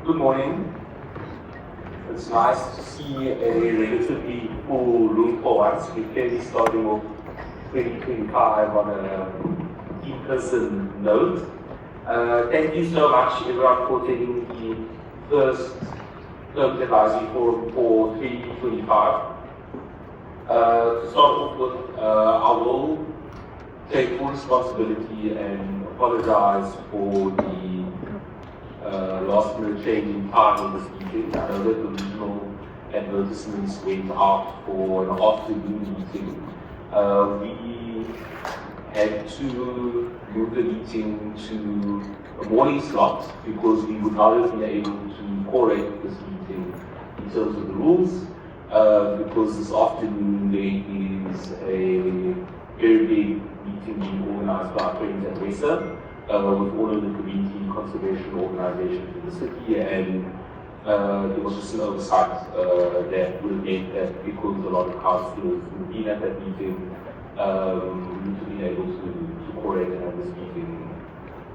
Good morning. It's nice to see a relatively full room for once. We're clearly starting off 2025 on an in-person note. Thank you so much everyone for attending the first Terms Advisory Forum for 2025. To start off with, I will take full responsibility and apologize for the last minute change in time in this meeting. I know that the regional advertisements went out for an afternoon meeting. We had to move the meeting to a morning slot because we would not have been able to correct this meeting in terms of the rules, because this afternoon there is a very big meeting being organized by our friends at Wesa, with all of the community conservation organizations in the city, and there was just an oversight that would have meant that because a lot of councillors would have been at that meeting, we would have been able to correct and have this meeting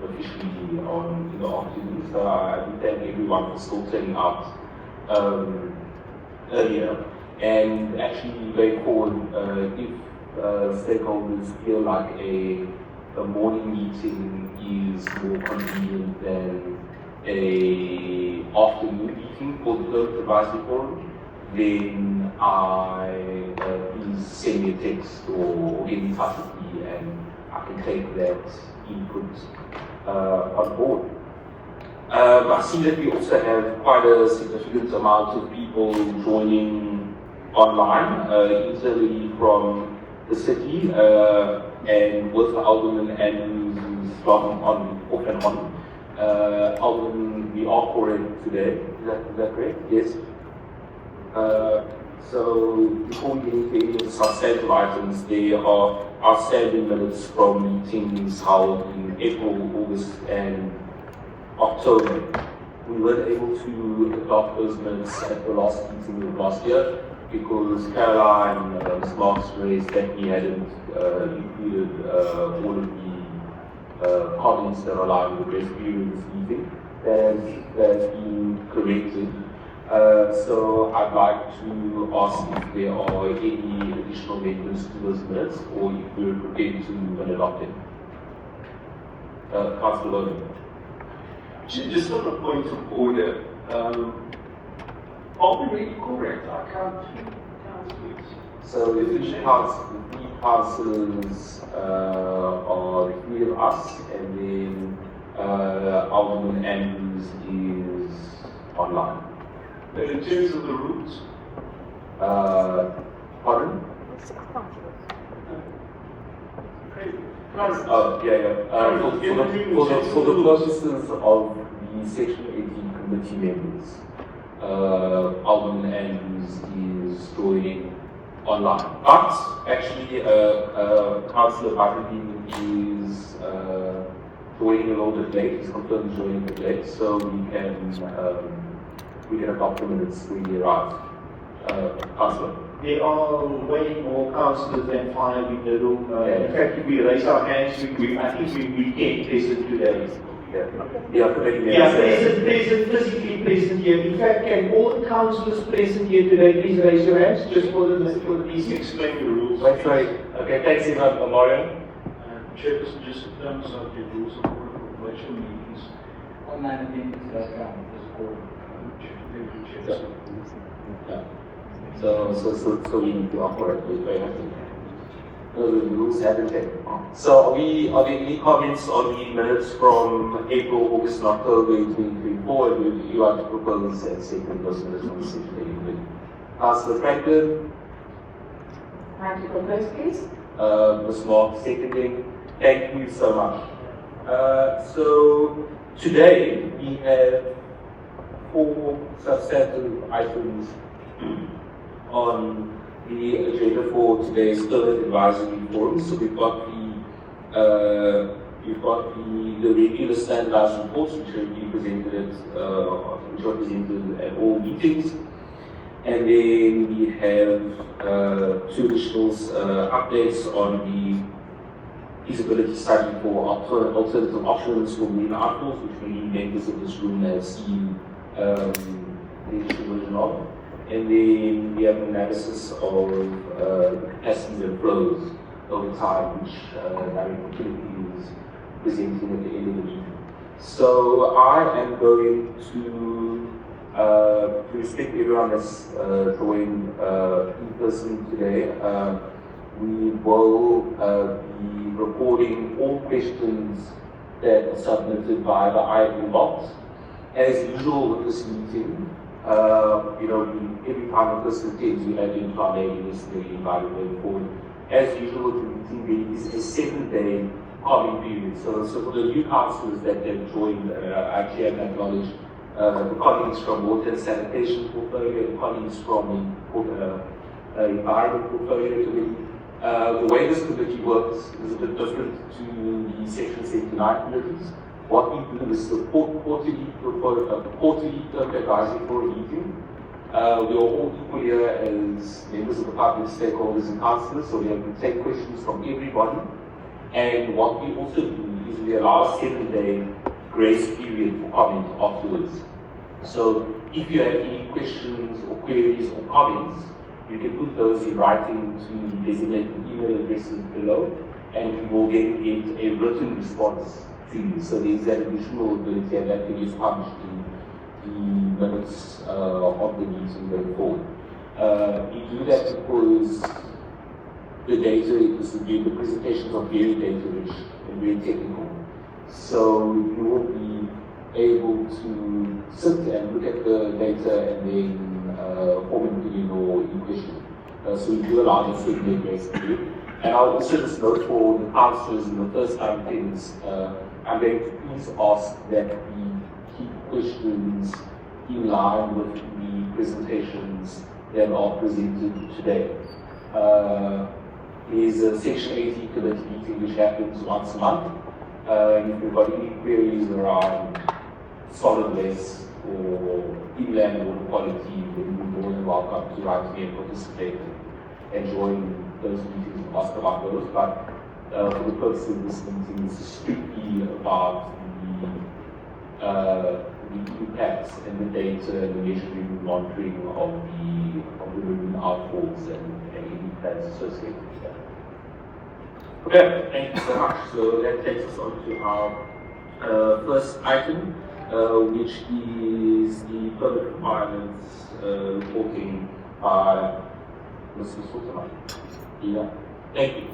officially in the afternoon. So I do thank everyone for still turning out earlier. And actually going forward, if stakeholders feel like a morning meeting is more convenient than a afternoon meeting for the Terms Advisory Forum, then please send me a text or get in touch with me and I can take that input on board. I see that we also have quite a significant amount of people joining online, internally from the city, and with Alderman Andrews who's off and on. Alderman, we are correct today, is that correct? Yes. So before we get into any of the substantive items, there are outstanding minutes from meetings held in April, August, and October. We weren't able to adopt those minutes at the last meeting of last year because Caroline, Ms. Marks raised that we hadn't included all of the comments that are allowed in the grace period of this meeting. That has been corrected. So I'd like to ask if there are any additional amendments to those minutes or if we're prepared to move and adopt them. Councillor Logan. Just on a point of order, are we really correct? I count please. So the three councillors are the three of us, and then Alderman Andrews is online. And in terms of the rules? Pardon? For the purposes of the Section 18 committee members, Alderman Andrews is joining online. But actually, Councillor Butterbean is joining a little bit late. He's confirmed joining a bit late, so we can adopt the minutes when he arrives. Councillor. There are way more councillors than 5 in the room. In fact, if we raise our hands, I think we can present today. Present, physically present here. In fact, can all the councillors present here today please raise your hands just for the easy explain the rules. That's right. Okay, thanks, Ivan. Mario. Chairperson, just in terms of the rules of order for virtual meetings, online attendance does count as a quorum. Yeah. So we need to operate with very happy. The rules haven't changed. So are there any comments on the minutes from April, August, and October 2024? And you are to propose and second those minutes from the session. Councillor Franklin. Thank you. Propose, please. Ms. Mark, seconding. Thank you so much. So today we have 4 substantive items on the agenda for today's third advisory forum. So we've got the regular standardized reports which are presented at all meetings, and then we have 2 additional updates on the feasibility study for alternative options for marine outfalls, which many members of this room have seen the initial version of. And then we have an analysis of capacities and flows over time, which directly is presenting at the end of the meeting. So I am going to respect everyone that's joined in person today. We will be recording all questions that are submitted via the item box. As usual with this meeting, every time a person attends, we identify our mailing list, they invite them forward. As usual with the meeting, there is a 7-day comment period. So for the new councillors that have joined, I actually have acknowledged the colleagues from water and sanitation portfolio, the colleagues from the environment portfolio committee. The way this committee works is a bit different to the Section 79 committees. What we do is support quarterly term advisory for a meeting. We are all equal here as members of the public, stakeholders and councillors, so we have to take questions from everybody. And what we also do is we allow a 7-day grace period for comment afterwards. So if you have any questions or queries or comments, you can put those in writing to the designated email addresses below, and we will then get a written response to you. So there's that additional ability, and that thing is published in the minutes of the meeting going forward. We do that because the data is the presentations are very data rich and very technical. So you will be able to sit and look at the data and then form an opinion or in question. So we do allow this to be grace period. And I'll also just note for the councillors in the first time things, I'm going to please ask that we keep questions in line with the presentations that are presented today. There's a Section 80 committee meeting which happens once a month. If you've got any queries around solid waste or inland water quality, then you're more than welcome to write me and participate and join those meetings and ask about those. But for the purpose of this meeting, this is strictly about the impacts and the data and the measuring and monitoring of the marine outfalls and any plans associated with that. Okay, thank you so much. So that takes us on to our first item, which is the permit requirements reporting by Mr. Sultan. Yeah, thank you.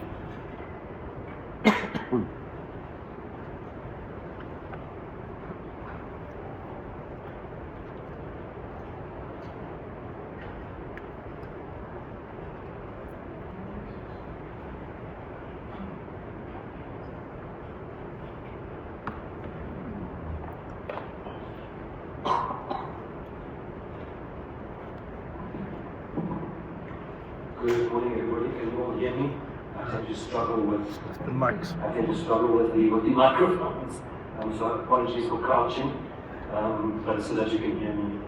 Good morning, everybody. Can you all hear me? I tend to struggle with the mics. I tend to struggle with the microphones. So apologies for crouching, but so that you can hear me.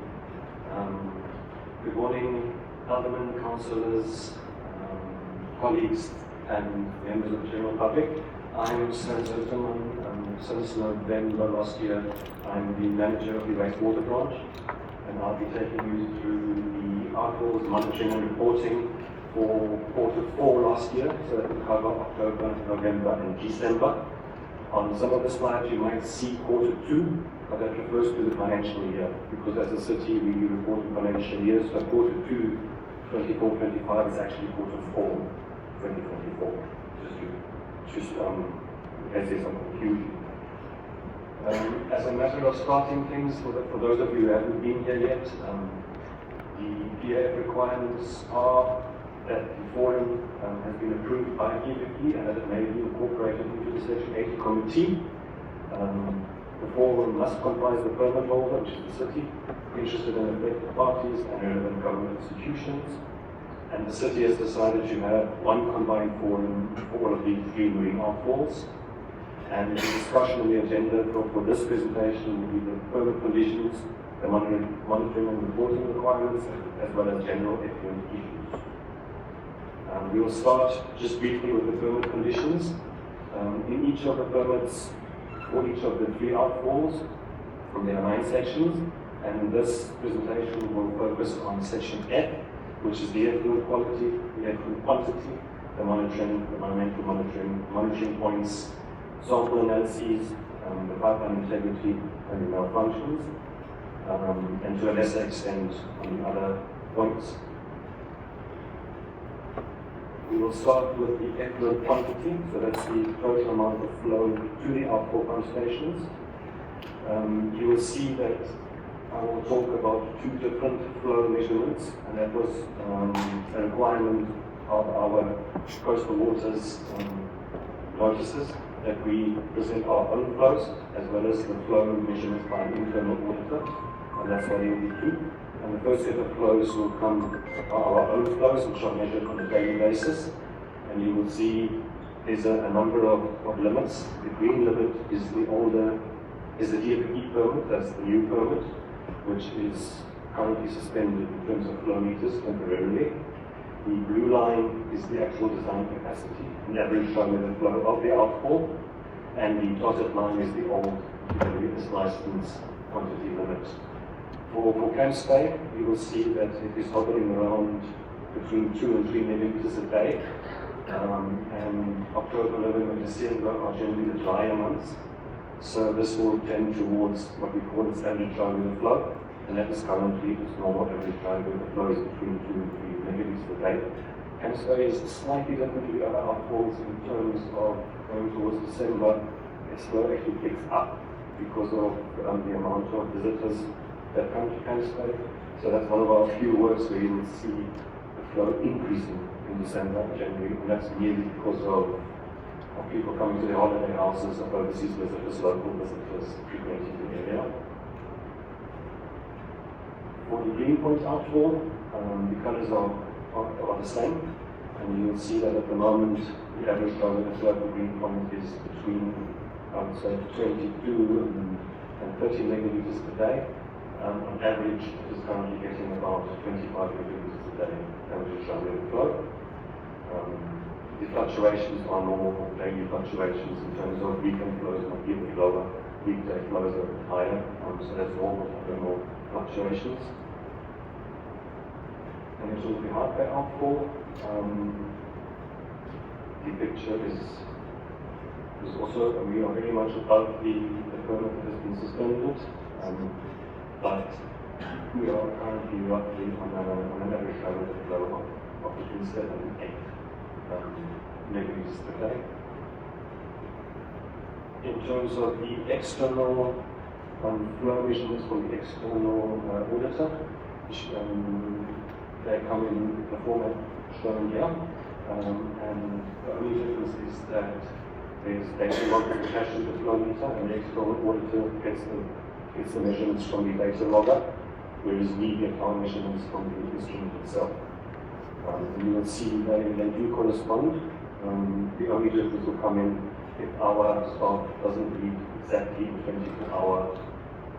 Good morning, aldermen, councillors, colleagues, and members of the general public. I'm Sven Zolterman. Since November last year, I'm the manager of the wastewater branch, and I'll be taking you through the Outfalls monitoring and reporting for Q4 last year, so that will cover October, November, and December. On some of the slides, you might see Q2, but that refers to the financial year, because as a city, we report in financial years, so Q2 24-25 is actually Q4 2024, just in case there's some confusion. As a matter of starting things, for those of you who haven't been here yet, the PAF requirements are that the forum has been approved by PFP and that it may be incorporated into the Section 80 committee. The forum must comprise the permit holder, which is the city, interested and affected parties, and relevant government institutions. And the city has decided to have one combined forum for all of these 3 marine outfalls. And the discussion on the agenda for this presentation will be the permit conditions, the monitoring and reporting requirements, as well as general effluent issues. We will start just briefly with the permit conditions. In each of the permits, for each of the 3 outfalls, from their 9 sections, And this presentation will focus on section F, which is the effluent quality, the effluent quantity, the monitoring, the environmental monitoring points, sample analyses, the pipeline integrity, and the malfunctions, and to a lesser extent on the other points. We will start with the effluent quantity, so that's the total amount of flow to the outfall pump stations. You will see that I will talk about two different flow measurements, and that was a requirement of our coastal waters notices, that we present our own flows as well as the flow measurements by an internal auditor, and that's what we do. And the first set of flows will come are our own flows, which are measured on a daily basis, and you will see there's a number of limits. The green limit is the DFE permit, that's the new permit, which is currently suspended in terms of flow meters temporarily. The blue line is the actual design capacity, an average flow flow of the outfall, and the dotted line is the old license quantity limit. For Camps Bay, you will see that it is hovering around between 2 and 3 millimeters a day, and October, November, and December are generally the drier months. So this will tend towards what we call its average dry weather flow, and that is currently its normal average dry weather flow is between 2 and 3 millimeters per day. Camps Bay is slightly different to the other outfalls in terms of going towards December. Its flow actually picks up because of the amount of visitors that come to Camps Bay. So that's one of our few works where you will see the flow increasing in December and January, and that's merely because of people coming to the holiday houses, of overseas visitors, local visitors frequenting the area. For the Greenpoint outfall, the colours are the same, and you will see that at the moment the average flow at the local Greenpoint is between, I would say, 22 and 30 millimeters per day. On average, it is currently getting about 25 millimeters a day average dry flow. The fluctuations are normal daily fluctuations in terms of weekend flows might be a bit lower, weekday flows are a bit higher, so that's normal, normal fluctuations. And it's also the hard bay outfall. The picture is also, we are very much above the permit that has been suspended, but we are currently roughly on an average flow of between 7 and 8 millimeters per day. In terms of the external flow measurements for the external auditor, they come in the format shown here, and the only difference is that there's data log attached to the flow meter, and the external auditor gets the measurements from the data logger, whereas we get our measurements from the instrument itself. You will see they do correspond. The only difference will come in if our staff doesn't read exactly in 24-hour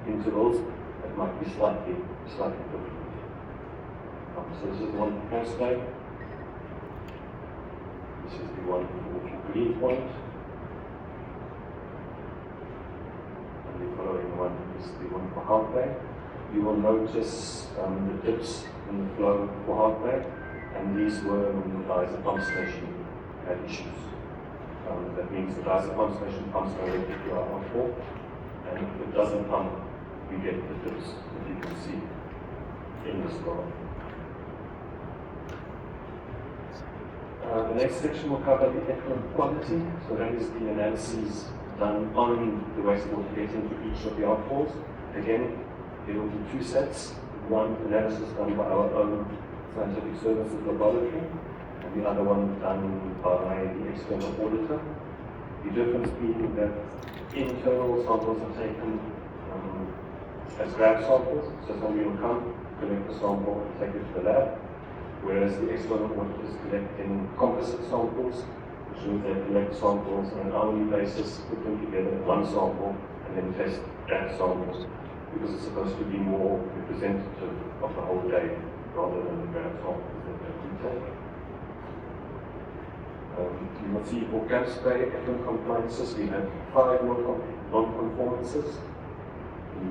intervals. It might be slightly different. So this is the one for Camps Bay. This is the one for Greenpoint. And the following one is the one for Hard Bay. You will notice the dips in the flow for Hard Bay. And these were when the dialyzer pump station had issues. That means the dialyzer pump station pumps directly to our outfall, and if it doesn't pump, we get the dips that you can see in this graph. The next section will cover the effluent quality, so that is the analyses done on the wastewater getting to each of the outfalls. Again, there will be two sets. One analysis done by our own scientific services laboratory, and the other one done by the external auditor. The difference being that internal samples are taken as grab samples, so somebody will come, collect the sample, and take it to the lab, whereas the external audit is collecting composite samples, which means they collect samples on an hourly basis, put them together in one sample, and then test that samples, because it's supposed to be more representative of the whole day, rather than the grab samples that we take. You will see for Camps Bay effluent compliances, we have 5 non-conformances.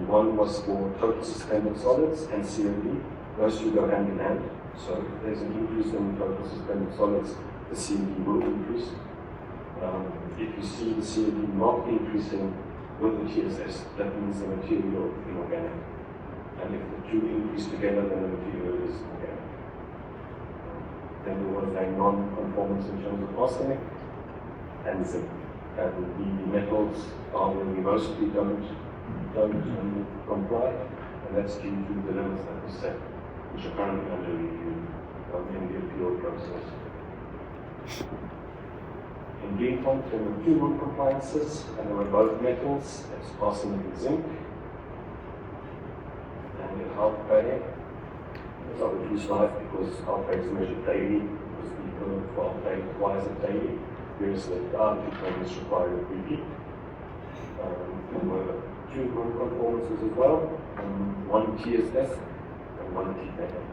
one was for total suspended solids and COD. Those two go hand in hand. So if there's an increase in total suspended solids, the COD will increase. If you see the COD not increasing with the TSS, that means the material is inorganic. And if the two increase together, then the material is organic. Then there was a non-conformance in terms of arsenic and zinc. And the metals are where we mostly don't comply, and that's due to the limits that we set, which are currently under review in the appeal process. In green point, there were two non-compliances, and they were both metals, that's arsenic and zinc. And in half bay, it's up a few slides because half bay is measured daily, because the equivalent for half bay requires it daily, whereas the other two points require it weekly. There were two non-conformances as well, one TSS and one TKM.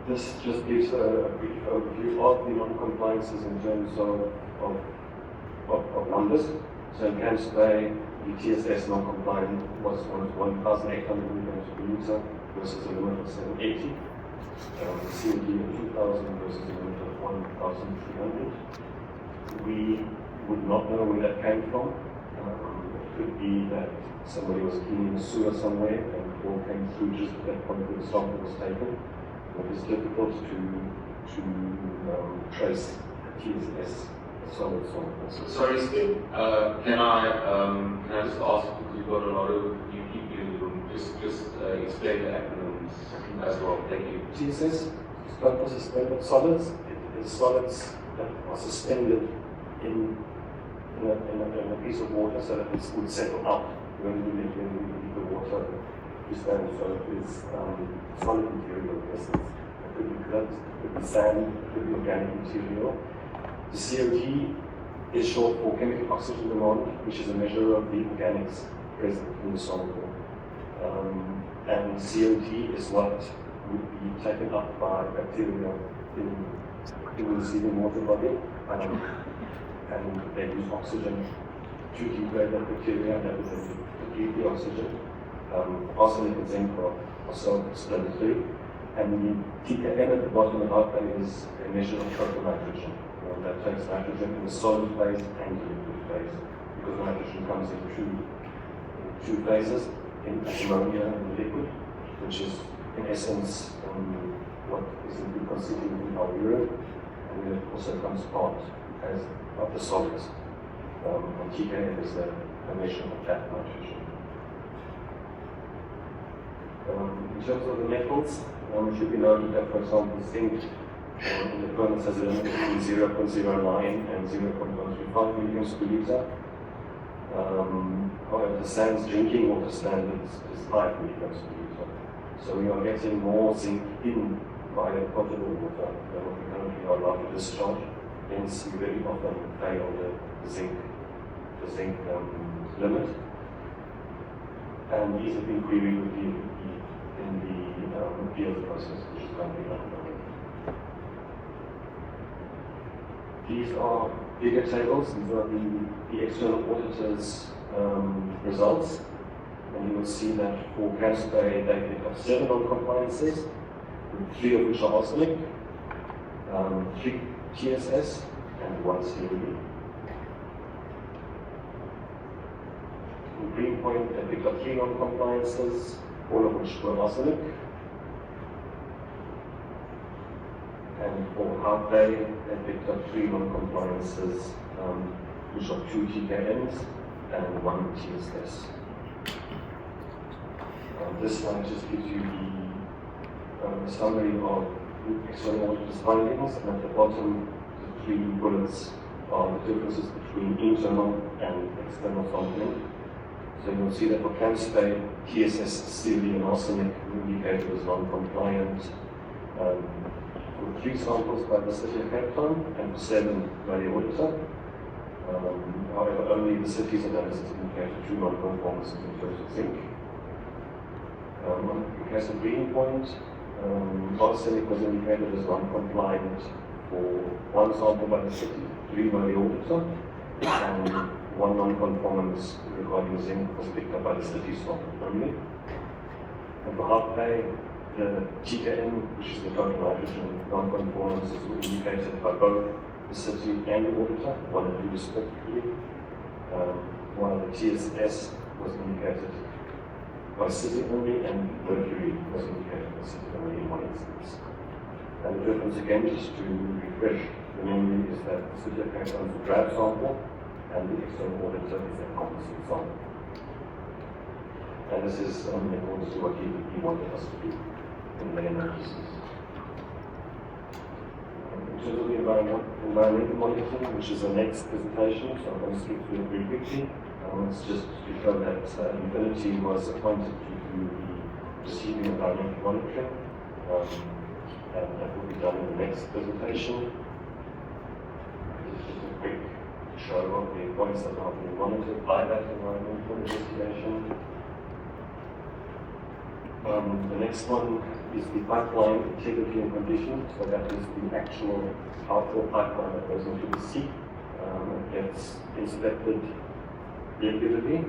This just gives a brief overview of the non-compliances in terms of numbers. So in Camps Bay, the TSS non-compliant was 1,800 milligrams per liter versus a limit of 780. The COD of 2,000 versus a limit of 1,300. We would not know where that came from. It could be that somebody was cleaning a sewer somewhere and it all came through just at that point where the sample was taken. It is difficult to trace the TSS solid samples. Sorry, Steve. Can I just ask, because we've got a lot of new people in the room, just explain the acronyms as well. Thank you. TSS, total suspended solids. It is solids that are suspended in a piece of water so that it would settle out when we leave the water to stand. So it is solid material. Yes, it could be grit, it could be sand, it could be organic material. The COD is short for chemical oxygen demand, which is a measure of the organics present in the sample. And COD is what would be taken up by bacteria in the receiving water body. And they use oxygen to degrade that bacteria, and that would deplete the oxygen. Arsenic and zinc are self-explanatory. And the TKM at the bottom of our plate is a measure of total nitrogen. That takes nitrogen in the solid phase and the liquid phase, because nitrogen comes in two phases, in ammonia and liquid, which is in essence what is constituted in our urine, and then it also comes part as of the solids. And TKM is a measure of that nitrogen. In terms of the metals, it should be noted that, for example, zinc in the permits has a limit between 0.09 and 0.135 milligrams per liter. However, the SANS drinking water standards is 5 milligrams per liter. So we are getting more zinc in via potable water than what we currently are allowed to discharge. Hence, we very often fail the zinc limit. And these have been queried with the in the appeals process, which is currently ongoing. These are bigger tables. These are the external auditor's results. And you will see that for Camps Bay, they pick up 7 non-compliances, 3 of which are arsenic, 3 TSS, and 1 COD. In Greenpoint, they picked up 3 non-compliances, all of which were arsenic. And for Hard Bay, they picked up 3 non-compliances, which are 2 TKMs and 1 TSS. This slide just gives you the summary of external auditor's findings, and at the bottom, the 3 bullets are the differences between internal and external sampling. So you'll see that for Camps Bay, TSS, COD, and arsenic indicated as non-compliant. For 3 samples by the City of Cape Town and for 7 by the auditor. However, only the city's analysis indicated 2 non-conformances in terms of zinc. In case of Greenpoint, arsenic was indicated as non-compliant for 1 sample by the city, 3 by the auditor, and one non-conformance regarding zinc was picked up by the city stock only. And for Half Bay, the TKM, which is the total nitrogen non-conformance, is indicated by both the city and the auditor, one and two respectively, while the TSS was indicated by city only and mercury was indicated by city only in one instance. And the difference again, just to refresh the memory, is that the city of Cape Town is a draft sample and the external auditor is a composite sample. And this is in accordance to what he wanted us to do in the analysis. In terms of the environmental monitoring, which is the next presentation, so I'm going to skip through it very quickly. It's just to show that Infinity was appointed to do the receiving environmental monitoring, and that will be done in the next presentation. This is just a quick show of the points that are being monitored by that environmental investigation. The next one is the pipeline integrity and condition. So that is the actual outfall pipeline that goes into the sea. It gets inspected regularly,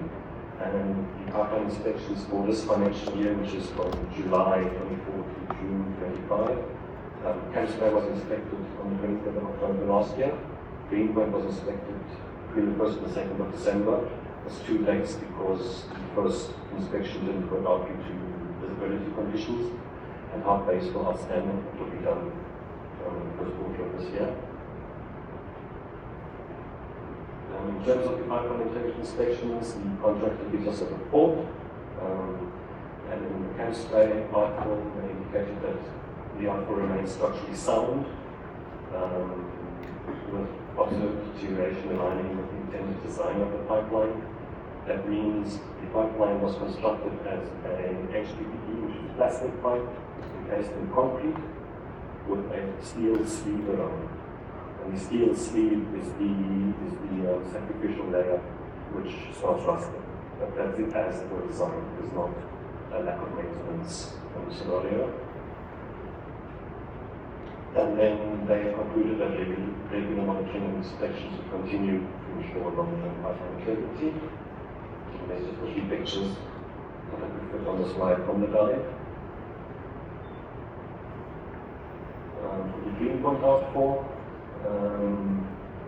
and the pipeline inspections for this financial year, which is from July 24 to June 25. Camps Bay was inspected on the 23rd of October last year. Greenpoint was inspected between the 1st and the 2nd of December. It's 2 dates because the first inspection didn't work out due to visibility conditions, and Half Bay is still outstanding. It will be done in the first quarter of this year. In terms of the pipeline integrity inspections, the contractor gives us a report, and in the Camps Bay article, they indicated that the article remains structurally sound, with observed deterioration aligning with the intended design of the pipeline. That means the pipeline was constructed as an HDPE, which is plastic pipe, encased in concrete, with a steel sleeve around. And the steel sleeve is the sacrificial layer which starts rusting. But that's it as it was designed. There's not a lack of maintenance scenario. And then they concluded that regular monitoring and inspections would continue to ensure long-term pipeline integrity. And there's just a few pictures that I could put on the slide from the dive. For the Greenpoint outfall,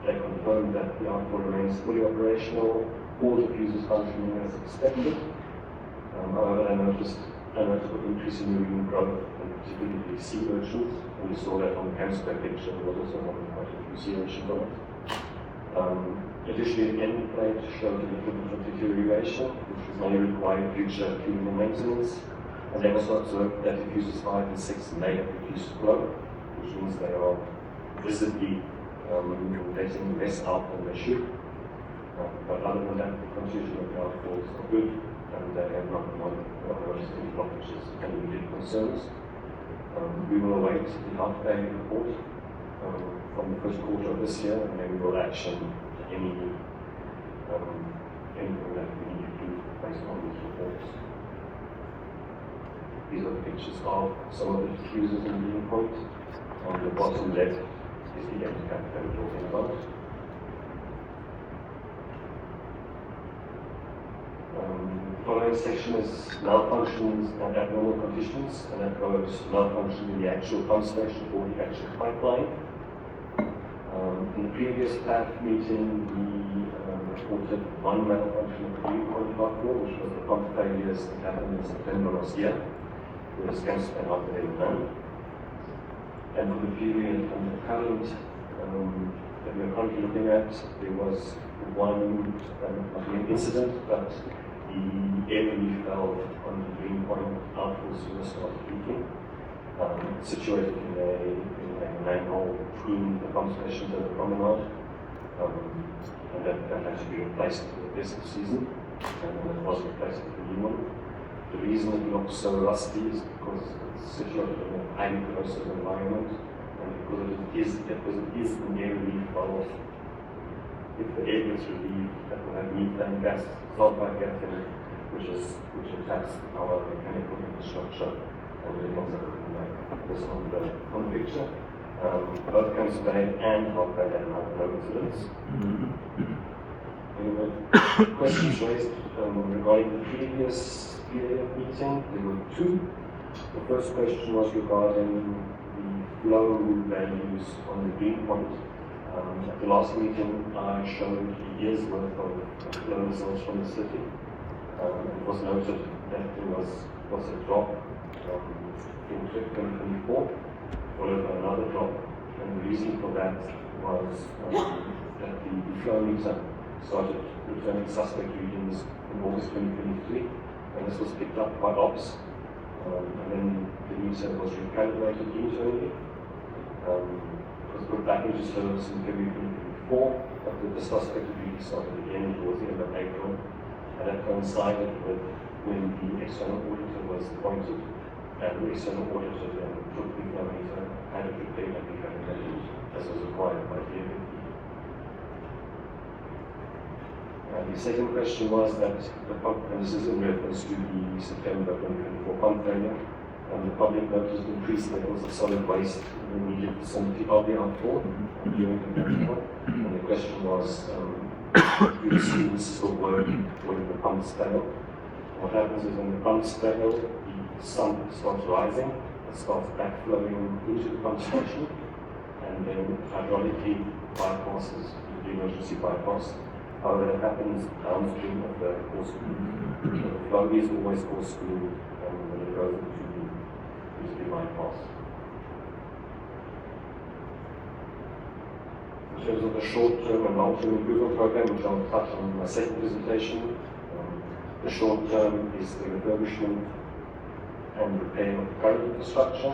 they confirmed that the outfall remains fully operational, all the fuses functioning as expected. However, I noticed a notable increase in marine growth, and particularly the sea urchins. And we saw that on the Camps Bay picture. There was also quite a few sea urchins on it. Additionally, again, plate showed a little bit of deterioration, which may require future cleaning and maintenance. And they also observed that the fuses 5 and 6 may have reduced flow, which means they are visibly letting less out than they should. But other than that, the constitution of the outfalls are good, and they have not noticed any blockages and immediate concerns. We will await the Half Bay report from the first quarter of this year, and then we will action anything that we need to do based on these reports. These are the pictures of some of the fuses in Greenpoint. On the bottom left is the end cap that we're talking about. The following section is malfunctions and abnormal conditions, and that covers malfunction in the actual pump station or the actual pipeline. In the previous staff meeting, we reported one malfunction of the Greenpoint outfall, which was the pump failures that happened in September last year. It was Camps Bay out there in none. And for the period under current that we are currently looking at, there was one incident, but the air relief valve on the Greenpoint outfall sewer started leaking, situated in a manhole between the pump station and the promenade, and that had to be replaced for the festive season, and it was replaced with a new one. The reason it looks so rusty is because it's situated in a highly corrosive environment, and because it is an air relief valve. If the air gets relieved, that will have methane gas, sulfide gas in it, which attacks our mechanical infrastructure, and it was this on the picture. Both Camps Bay and Half Bay had no incidents. In the questions raised regarding the previous PAF meeting, there were two. The first question was regarding the flow values on the green point. At the last meeting, I showed a year's worth of flow results from the city. It was noted that there was a drop in 2024, followed by another drop. And the reason for that was that the flow meter started returning suspect readings in August 2023, and this was picked up by ops. And then the meter was recalibrated internally. It was put back into service in February 2024, but the suspect readings started again towards the end of April, and that coincided with when the external auditor was appointed, and the external auditor then took the flow meter, had it repaired and recalibrated as was required by the FFP. The second question was that the pump, and this is in reference to the September 2024 pump failure, the public noticed increased levels of solid waste in the immediate vicinity of the outfall during the outfall. And the question was, do the students still work when the pumps fail? What happens is when the pumps fail, the sump starts rising, it starts backflowing into the pump station, and then hydraulically bypasses the emergency bypass. However, that happens downstream of the corkscrew. The flow is always corkscrew when it goes into the bypass. In terms of the short-term and long-term improvement program, which I'll touch on in my second presentation, the short-term is the refurbishment and repair of the current infrastructure.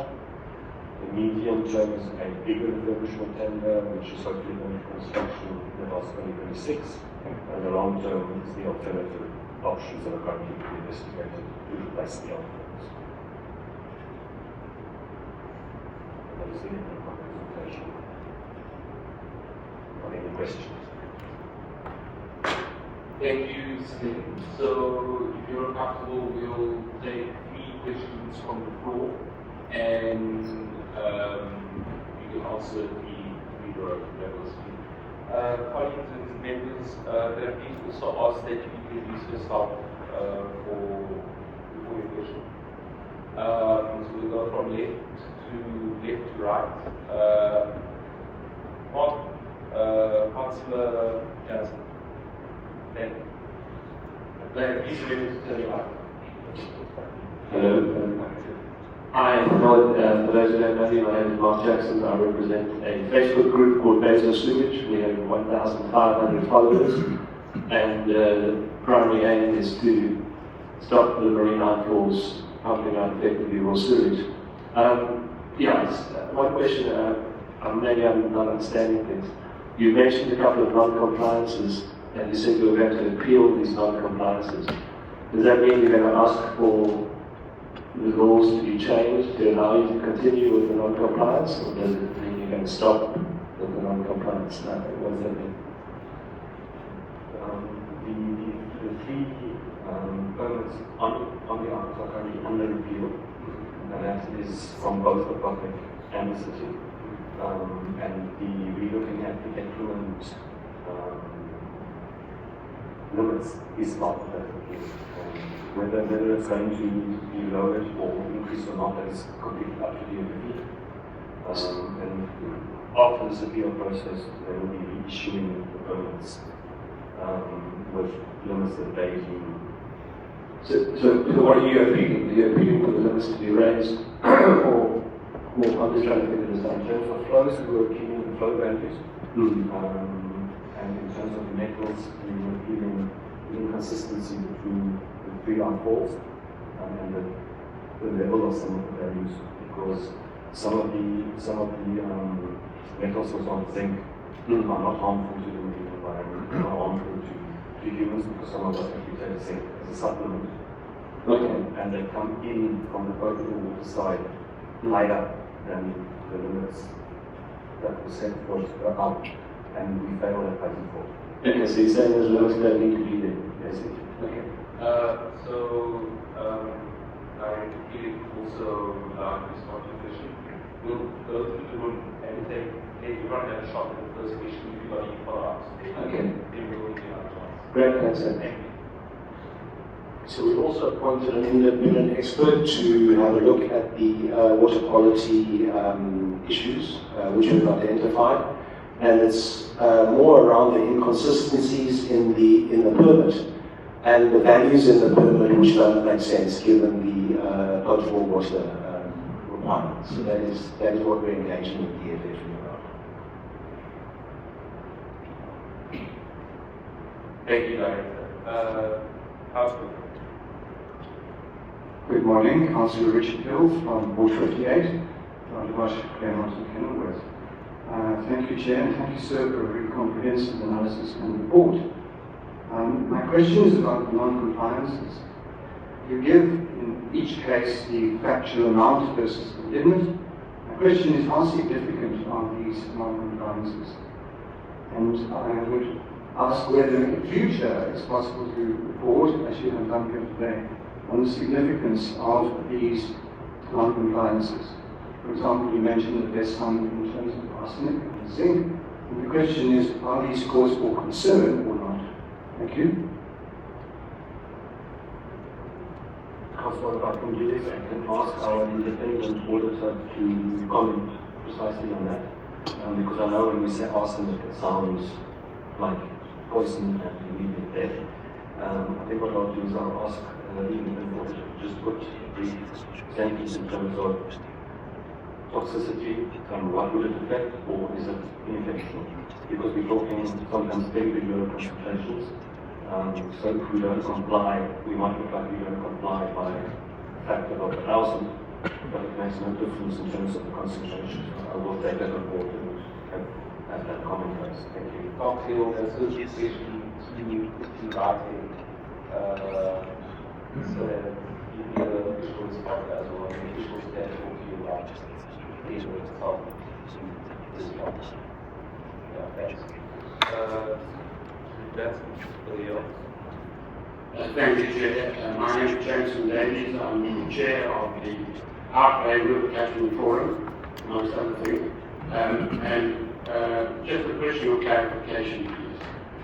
The medium term is a bigger refurbishment tender, which is hopefully going to construction in about 2026. And the long term is the alternative options that are currently being investigated to replace the outfalls. That is the end of my presentation. Are there any questions? Thank you, Steve. So, if you're comfortable, we'll take 3 questions from the floor, and you can answer 3 levels. Colleagues and members, can I please also ask that you introduce yourself before your question. So we'll go from left to right. Councillor Johnson. Thank you. Please remember to turn your mic. Hello. Hi, for those who don't know me, my name is Mark Jackson. I represent a Facebook group called Basil Sewage. We have 1,500 followers, and the primary aim is to stop the marine outfalls pumping out effectively raw sewage. One question, maybe I'm not understanding things. You mentioned a couple of non-compliances, and you said you were going to appeal these non-compliances. Does that mean you're going to ask for the laws to be changed to allow you to continue with the non-compliance, or does it mean you're going to stop with the non-compliance? What does that mean? The 3 permits on the articles are currently under review, and that is from both the public and the city. And we're looking at the effluent limits is part of that review. Whether it's going to be lowered or increased or not, that is completely up to the review. And after this appeal process, they will be reissuing the permits with limits that they deem. So what are you appealing? Are you appealing for the limits to be raised, or I'm just trying to figure this out. In terms of flows, we were appealing the flow values. And in terms of the metals, we were appealing the inconsistency between the 3 outfalls and the level of some of the values, because some of the metals, for example, zinc, are not harmful to the marine environment, are harmful to humans, because some of us actually take zinc as a supplement. Okay. And they come in from the potable water side higher than the limits that were set for us to go out, and we failed at by default. Okay, so you're saying those limits don't need to be there, basically. Okay. I really also respond to the question. we'll go through the room and take run a shot at the first question if you've got any follow-ups. Okay. Then we will give out chance. Great answer. Thank you. So we've also appointed an independent expert to have a look at the water quality issues which we've identified, and it's more around the inconsistencies in the permit and the values in the permit which don't make sense given the potable water requirements. So that is what we're engaging with the EFF about. Thank you, Director. Councillor. Good morning, Councillor Richard Hill from Ward 58, from the Wash, Claremont and Kenilworth. Thank you, Chair, and thank you, sir, for a very comprehensive analysis and report. My question is about the non-compliances. You give, in each case, the factual amount versus the limit. My question is, how significant are these non-compliances? And I would ask whether in the future it's possible to report, as you have done here today, on the significance of these non-compliances. For example, you mentioned that there's some in terms of arsenic and zinc. And the question is, are these cause for concern or not? Thank you. Councillor, if I can do this, I can ask our independent auditor to comment precisely on that. Because I know when we say arsenic, it sounds like poison and immediate death. I think what I'll do is I'll ask the independent auditor to just put the examples in terms of toxicity and what would it affect, or is it ineffective? Because we're talking sometimes very, very low concentrations. So if we don't comply, we might look like we don't comply by a factor of 1,000, but it makes no difference in terms of the concentration. I will take that on board and have that comment. Thank you. Cocktail, there's a question in writing, so that you get an official response as well, an official stand for you about the issue itself. Yeah, thanks. That's the Thank you, Chair. My name is Jameson Davies. I'm the Chair of the Outfalls River Catchment Forum, amongst other things. Just a question of clarification, please.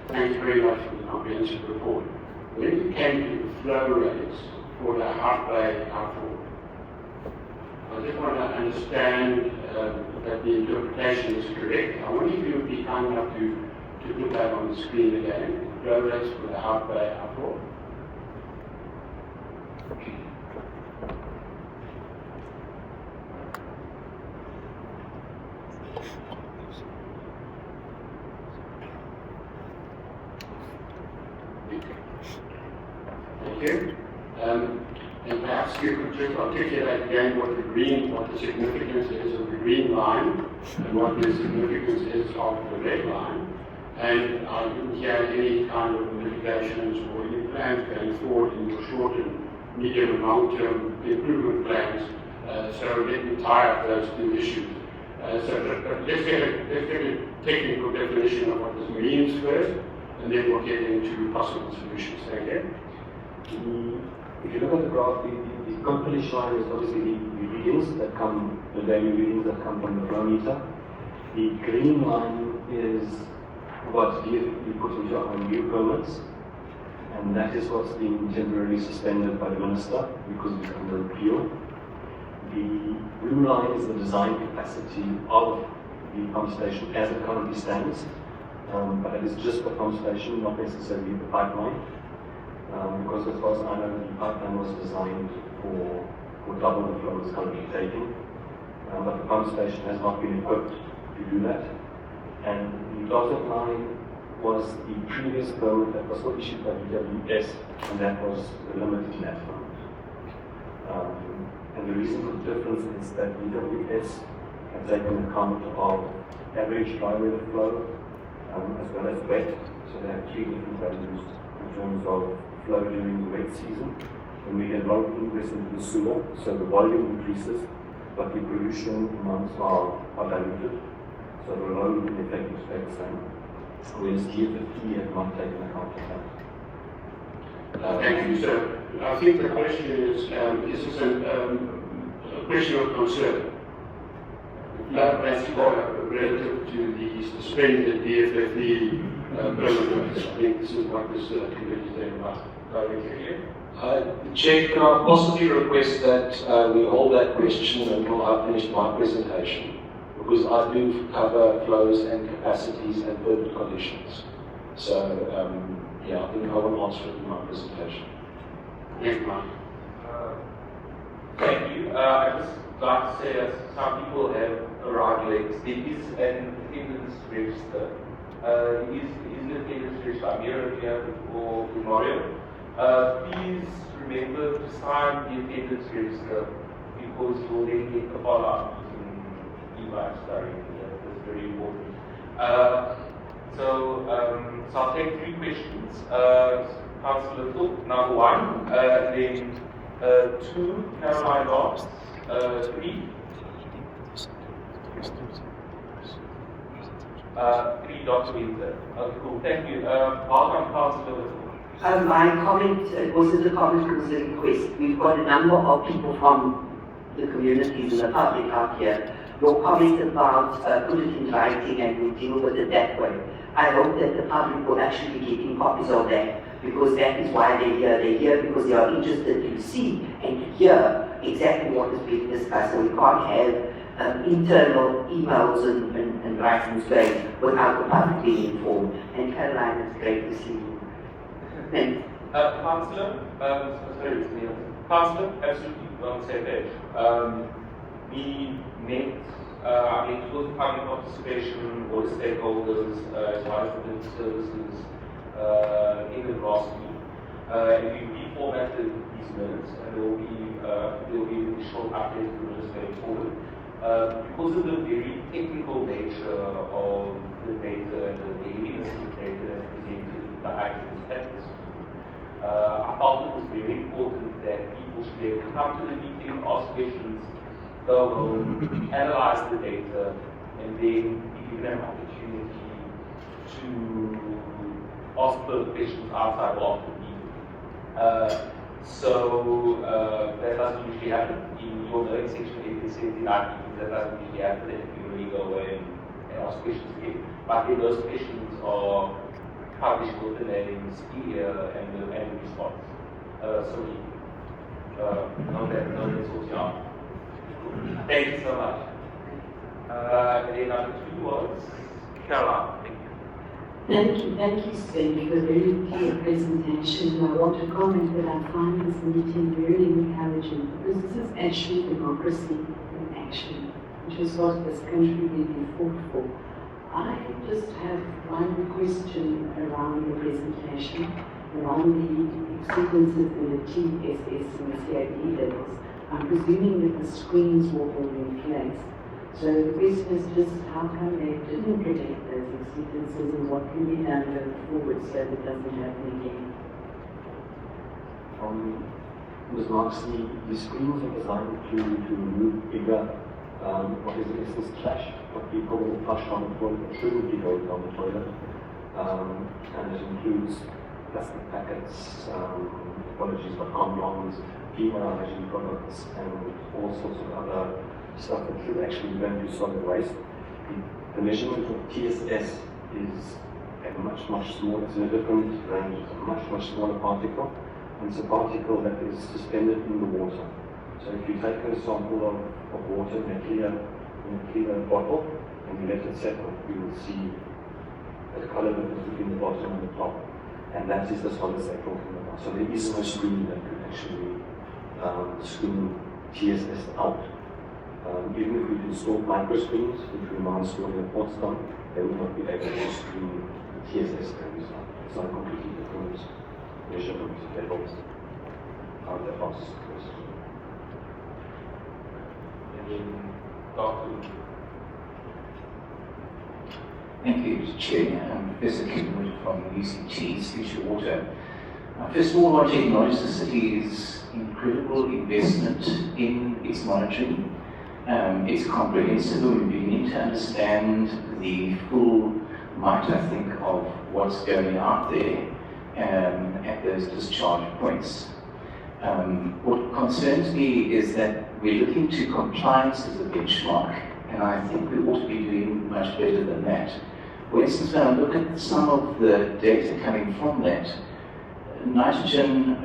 Thank you very much for the comprehensive report. When it came to the flow rates for the Outfalls outfall, I just want to understand that the interpretation is correct. I wonder if you would be kind enough to put that on the screen again, the flow rates for the Outfalls outfall. Thank you. And perhaps you could just articulate again what the significance is of the green line and what the significance is of the red line. And I didn't hear any kind of mitigations or any plans going forward in your short and medium and long-term improvement plans. So let me tie up those two issues. Let's get a technical definition of what this means first, and then we'll get into possible solutions. Thank you. If you look at the graph, the purplish line is obviously the readings that come, the daily readings that come from the flow meter. The green line is what you put into our new permits, and that is what's been temporarily suspended by the minister because it's under appeal. The blue line is the design capacity of the pump station as it currently stands, but it is just the pump station, not necessarily the pipeline. Because as far as I know, the pipeline was designed for double the flow it's currently taking. But the pump station has not been equipped to do that. And the dotted line was the previous permit that was issued by DWS, and that was the limit in that fund. And the reason for the difference is that DWS had taken account of average dry weather flow as well as wet, so they had three different values in terms of flow during the wet season. When we get a lot of ingress into the sewer, so the volume increases, but the pollution amounts are diluted. So the load in effect is the same. Whereas DFFT have not taken account of that. Thank you, sir. I think the question is this a question of concern? Relative to the suspended DFFE permit, I think this is what this committee is saying about. Chair, can I possibly request that we hold that question until I've finished my presentation, because I do cover flows and capacities and permit conditions. So, yeah, I think I will answer it in my presentation. Thank you, Mark. Thank you. I just like to say that some people have arrived late. There is an attendance register. It is an attendance register. I'm here for Mario. Please remember to sign the attendance register because you'll then get the follow-up in e-mails directly. That's very important. So I'll take 3 questions. Councillor Little, number 1, then 2, Caroline Locks, 3. 3 Dr. Winter. Okay, cool. Thank you. Welcome, Councillor Little. My comment wasn't a comment, it was a request. We've got a number of people from the communities and the public out here. Your comment about put it in writing and we'll deal with it that way. I hope that the public will actually be getting copies of that, because that is why they're here. They're here because they are interested to see and to hear exactly what is being discussed. So we can't have internal emails and writings going without the public being informed. And Caroline, it's great to see you. Thanks. Councillor, sorry, it's me. Councillor, absolutely on the same page. We met, I met with public participation, all the stakeholders, as well as the services in the last week. And we reformatted these minutes, and there will be a short update to the minutes going forward. Because of the very technical nature of the data and the heaviness of the data that's presented in the items at this I felt it was very important that people should be able to come to the meeting, ask questions, go home, analyze the data, and then be given an opportunity to ask further questions outside of the meeting. That doesn't usually happen. In your learning section, if it's 79 meetings, that doesn't usually happen. Then you really go away and ask questions again. But then those questions are published with the names here and the response. No, that's also on. Thank you so much. And then number 2 was Caroline. Thank you, Sven, for a very clear presentation. I want to comment that I find this meeting very encouraging, because this is actually democracy in action, which is what this country really fought for. I just have one question around the presentation, around the sequences in the TSS and the CID levels. I'm presuming that the screens were all in place. So the question is just how come they didn't protect those sequences, and what can be done going forward so that it doesn't happen again? Ms. Marks, the screens are designed to remove bigger, what is in essence trash, what people flush down the toilet or shouldn't be going down the toilet. And it includes plastic packets, apologies for condoms, female hygiene products, and all sorts of other stuff that should actually go into solid waste. The measurement of TSS is a much smaller, it's in a different range, it's a much smaller particle, and it's a particle that is suspended in the water. So if you take a sample of water in a clear bottle and you let it settle, you will see the color difference between the bottom and the top. And that is the solids they're talking about. So there is no screen that could actually screen TSS out. Even if we installed microscreens, which we now installed in Potsdam, they would not be able to screen TSS values out. It's not a completely different measurement levels. How that answers the question. And then Dr. Thank you, Chair. I'm Professor Kinwood from UCT's Future Water. First of all, I want to acknowledge the city's incredible investment in its monitoring. It's comprehensive, and we're beginning to understand the full might, I think, of what's going out there at those discharge points. What concerns me is that we're looking to compliance as a benchmark, and I think we ought to be doing much better than that. For instance, when I look at some of the data coming from that, nitrogen,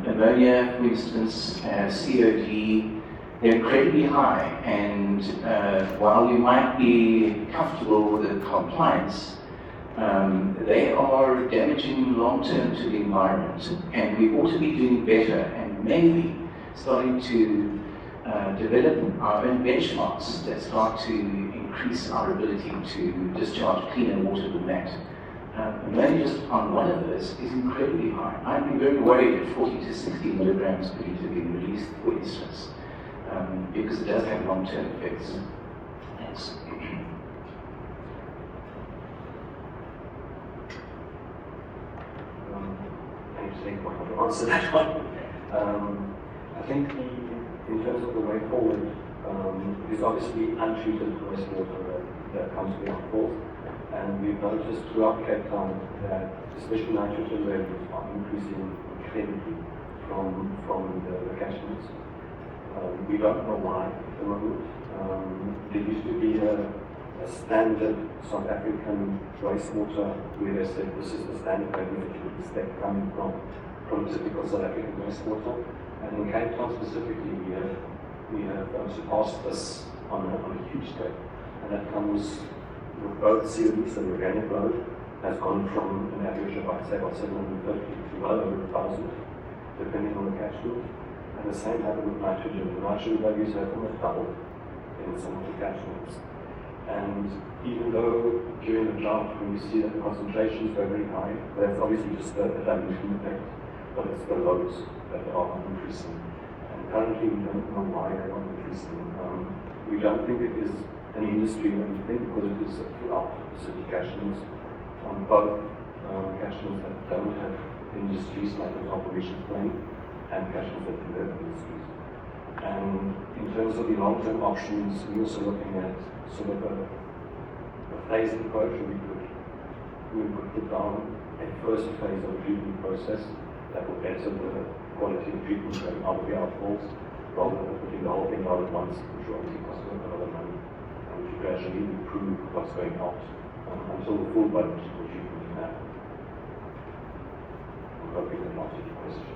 ammonia, for instance, COD, they're incredibly high, and while we might be comfortable with the compliance, they are damaging long-term to the environment, and we ought to be doing better and maybe starting to develop our own benchmarks that start to increase our ability to discharge cleaner water than that. Ammonia just on one of those is incredibly high. I'd be very worried if 40 to 60 milligrams per litre being released, for instance, because it does have long-term effects. Thanks. I think I want to answer that one. I think in terms of the way forward, there's obviously untreated wastewater that comes to the outfalls, and we've noticed throughout Cape Town that especially nitrogen levels are increasing incredibly from the catchments. We don't know why at the moment. There used to be a standard South African wastewater where they said this is the standard value that you would expect coming from typical South African wastewater. And in Cape Town specifically, we have surpassed this on a huge scale. And that comes with both COD, so the organic load has gone from an average of, I'd say, about 750 to well over 1,000, depending on the catchment. And the same happened with nitrogen. The nitrogen values have almost doubled in some of the catchments. And even though during the drought, when you see that the concentrations go very high, that's obviously just a dilution effect, but it's the loads that are increasing. And currently, we don't know why they are increasing. We don't think it is an industry or anything, because it is throughout the city catchments, on both catchments that don't have industries, like for example Richards Plain, and catchments that do have industries. And in terms of the long-term options, we're also looking at sort of a phased approach where we could put down a first phase of a treatment process that will better the quality of treatment going out of the outfalls, rather than putting the whole thing out at once, which will obviously cost a lot of money, and which will gradually improve what's going out until the full budget for treatment can happen. I'm hoping that answers your question.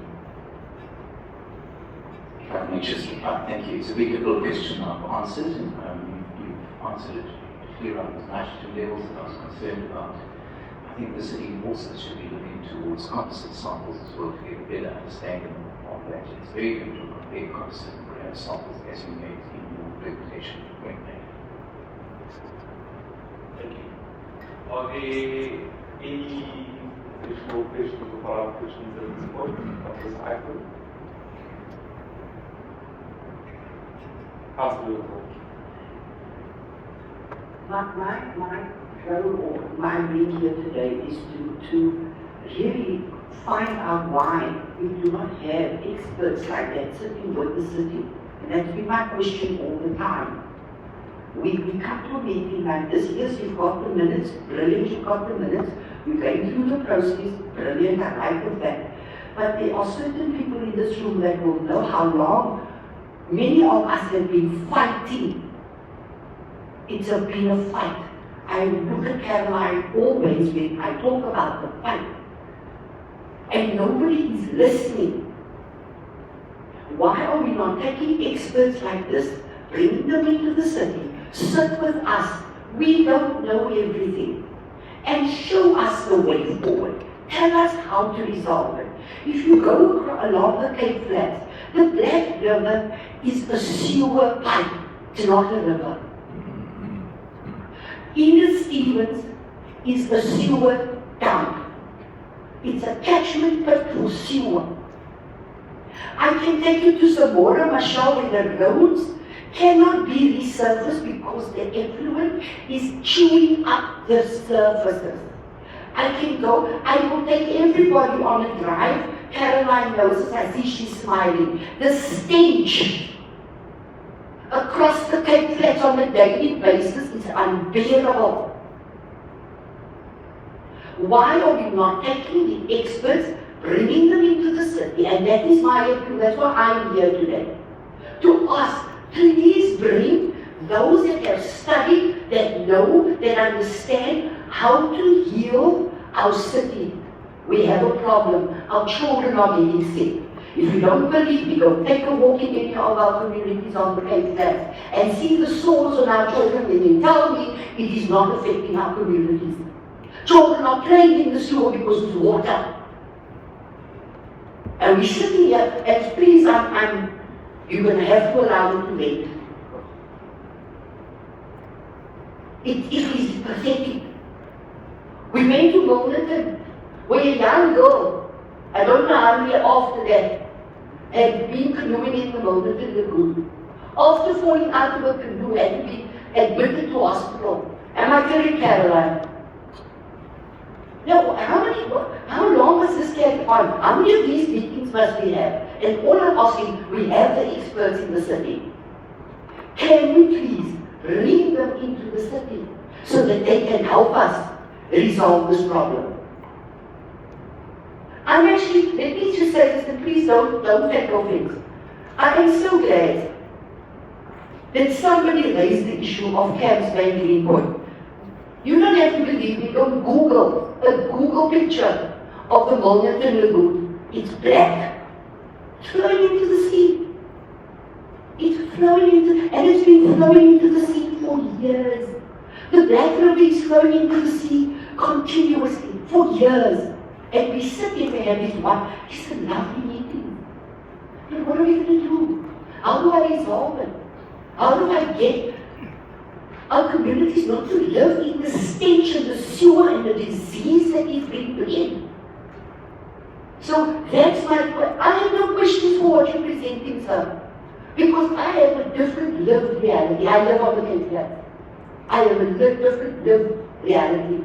Thank you. It's a very difficult question I've answered. You've answered it clear on the nitrogen levels that I was concerned about. I think the city also should be looking towards composite samples as well to get a better understanding of that. It's very good to compare composite samples as you made in your presentation when made. Thank you. Are there any additional questions or follow-up questions that we put on this item? My goal or my being here today is to really find out why we do not have experts like that sitting with the city. And that's been my question all the time. We come to a meeting like this, yes, you've got the minutes, brilliant, you've got the minutes, we're going through the process, brilliant, I like with that. But there are certain people in this room that will know how long many of us have been fighting. It's been a fight. I look at Caroline always when I talk about the fight. And nobody is listening. Why are we not taking experts like this, bringing them into the city, sit with us, we don't know everything, and show us the way forward. Tell us how to resolve it. If you go along the Cape Flats, the Black River is a sewer pipe, it's not a river. Inner Stevens is a sewer dump. It's a catchment pit for sewer. I can take you to Samora, Michelle, where the roads cannot be resurfaced because the effluent is chewing up the surfaces. I will take everybody on a drive. Caroline knows this, I see she's smiling. The stench across the Cape Flats on a daily basis is unbearable. Why are we not taking the experts, bringing them into the city? And that is my appeal, that's why I'm here today. To ask, please bring those that have studied, that know, that understand how to heal our city. We have a problem. Our children are getting sick. If you don't believe me, go take a walk in any of our communities on the Cape Flats and see the sores on our children, and you tell me it is not affecting our communities. Children are playing in the sewer because it's water. And we're sitting here, and please, you're going to have to allow them to wait. It is pathetic. We went to Milnerton, where a young girl, I don't know how many after that, had been canoeing in the Milnerton Lagoon. After falling out of a canoe, had to be admitted to hospital. Am I correct, Caroline? No, how long must this carry on? How many of these meetings must we have? And all I'm asking, we have the experts in the city. Can we please bring them into the city so that they can help us resolve this problem? I'm actually, let me just say this, and please don't take offense. I am so glad that somebody raised the issue of Camps Bay Greenpoint. You don't have to believe me, go Google a Google picture of the Milnerton Lagoon. It's black. It's flowing into the sea. It's flowing into, and it's been flowing into the sea for years. The Black River is flowing into the sea continuously for years. And we sit here and have this one, it's a lovely meeting. And what are we going to do? How do I resolve it? How do I get our communities not to live in the stench and the sewer and the disease that is being in? So that's my question. I have no questions for what you're presenting, sir. Because I have a different lived reality. I live on the Cape Flats. I have a different lived reality.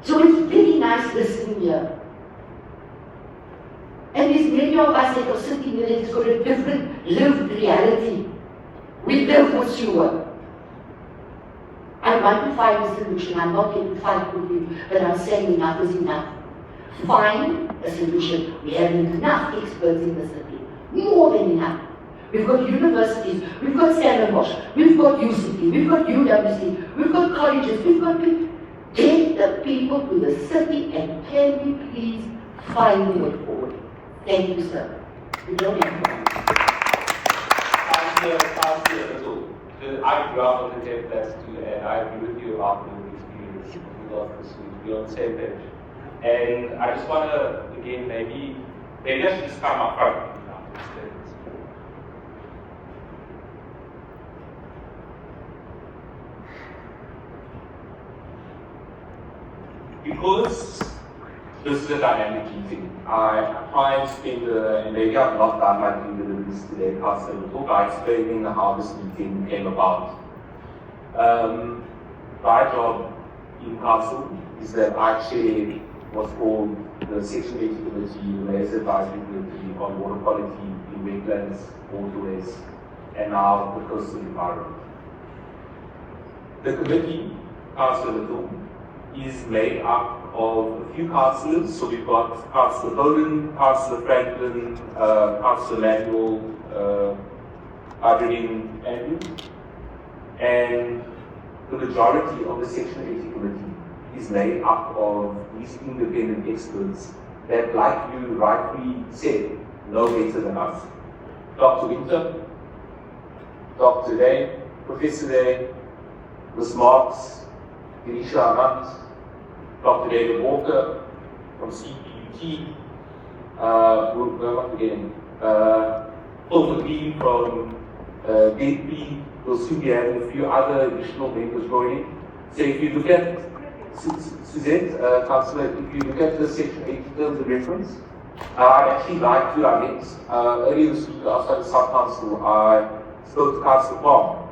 So it's very nice listening here. And there's many of us that are sitting here that's got a different lived reality. We live with sewer. I want to find a solution. I'm not going to fight with you, but I'm saying enough is enough. Find a solution. We have enough experts in the city. More than enough. We've got universities, we've got Stellenbosch, we've got UCT, we've got UWC, we've got colleges, we've got people. Take the people to the city and can we please find a way forward. Thank you, sir. You don't have to. I grew up on the Cape Flats too, and I agree with you about the experience with us. We're on the same page. And I just want to, again, maybe I should just come up front. Because this is a dynamic meeting, I try and spend, and maybe I've not done my due diligence today, Pastor, but by explaining how this meeting came about. My job in council is that I chair what's called the Section 80 Committee, the Mayor's Advisory Committee on Water Quality in Wetlands, Waterways, and now the coastal environment. The committee, Councillor Little, is made up of a few councillors. So we've got Councillor Bowen, Councillor Franklin, Councillor Manuel, Adrian Andrew, and the majority of the Section 80 committee is made up of these independent experts that, like you rightly said, know better than us. Dr. Winter, Dr. Day, Professor Day, Ms. Marks, Denisha Anand, Dr. David Walker from CPUT, Paul McLean from DP, we'll soon be having a few other additional members joining. So if you look at, Suzette, Councillor, if you look at the Section 80 terms of reference, I'd actually like to, I met earlier this week outside the Sub-Council, I spoke to Councillor Palm,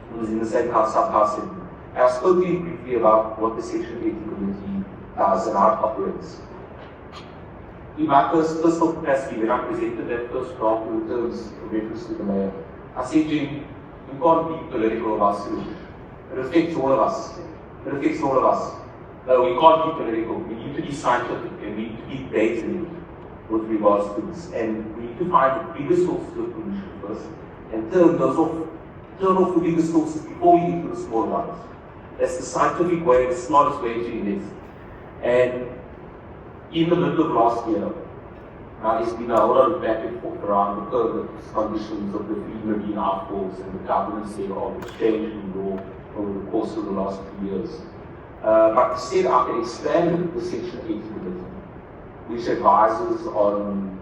who was in the same Sub-Council. I spoke to him briefly about what the Section 80 committee does and how it operates. In my personal capacity, when I presented that first draft in terms of reference to the mayor, I said to him, you can't be political about sewage. It affects all of us. It affects all of us. We can't be political. We need to be scientific and we need to be data with regards to this. And we need to find the biggest sources of pollution first and turn those off turn off the bigger sources before you get to the smaller ones. That's the scientific way, the smartest way to invest. And in the middle of last year, there's been a lot of back and forth around the permit conditions of the 3 marine outfalls and the governance thereof changing law over the course of the last few years. But to set up and expand the Section 80 committee, which advises on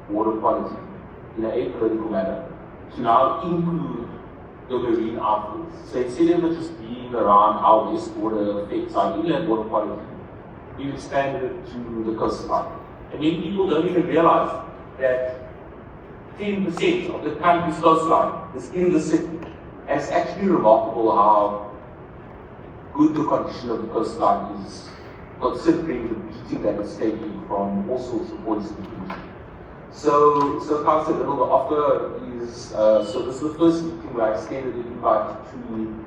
water quality in an apolitical manner, to now include the marine outfalls. So instead of it just being around how wastewater affects our inland water quality, we've expanded it to the coastline. And many people don't even realize that 10% of the country's coastline is in the city. And it's actually remarkable how good the condition of the coastline is, considering the beating that it's taking from all sorts of points of view. So Councillor Little, the offer is, so this is the first meeting where I extended an invite to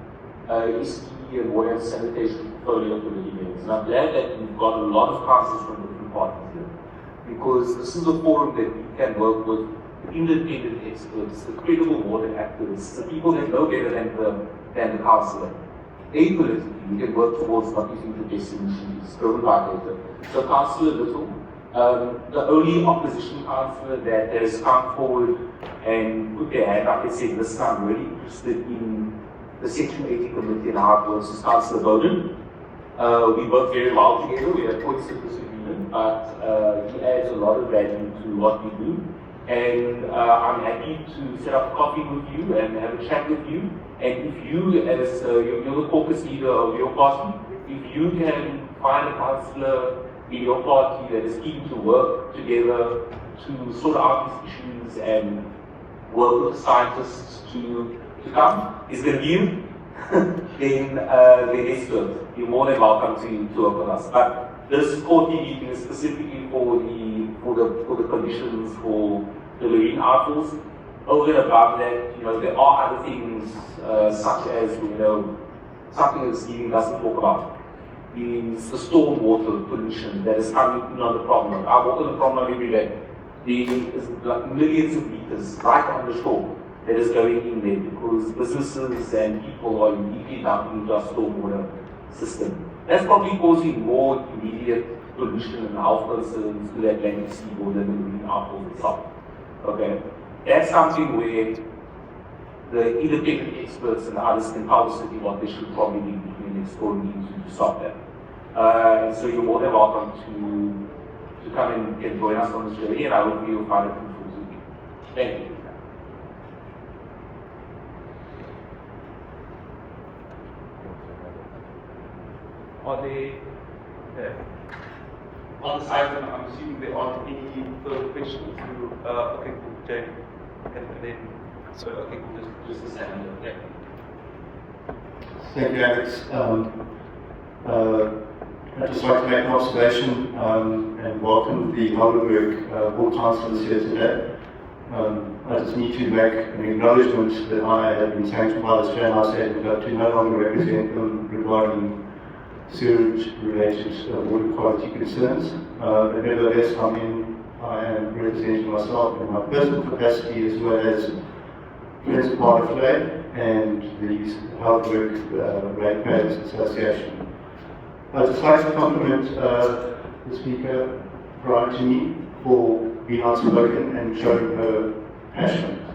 SE and Water and Sanitation Portfolio Committee members. And I'm glad that we've got a lot of councillors from different parties here, because this is a forum that we can work with independent experts, the credible water activists, the people that know better than the councillor. Apolitically, we can work towards what we think the best solution is, driven by data. So Councillor Little, the only opposition councillor that has come forward and put their hand up and said, listen, I'm really interested in the Section 80 committee and how it works, is Councillor Bowden. We work very well together, we have points of disagreement, but he adds a lot of value to what we do. And I'm happy to set up a coffee with you and have a chat with you. And if you, as you're the caucus leader of your party, if you can find a councillor in your party that is keen to work together to sort out these issues and work with scientists to come, is going to be you, then let's do it. You're more than welcome to work with us. But this 40 meeting is specifically for the conditions for the marine outfalls. Over and above that, there are other things such as, something that Stephen doesn't talk about, is the stormwater pollution that is coming in on the problem. I walk on the problem every day. There is like millions of liters right on the shore that is going in there because businesses and people are immediately dumping into our stormwater system. That's probably causing more immediate pollution and health concerns to the Atlantic seaboard than the marine outfalls itself. Okay, that's something where the independent experts and the others can tell the city what they should probably be between exploring to stop that. And so you're more than welcome to come and join us on this journey, and I hope you'll find it fruitful too. Thank you. Are there, on this item, I'm assuming there aren't any further questions. Okay, cool, Jay. And then, so, okay, cool, just the same. Yeah. Thank you, Alex. I'd just like to make an observation and welcome the Heidelberg board councillors here today. I just need to make an acknowledgement that I have been sanctioned by the Australian House to no longer represent them regarding sewage-related water quality concerns. But nevertheless, I am representing myself in my personal capacity as well as Friends of Waterflow and the Heidelberg Ratepayers Association. I'd just like to compliment the speaker prior to me for being outspoken and showing her passion.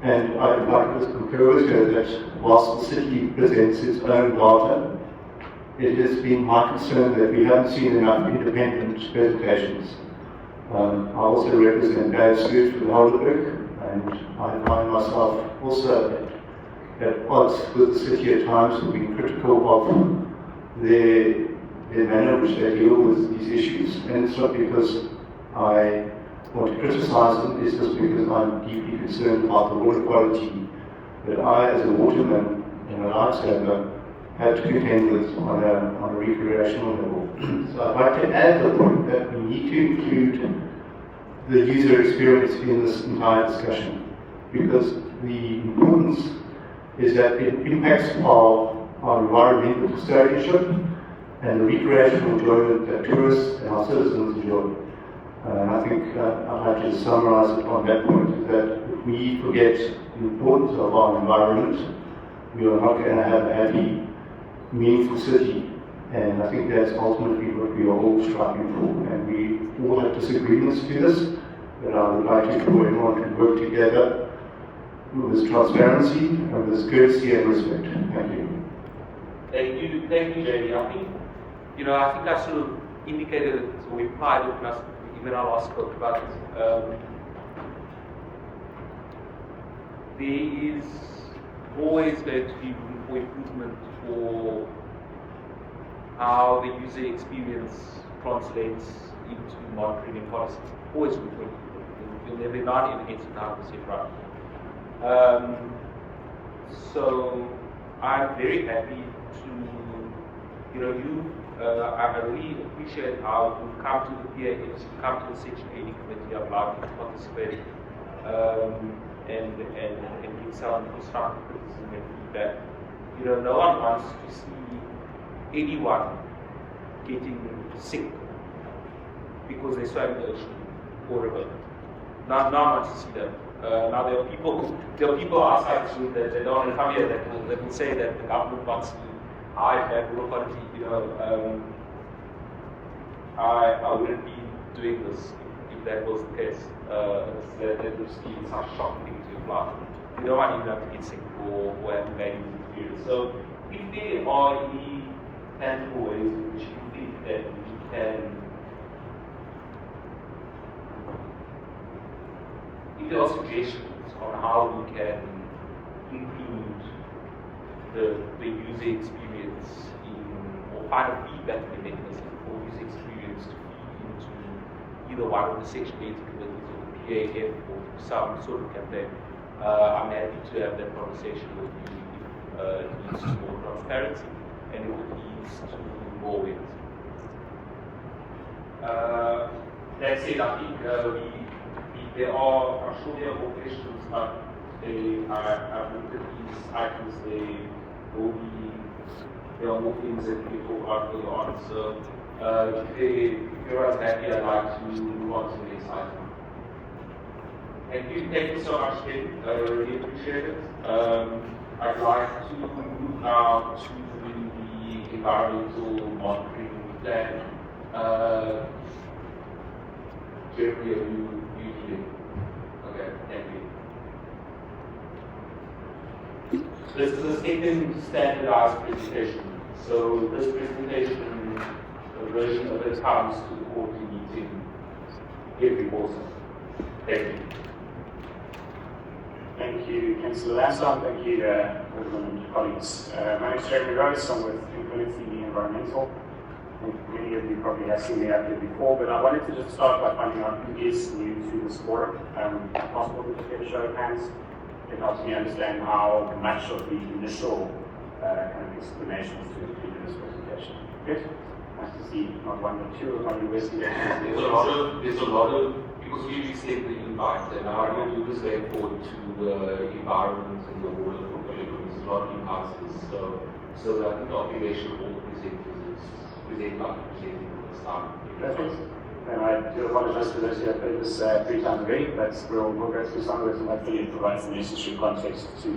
And I'd like to concur with her that whilst the city presents its own data, it has been my concern that we haven't seen enough independent presentations. I also represent Dave Stewart for the Heidelberg, and I find myself also at odds with the city at times for being critical of their manner in which they deal with these issues. And it's not because I want to criticize them, it's just because I'm deeply concerned about the water quality that I, as a waterman and a lifesaver, have to contend with on a recreational level. So I'd like to add the point that we need to include the user experience in this entire discussion, because the importance is that it impacts our environmental custodianship and the recreational enjoyment that tourists and our citizens enjoy. And I think I'd like to summarize it on that point, is that if we forget the importance of our environment, we are not going to have a happy, meaningful city. And I think that's ultimately what we are all striving for. And we all have disagreements to this, but I would like to for everyone to work together with this transparency and with this courtesy and respect. Thank you. Thank you, Jamie. I think, I think I sort of indicated it, or implied it when I last spoke about it. There is always going to be room for improvement for how the user experience translates into monitoring and policy. Always room for improvement. You'll never not even get it 100% right. So I'm very happy to, I really appreciate how you've come to the PAS, you've come to the Section 80 committee, I've allowed you to participate and give some constructive criticism and feedback. No one wants to see anyone getting sick because they swam in the ocean or river. No one wants to see that. Now there are people outside the room that they don't want to come here that will say that the government wants to hide that water quality. I wouldn't be doing this if that was the case. That would be such a shocking thing to imply. We don't want anyone to get sick or have a bad experience. So if there are any tangible ways in which you think that we can, if there are suggestions on how we can include the user experience or find a feedback mechanism for user experience to feed into either one of the Section 80 committees or the PAF or some sort of campaign, I'm happy to have that conversation with you if it leads to more transparency and if it leads to more wins. That said, I think I'm sure there are more questions, but I've looked at these items. There are more things that we can talk about further on. So if everyone's happy, I'd like to move on to the next item. Thank you so much, Ken. I really appreciate it. I'd like to move now to the environmental monitoring plan. Jeremy, are you leading? Okay, thank you. This is a second standardized presentation. So this presentation, a version of it comes to the quarterly meeting every quarter. Thank you. Thank you, Councillor Lansdowne. Thank you, Alderman and colleagues. My name is Jeremy Rose. I'm with Infinity Environmental. I think many of you probably have seen me out here before, but I wanted to just start by finding out who is new to this forum. Possible to just get a show of hands. It helps me understand how much of the initial kind of explanations to include in this presentation. Good. Nice to see not one but two of my investigations. There's a lot of because we extend the invite, and I will do this going forward to the environment and the water portfolio. There's a lot of impasses, so I think the obligation of all the presenters is present like presenting this time. Perfect. And I do apologize to those who have heard this 3 times already, but we'll go through some of it and hopefully it provides the necessary context to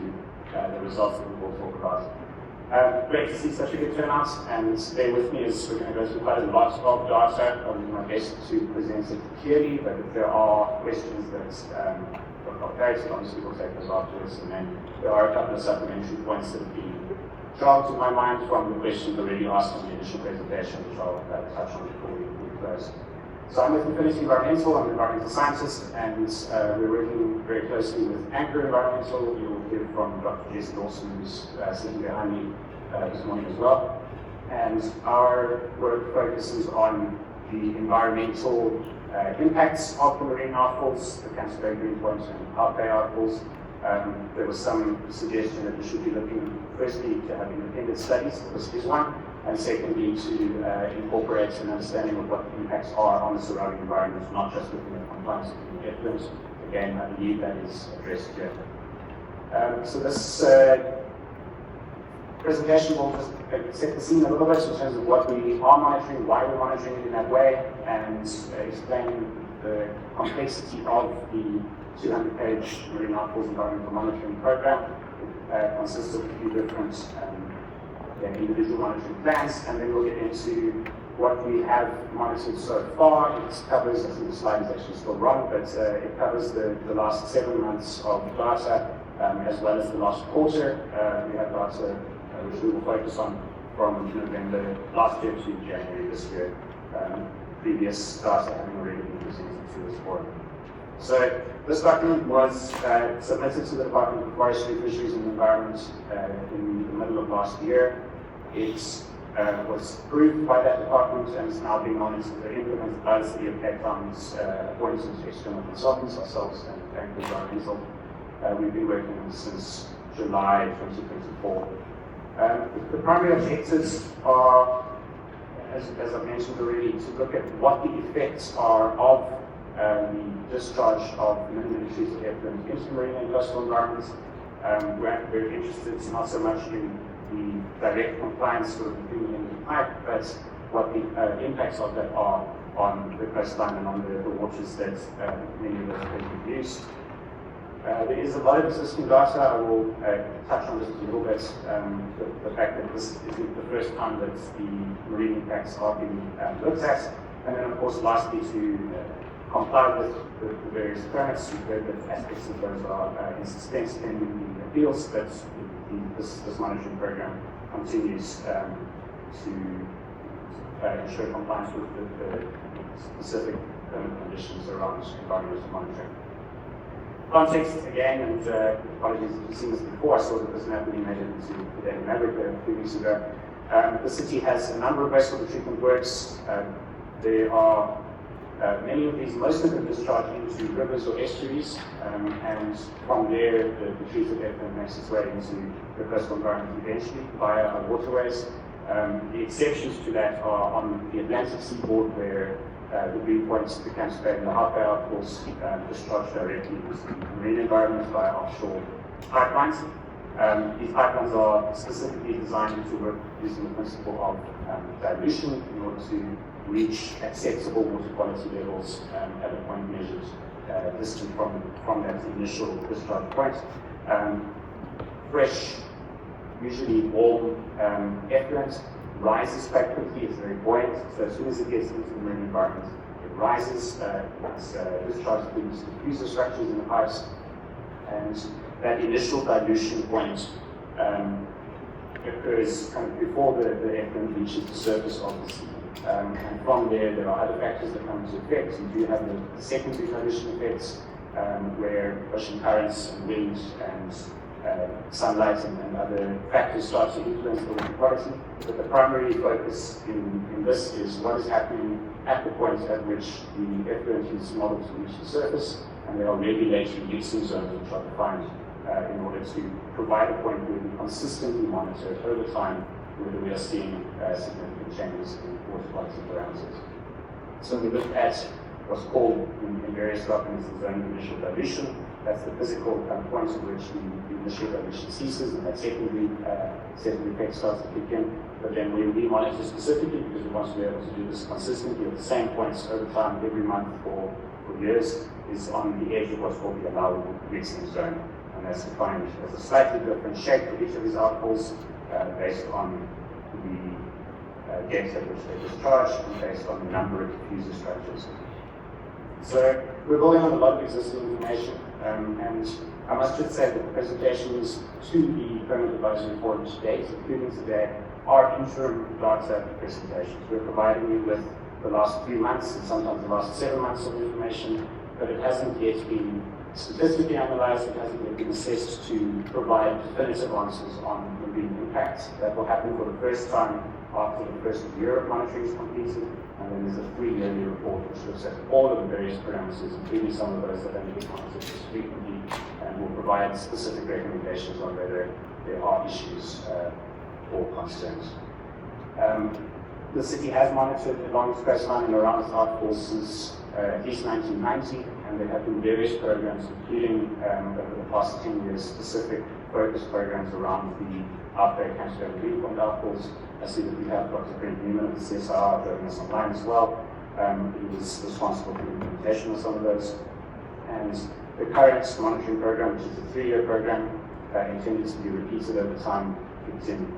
the results that we will talk about. Great to see such a good turnout, and stay with me as we're going to go through quite a lot of data. I'll do my best to present it clearly, but if there are questions that are not clarity, obviously we'll take those afterwards, and then there are a couple of supplementary points that have been drawn to my mind from the questions already asked in the initial presentation, which I'll touch on before we close. So I'm with Infinity Environmental, I'm an environmental scientist, and we're working very closely with Anchor Environmental. You'll hear from Dr. Jesse Dawson, who's sitting behind me this morning as well. And our work focuses on the environmental impacts of the marine outfalls, the Canterbury Green Point and Out Bay outfalls. There was some suggestion that we should be looking, firstly, to have independent studies. This is one. And secondly, to incorporate an understanding of what the impacts are on the surrounding environment, not just looking at compliance with the effluents. Again, I believe that is addressed here. So this presentation will just set the scene a little bit in terms of what we are monitoring, why we're monitoring it in that way, and explain the complexity of the 200-page marine outfalls environmental monitoring program. It consists of a few different individual monitoring plans, and then we'll get into what we have monitored so far. It covers, I think the slide is actually still wrong, but it covers the last 7 months of data, as well as the last quarter. We have data which we will focus on from November last year to January this year. Previous data having already been presented to us for. So this document was submitted to the Department of Forestry, Fisheries and Environment in the middle of last year. It was approved by that department and is now being monitored and implemented by the City of Cape Town's appointed external consultants, ourselves and Environmental. We've been working on this since July 2024. The primary objectives are, as I've mentioned already, to look at what the effects are of the discharge of minimum intrusive effluent into marine and coastal environments. We're very interested not so much in the direct compliance with the in the pipe, but what the impacts of that are on the coastline and on the waters that many of those people use. There is a lot of existing data. I will touch on this a little bit. The fact that this isn't the first time that the marine impacts are being looked at. And then, of course, lastly, to comply with the various permits. We've heard that aspects of those are in suspense pending the appeals, but this monitoring program continues to ensure compliance with the specific permit conditions around environmental monitoring. Context again, and apologies if you've seen this before. I saw that this map being made into the Daily Maverick a few weeks ago. The city has a number of wastewater treatment works. There are many of these, most of them discharge into rivers or estuaries, and from there the treated effluent makes its way into the coastal environment eventually via our waterways. The exceptions to that are on the Atlantic seaboard, where the green points, the Camps Bay and the Half Bay outfalls discharge directly into the marine environment via offshore pipelines. These pipelines are specifically designed to work using the principle of dilution in order to reach acceptable water quality levels at a point measured distant from that initial discharge point. Fresh, usually warm effluent rises quite quickly. It's very buoyant, so as soon as it gets into the marine environment, it rises. It's discharged through these diffuser structures in the pipes, and that initial dilution point occurs kind of before the effluent reaches the surface of the sea. And from there are other factors that come into effect. You do have the secondary dilution effects, where ocean currents and wind and sunlight and other factors start to influence the water quality. But the primary focus in this is what is happening at the point at which the effluent is modeled to reach the surface, and there are regulatory mixing zones which are defined in order to provide a point where we consistently monitor over time whether we are seeing significant changes in water quality parameters. So we look at what's called in various documents the zone of initial dilution. That's the physical point at which the initial dilution ceases and that secondary effect starts to kick in. But then we monitor specifically, because we want to be able to do this consistently at the same points over time, every month for years, is on the edge of what's called the allowable mixing zone. And that's defined as a slightly different shape for each of these outfalls based on the depth at which they discharge and based on the number of diffuser structures. So we're building on a lot of existing information, and I must just say that the presentations to the Permanent Advisory Forum to date, including today, are interim data presentations. We're providing you with the last few months and sometimes the last 7 months of information, but it hasn't yet been statistically analyzed, it hasn't yet been assessed to provide definitive answers on marine impacts. That will happen for the first time after the first year of monitoring is completed, and then there's a 3-yearly report which looks at all of the various parameters, including some of those that only get monitored just frequently, and will provide specific recommendations on whether there are issues or concerns. The city has monitored along its coastline and around its outfalls since at least 1990, and there have been various programs, including over the past 10 years, specific focus programs around the Half Bay, Camps Bay, and Green Point outfalls. I see that we have Dr. Brent Newman of the CSIR joining us online as well. He was responsible for the implementation of some of those. And the current monitoring program, which is a 3-year program, intended to be repeated over time, kicked in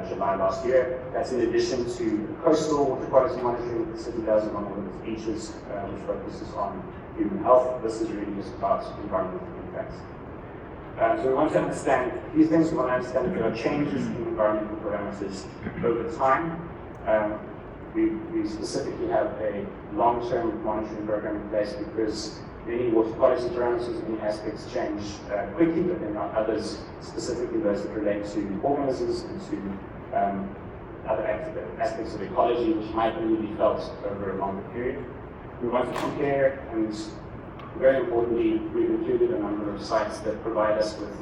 July last year. That's in addition to coastal water quality monitoring that the city does along all of its beaches, which focuses on human health. This is really just about environmental impacts. So we want to understand these things. We want to understand if there are changes in environmental parameters over time. We specifically have a long-term monitoring program in place because many water quality parameters, many aspects change quickly, but then others, specifically those that relate to organisms and to other aspects of ecology, which might only be felt over a longer period. We want to compare, and very importantly, we've included a number of sites that provide us with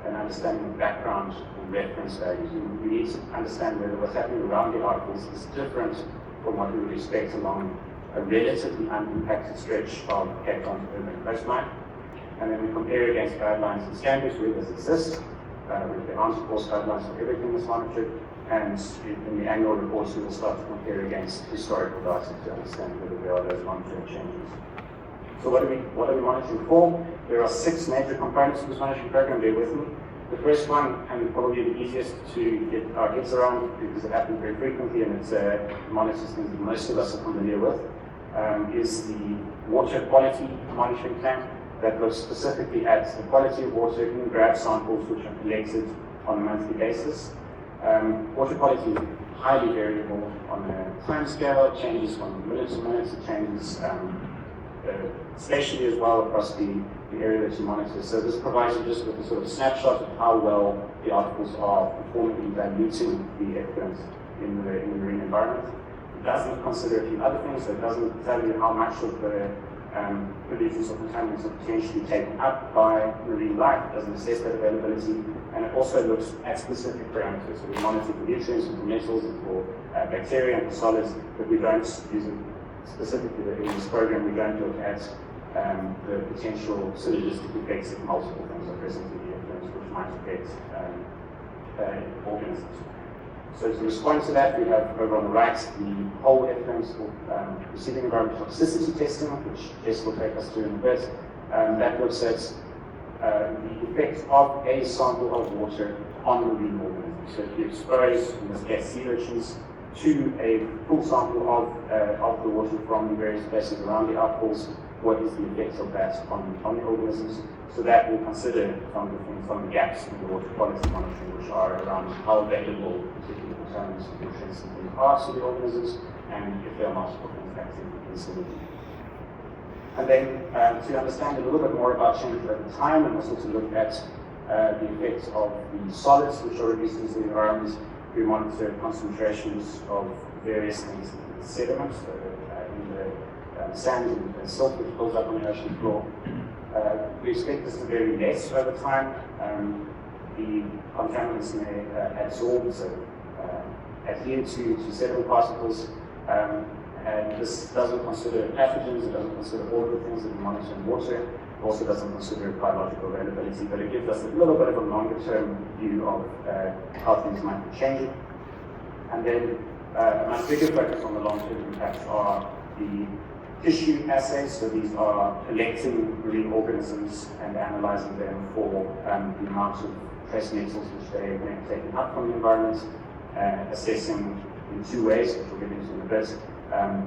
an understanding of background and reference values. We need to understand whether what's happening around the Outfalls is different from what we would expect along a relatively unimpacted stretch of Cape Town's urban coastline. And then we compare against guidelines and standards where this exists. There aren't, of course, guidelines for everything that's monitored. And in the annual reports, we will start to compare against historical data to understand whether there are those monitoring changes. So what are we monitoring for? There are 6 major components to this monitoring program. Bear with me. The first one, and probably the easiest to get our heads around because it happens very frequently and it's monitors things that most of us are familiar with, is the water quality monitoring plan that looks specifically at the quality of water in grab samples which are collected on a monthly basis. Water quality is highly variable on a time scale. It changes from minute to minute. It changes spatially as well across the area that you monitor. So this provides you just with a sort of snapshot of how well the articles are performing in diluting the effluent in the marine environment. It doesn't consider a few other things, so it doesn't tell you how much of the pollutants or contaminants are potentially taken up by marine life. It doesn't assess that availability, and it also looks at specific parameters. So we monitor for nutrients and for metals and for bacteria and for solids, but we don't use it specifically in this program. We don't look at the potential synergistic effects of multiple things are present in the effluents which might affect organisms. So to respond to that, we have over on the right the whole effluents for receiving environmental toxicity testing, which Jess will take us through in a bit. That looks at the effects of a sample of water on marine organisms. So if you expose, in this case, sea urchins, to a full sample of the water from various places around the Outfalls, what is the effects of that on the organisms? So that will consider some of the gaps in the water quality monitoring, which are around how available particular contaminants and nutrients and things are to the organisms, and if there are multiple things that can consider. And then to understand a little bit more about change over time, and also to look at the effects of the solids which are released into the environment, we monitor concentrations of various things in the sediments, in the sand and silt which builds up on the ocean floor. We expect this to vary less over time. The contaminants may absorb, so adhere to sediment particles, and this doesn't consider pathogens, it doesn't consider all of the things that we monitor in water. It also doesn't consider biological availability, but it gives us a little bit of a longer-term view of how things might be changing. And then a much bigger focus on the long-term impacts are the tissue assays. So these are collecting marine organisms and analyzing them for the amount of trace metals which they may have taken up from the environment, assessing in 2 ways, which we'll get into in a bit.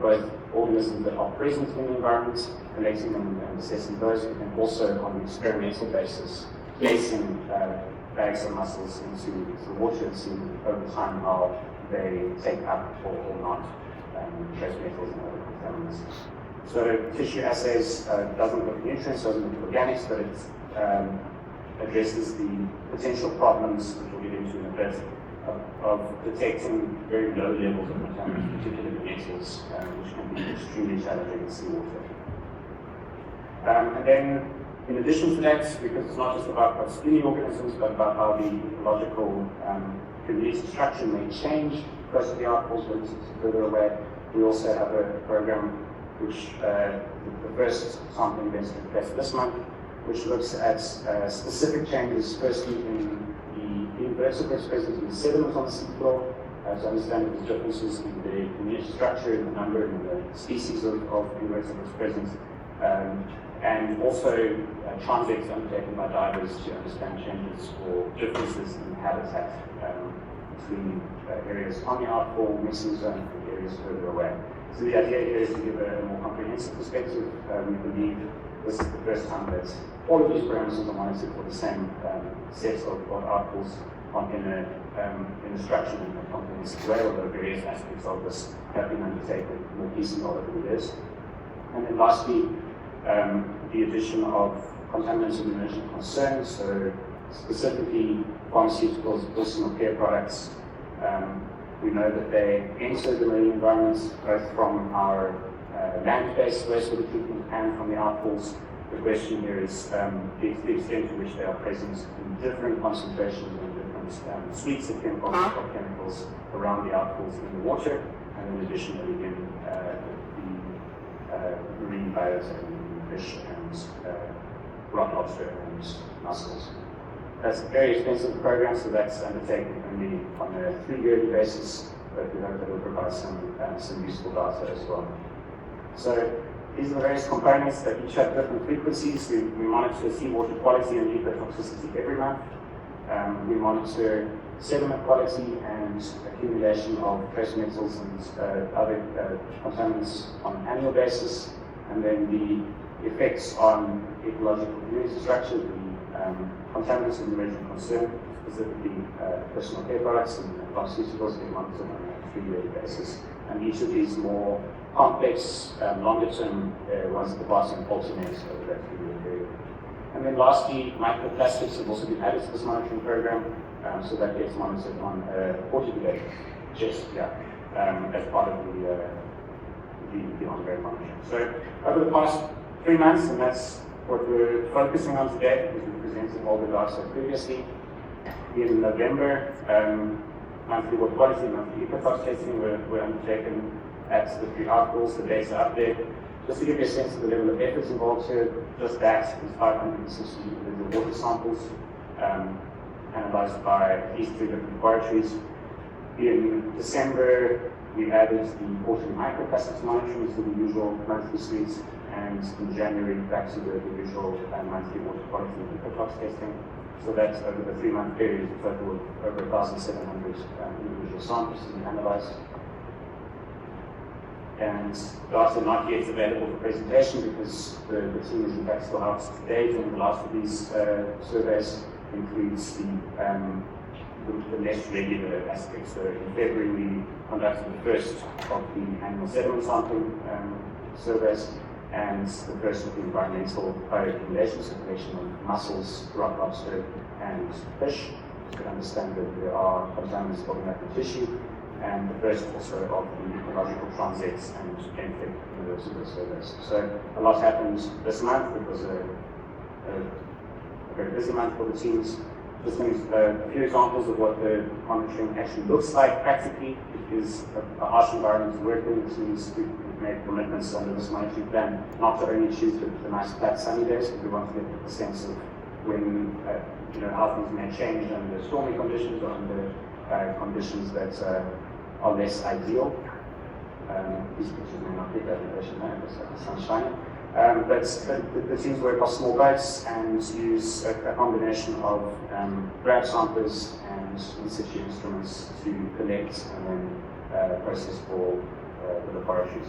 Both organisms that are present in the environment, collecting them and assessing those, and then also on an experimental basis, placing bags of mussels into the water and seeing over time how they take up or not trace metals and other contaminants. So tissue assays doesn't look at nutrients, doesn't look at organics, but it addresses the potential problems, which we'll get into in a bit, of detecting very low levels of contaminants, particularly metals, which can be extremely challenging in seawater. And then, in addition to that, because it's not just about what's in the organisms, but about how the ecological community structure may change close to the Outfalls, for instance, further away, we also have a program which the first sampling events took place this month, which looks at specific changes, firstly in the invertebrates present in the sediment on the seafloor, to understand the differences in the community structure, in the number and the species of invertebrates present, and also transects undertaken by divers to understand changes or differences in habitat between areas on the outfall, mixing zone, and areas further away. So the idea here is to give a more comprehensive perspective. We believe this is the first time that all of these parameters are monitored for the same sets of outfalls in a structured and comprehensive way, although various aspects of this have been undertaken more piecemeal over the years. And then lastly, the addition of contaminants of emerging concern, so specifically pharmaceuticals, personal care products. We know that they enter the marine environments both from our land-based wastewater treatment and from the outfalls. The question here is the extent to which they are present in different concentrations and different suites of chemicals around the outfalls in the water, and then additionally in the marine bios and fish and rock lobster and mussels. That's a very expensive program, so that's undertaken only on a 3-yearly basis, but we hope that will provide some useful data as well. So these are the various components that each have different frequencies. We monitor seawater quality and ecotoxicity every month. We monitor sediment quality and accumulation of trace metals and other contaminants on an annual basis. And then the effects on ecological community structure, the contaminants of emerging concern, specifically personal care products and pharmaceuticals, being monitored on a 3-yearly basis. And each of these more complex, longer-term ones at the bottom alternate over that 3-year period. And then lastly, microplastics have also been added to this monitoring program, so that gets monitored on a quarterly basis, as part of the ongoing monitoring. So over the past 3 months, and that's what we're focusing on today, because we're presenting all the data previously. In November, monthly water quality, monthly ecotox testing were undertaken at the 3 outfalls. The data up there. Just to give you a sense of the level of effort involved here, just that is 560 individual water samples analyzed by these 3 different laboratories. In December, we added the quarterly microplastics monitoring to the usual monthly suites, and in January back to the usual monthly water quality and ecotox testing. So that's over the 3-month period, a total of over 1,700 individual samples to be analyzed. And data not yet available for presentation because the team is in fact still out today, and the last of these surveys includes the less regular aspects. So in February we conducted the first of the annual sediment sampling surveys, and the first of the environmental bioaccumulation, so collection of mussels, rock lobster, and fish, to understand that there are contaminants building up in tissue, and the first also of the ecological transects and genetics universal surveys. So a lot happened this month. It was a very busy month for the teams. Just a few examples of what the monitoring actually looks like practically. It is a harsh environment to work in. The teams made commitments under this monitoring plan, not to only choose the nice flat sunny days, but we want to get a sense of when, how things may change under stormy conditions or under conditions that are less ideal. These pictures may not get that impression now, because the sun's shining. But the teams work off small boats and use a combination of grab samplers and in-situ instruments to collect and then process for the laboratories.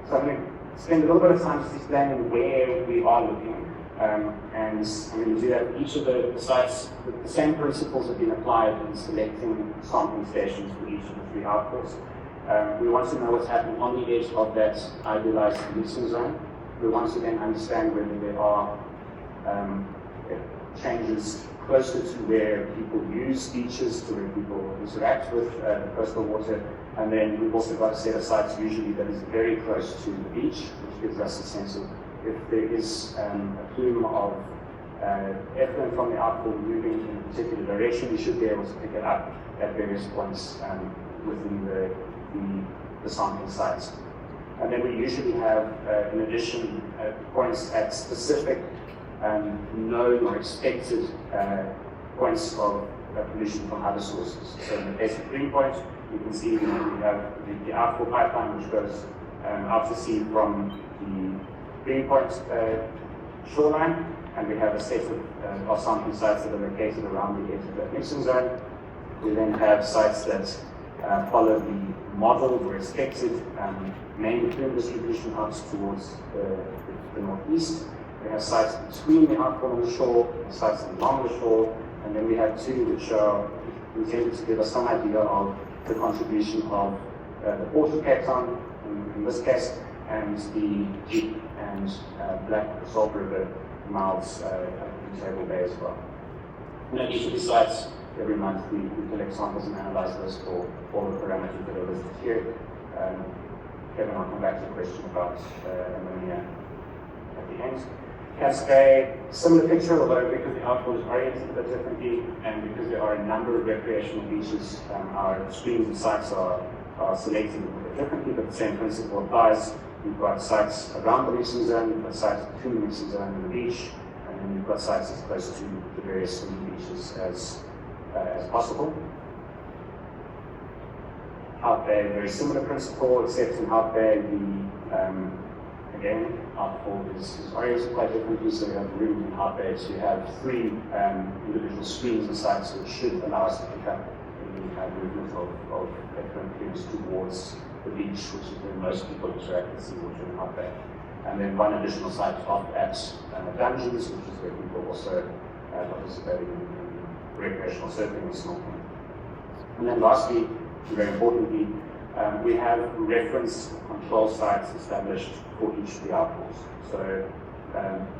So I'm going to spend a little bit of time just explaining where we are looking. And I'm going to do that with each of the sites. The same principles have been applied in selecting sampling stations for each of the 3 outfalls. We want to know what's happening on the edge of that idealized mixing zone. We want to then understand whether there are changes closer to where people use beaches, to where people interact with the coastal water. And then we've also got a set of sites usually that is very close to the beach, which gives us a sense of if there is a plume of effluent from the outfall moving in a particular direction, we should be able to pick it up at various points within the sampling sites. And then we usually have, in addition, points at specific known or expected points of pollution from other sources. So in the case of Greenpoint, you can see we have the outfall pipeline which goes out to sea from the Greenpoint shoreline, and we have a set of sampling sites that are located around the edge of that mixing zone. We then have sites that follow the model we're expected, mainly plume distribution hubs towards the northeast. We have sites between the outfall and the shore, sites along the shore, and then we have two which are intended to give us some idea of the contribution of the Port of Cape Town, in this case, and the Jeep and Black Salt River mouths in Table Bay as well. And at each of these sites, every month we collect samples and analyze those for all the parameters that are listed here. Kevin, I'll come back to the question about ammonia at the end. Camps Bay, similar picture, although because the outfall is oriented a bit differently and because there are a number of recreational beaches, our streams and sites are selected a bit differently, but the same principle applies. We've got sites around the mixing zone, we've got sites between the mixing zone and the beach, and then we've got sites as close to the various swimming beaches as possible. Out Bay, very similar principle, except in Out Bay, again, outfall is oriented quite differently, so we have room in Out Bay to have three individual streams and sites which should allow us to pick up any movement of effluent plumes towards the beach, which is where most people interact with seawater in Out Bay. And then one additional site at Dungeons, which is where people also participate in recreational surfing and snorkeling. And then lastly, very importantly, we have reference control sites established for each of the outfalls. So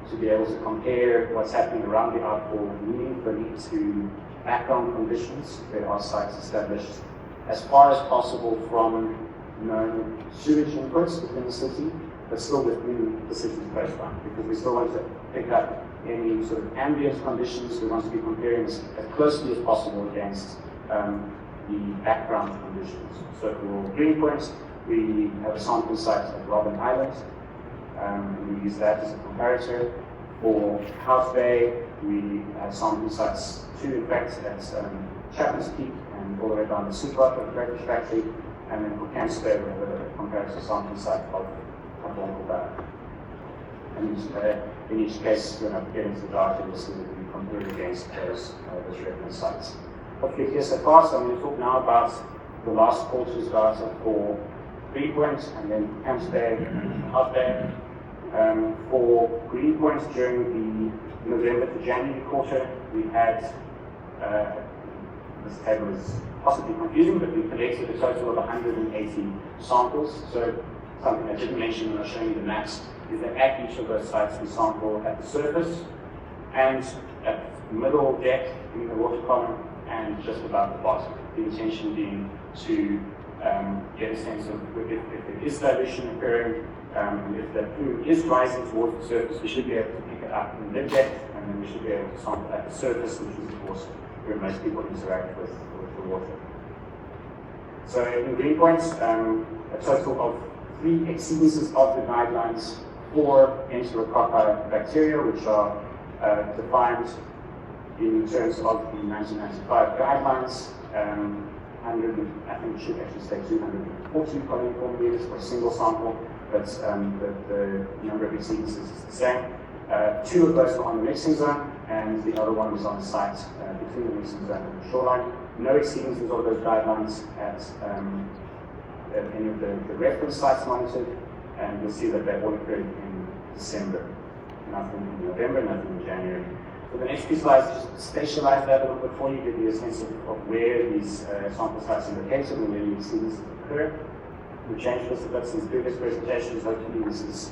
to be able to compare what's happening around the outfall meaningfully to background conditions, there are sites established as far as possible from known sewage inputs within the city, but still within the city's coastline, because we still want to pick up any sort of ambient conditions. We want to be comparing as closely as possible against the background conditions. So for Greenpoint, we have a sampling site at Robben Island, and we use that as a comparator. For House Bay, we have sampling sites, two in fact, at Chapman's Peak and all the way down the Supermarket of British Factory, and then for Camps Bay, we have a comparative sampling site of Bonko Bay. And in each case, when I get into the data, you'll see that we compare against those reference sites. Okay, here so far, so I'm going to talk now about the last quarter's data for Greenpoint and then Camps Bay and Out Bay. For Greenpoint during the November to January quarter, we had, this table is possibly confusing, but we collected a total of 180 samples. So something I didn't mention when I was showing you the maps is that at each of those sites we sample at the surface and at the middle deck in the water column and just above the bottom. The intention being to get a sense of if there is dilution occurring, and if the plume is rising towards the surface, we should be able to pick it up in mid-depth, and then we should be able to sample at the surface, which is of course where most people interact with the water. So in Greenpoint, a total of 3 exceedances of the guidelines for enterococci bacteria, which are defined in terms of the 1995 guidelines. 100, I think it should actually say 240 polyform units for a single sample, but the number of exceedances is the same. 2 of those were on the mixing zone, and the other one was on the site between the mixing zone and the shoreline. No exceedances of those guidelines at any of the reference sites monitored, and you'll see that they all occurred in December. Nothing in November, nothing in January. So the next few slides just spatialize that a little bit for you, give you a sense of where these sample sites are located and where the exceedances occur. We've changed this a bit since previous presentations. Hopefully this is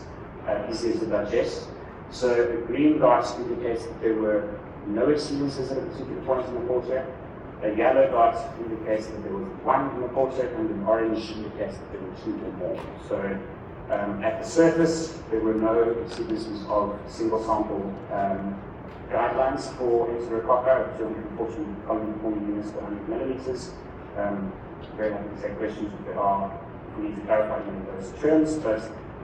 easier to digest. So the green dots indicates that there were no exceedances at a particular point in the quarter. A yellow dot indicates that there was 1 in the quarter, and an orange indicates that there were 2 or more. So at the surface, there were no exceedances of single sample guidelines for enterococci of 240 colony-forming units per 100 milliliters. Very happy to take questions if there are, if we need to clarify any of those terms, but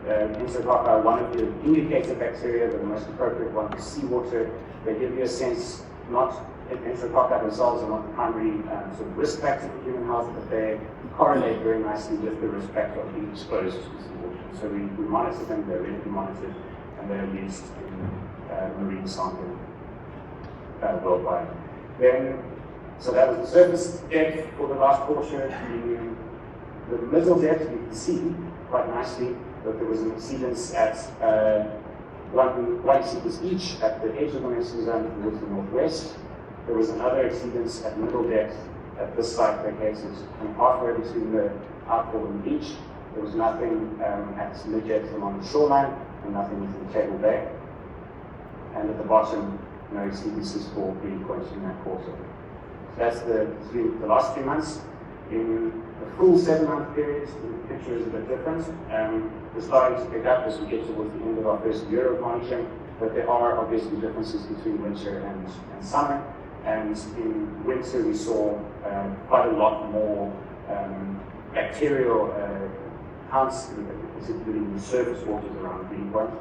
enterococci, one of the indicator bacteria, but the most appropriate one is seawater. They give you a sense not enterococci themselves are not the primary sort of risk factor for human health, but they correlate very nicely with the risk factor of being exposed to seawater. So we monitor them, they're regularly monitored, and they're used in marine sampling worldwide. Then, so that was the surface depth for the last portion. The middle depth, you can see quite nicely that there was an exceedance at one exceedance each at the edge of the nesting zone towards the northwest. There was another exceedance at middle depth at this site located kind of halfway between the outfall and the beach. There was nothing at mid depth along the shoreline and nothing within Table Bay. And at the bottom, no exceedances for green points in that quarter. So that's the last 3 months. In the full 7-month period, the picture is a bit different. We're starting to pick up as we get towards the end of our first year of monitoring, but there are obviously differences between winter and summer. And in winter, we saw quite a lot more bacterial counts, particularly in the surface waters around Green Point.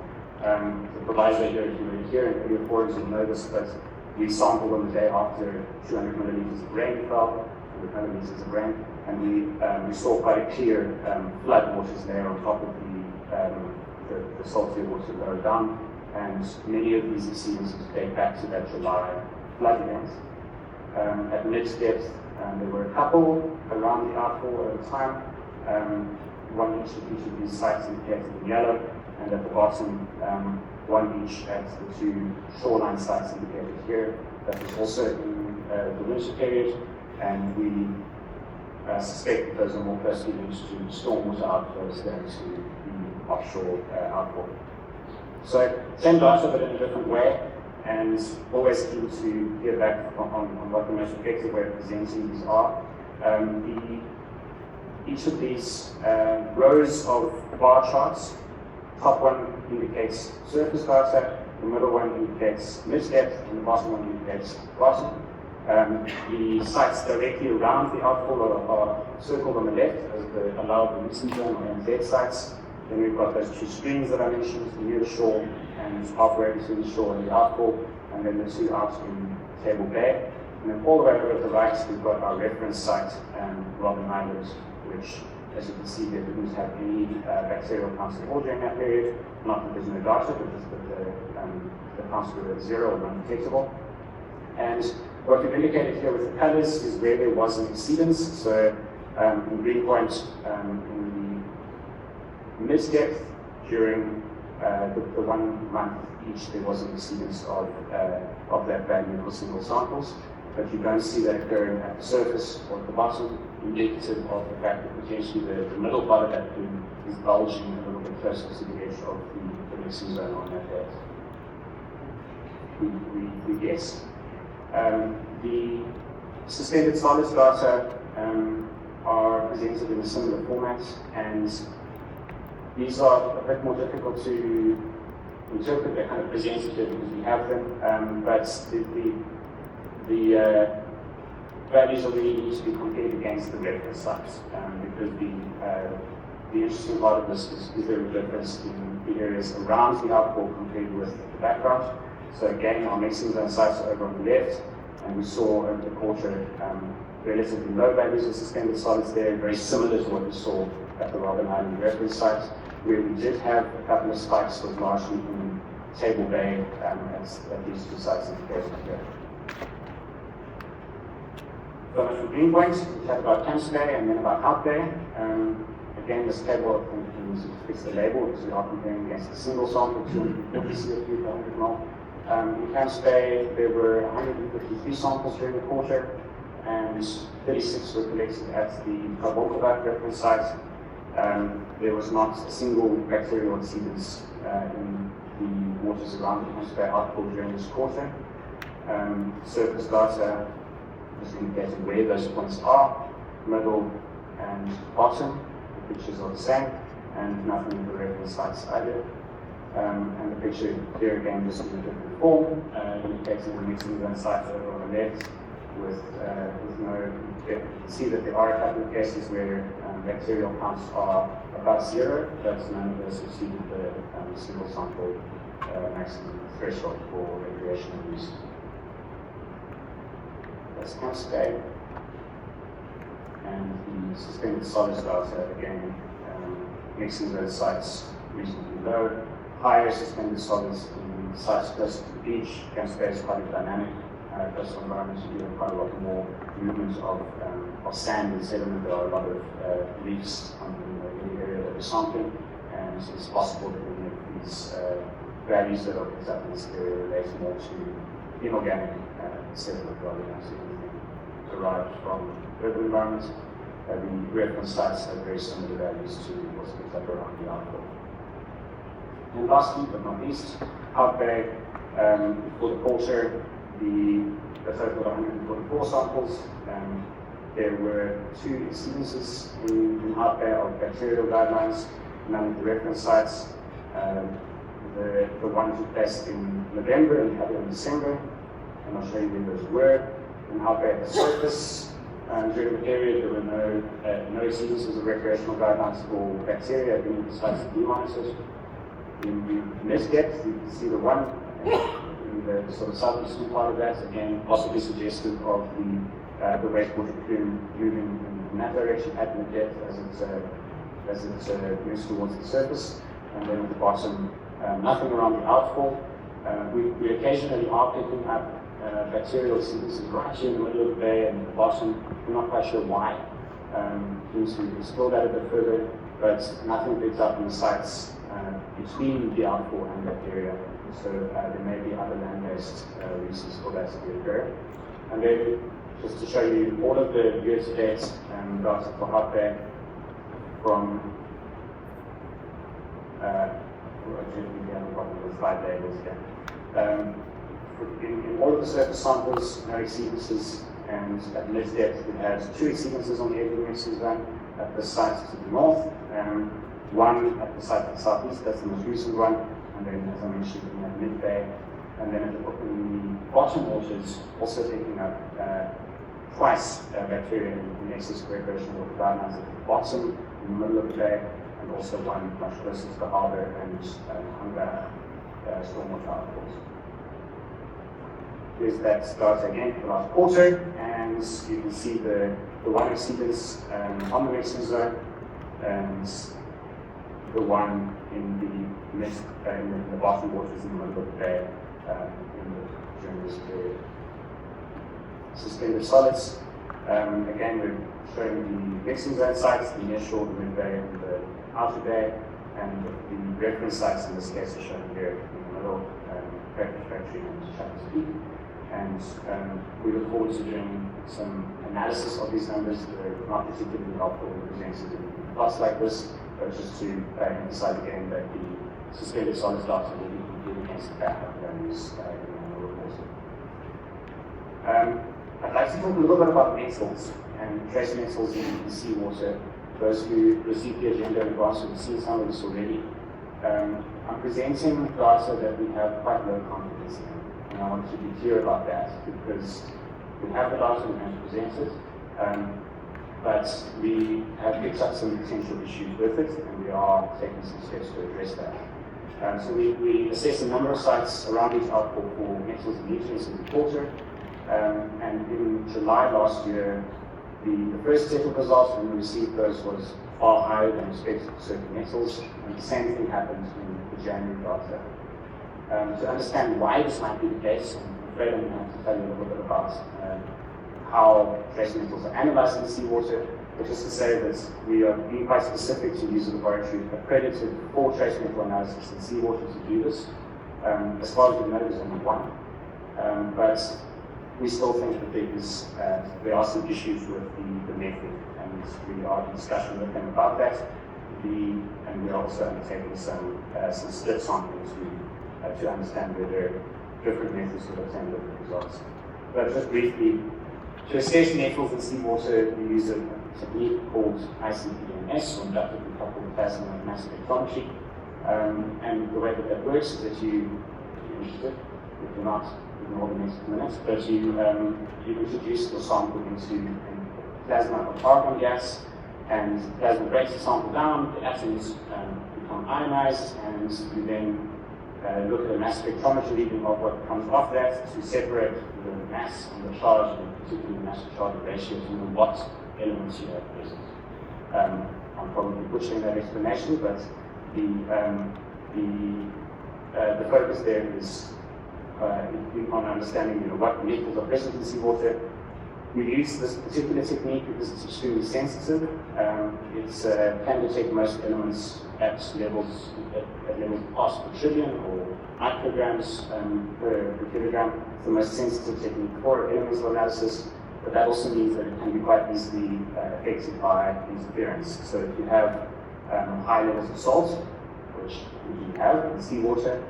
The proviso here, if you were here in area 4, you'll know this, but we sampled on the day after 200 millimeters of rain fell, 100 millimeters of rain, and we saw quite a clear flood waters there on top of the salty water lower down, and many of these exceedances date back to that July flood event. At mid-depth, there were a couple around the outfall at the time, one each of each of these sites indicated in yellow, and at the bottom, one each at the 2 shoreline sites indicated here. That was also in the winter period, and we suspect that those are more closely linked to stormwater outflows than to the offshore outfall. So, same data, but in a different way, and always keen to hear back on what the most effective way of presenting these are. Each of these rows of bar charts, top one indicates surface data, the middle one indicates mid-depth, and the bottom one indicates bottom. The sites directly around the outfall are circled on the left as the allowed releasing zone or MZ sites. Then we've got those 2 streams that I mentioned, near the shore and halfway between the shore and the outfall, and then the 2 out in Table Bay. And then all the way over to the right, we've got our reference site, Robben Island, which, as you can see, they didn't have any bacterial counts at all during that period. Not that there's no data, but just that the counts were at 0 and undetectable. And what we've indicated here with the colors is where there was an exceedance. So in Green Point, in the mid-depth, during the 1 month each, there was an exceedance of that value for single samples. But you don't see that occurring at the surface or at the bottom, indicative of the fact that potentially the middle part of that plume is bulging a little bit closer to the edge of the mixing zone on that day. We guess. The suspended solids data are presented in a similar format, and these are a bit more difficult to interpret. They're kind of presented here because we have them, but the values are really need to be compared against the reference sites, because the interesting part of this is there a difference in the areas around the outfall compared with the background. So again, our mixing zone sites are over on the left, and we saw over the quarter relatively low values of suspended solids there, very similar to what we saw at the Robben Island reference site. Where we did have a couple of spikes was largely in Table Bay, at these 2 sites indicated here. So much for Green Point. We had about Camps Bay and then about Out Bay. Again, this table can fix the label because we are comparing against a single sample, 250 CFU per 100 ml. In Camps Bay, there were 153 samples during the quarter, and 36 were collected at the Carboncovac reference site. There was not a single bacterial exceedance in the waters around the Camps Bay outfall during this quarter. Surface data just indicating where those points are, middle and bottom. The pictures are the same, and nothing in the reference sites either. And the picture here again, just in a different form, indicating the mixing zone sites over on the left with no. You can see that there are a couple of cases where bacterial counts are above 0, but none of those exceeded the single sample maximum threshold for recreational use. as Camps and the suspended solids data, again, mixing those sites reasonably low. Higher suspended solids in sites close to the beach. Camps Bay is quite a dynamic coastal environment, so you have quite a lot more movement of sand and sediment. There are a lot of reefs in the area that we're sampling, and so it's possible that many of these values that are picked up in this area relate more to inorganic sediment rather than anything derived from urban environments. The reference sites have very similar values to what's picked up around the outfall. And lastly, but not least, Out Bay, for the quarter, the total of 144 samples. There were 2 exceedances in Out Bay of bacterial guidelines, none of the reference sites. The one took place in November and the other in December, and I'll show you where those were. In Out Bay at the surface, during the period, there were no exceedances of recreational guidelines for bacteria at any of the sites that we monitored. In this depth, you can see the one in the sort of southeastern part of that, again, possibly suggestive of the wastewater plume moving in that direction at the depth as it moves towards the surface. And then at the bottom, nothing around the outfall. We occasionally are picking up bacterial exceedances right here in the middle of the bay and at the bottom. We're not quite sure why. We need to explore that a bit further, but nothing picked up in the sites between the outfall and that area. So there may be other land-based reasons for that to occur. And then just to show you all of the year-to-date data for Out Bay from the slide labels here. In all of the surface samples, no exceedances, and at mid depth we had 2 exceedances on the edge of the mixing zone at the site to the north, one at the site to the southeast, that's the most recent one, and then as I mentioned in that mid bay, and then at the bottom waters also taking up twice bacteria in excess of recreational water guidelines at the bottom, in the middle of the bay, and also one much closer to the harbour and Hunger stormwater outfalls. Here's that data again for the last quarter, and you can see the one exceedance on the mixing zone, and the one in the bottom waters in the middle of the bay during this period. Suspended solids. Again, we're showing the mixing zone sites, the near shore, the mid bay, and the outer bay, and the reference sites in this case are shown here in the middle, Crackers Factory and Chatham Peak. And we look forward to doing some analysis of these numbers. They're not particularly helpful in presenting in plots like this, but just to emphasize again that the suspended solids data will be compared against the backup values in the report. I'd like to talk a little bit about metals and trace metals in seawater. Those who received the agenda in advance have seen some of this already. I'm presenting data that we have quite low confidence in. And I want to be clear about that because we have the data, we're going to present it, but we have picked up some potential issues with it, and we are taking some steps to address that. So we assessed a number of sites around each outfall for metals and nutrients in the water, and in July last year, the first set of results when we received those was far higher than expected for certain metals, and the same thing happened in the January data. To understand why this might be the case, I'm afraid I'm going to have to tell you a little bit about how trace metals are analyzed in seawater, but just to say that we are being quite specific to use a laboratory accredited for trace metal analysis in seawater to do this. As far as we know, there's only one. But we still think that there are some issues with the method, and we are in discussion with them about that. And we're also undertaking some split sampling to understand whether different methods will obtain different results. But just briefly, to assess metals in seawater, we use a technique called ICP-MS, or inductive decoupled plasma mass spectrometry. And the way that works is that if you're interested, if you're not, ignore the next minutes, but you introduce the sample into plasma of argon gas, and plasma breaks the sample down, the atoms become ionized, and you then look at a mass spectrometry reading of what comes off that to separate the mass and the charge, and particularly the mass to charge ratio, to know what elements you have present. I'm probably butchering that explanation, but the focus there is on understanding what metals are present in seawater. We use this particular technique because it's extremely sensitive. It can detect most elements at levels past per trillion or micrograms per kilogram. It's the most sensitive technique for elemental analysis, but that also means that it can be quite easily affected by interference. So if you have high levels of salt, which we do have in seawater,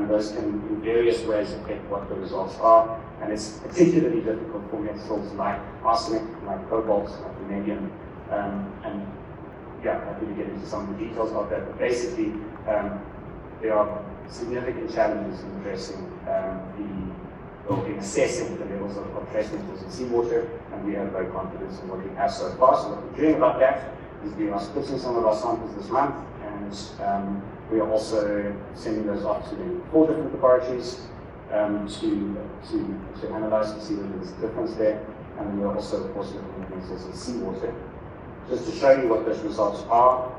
those can in various ways affect what the results are. And it's particularly difficult for metals like arsenic, like cobalt, like vanadium, and yeah, happy to get into some of the details of that. But basically, there are significant challenges in addressing in assessing the levels of trace metals in seawater, and we have very confidence in what we have so far. So what we're doing about that is we are splitting some of our samples this month, and we are also sending those off to 4 different laboratories to analyze and see whether there's a difference there. And we are also, of course, looking at metals in seawater. Just to show you what those results are,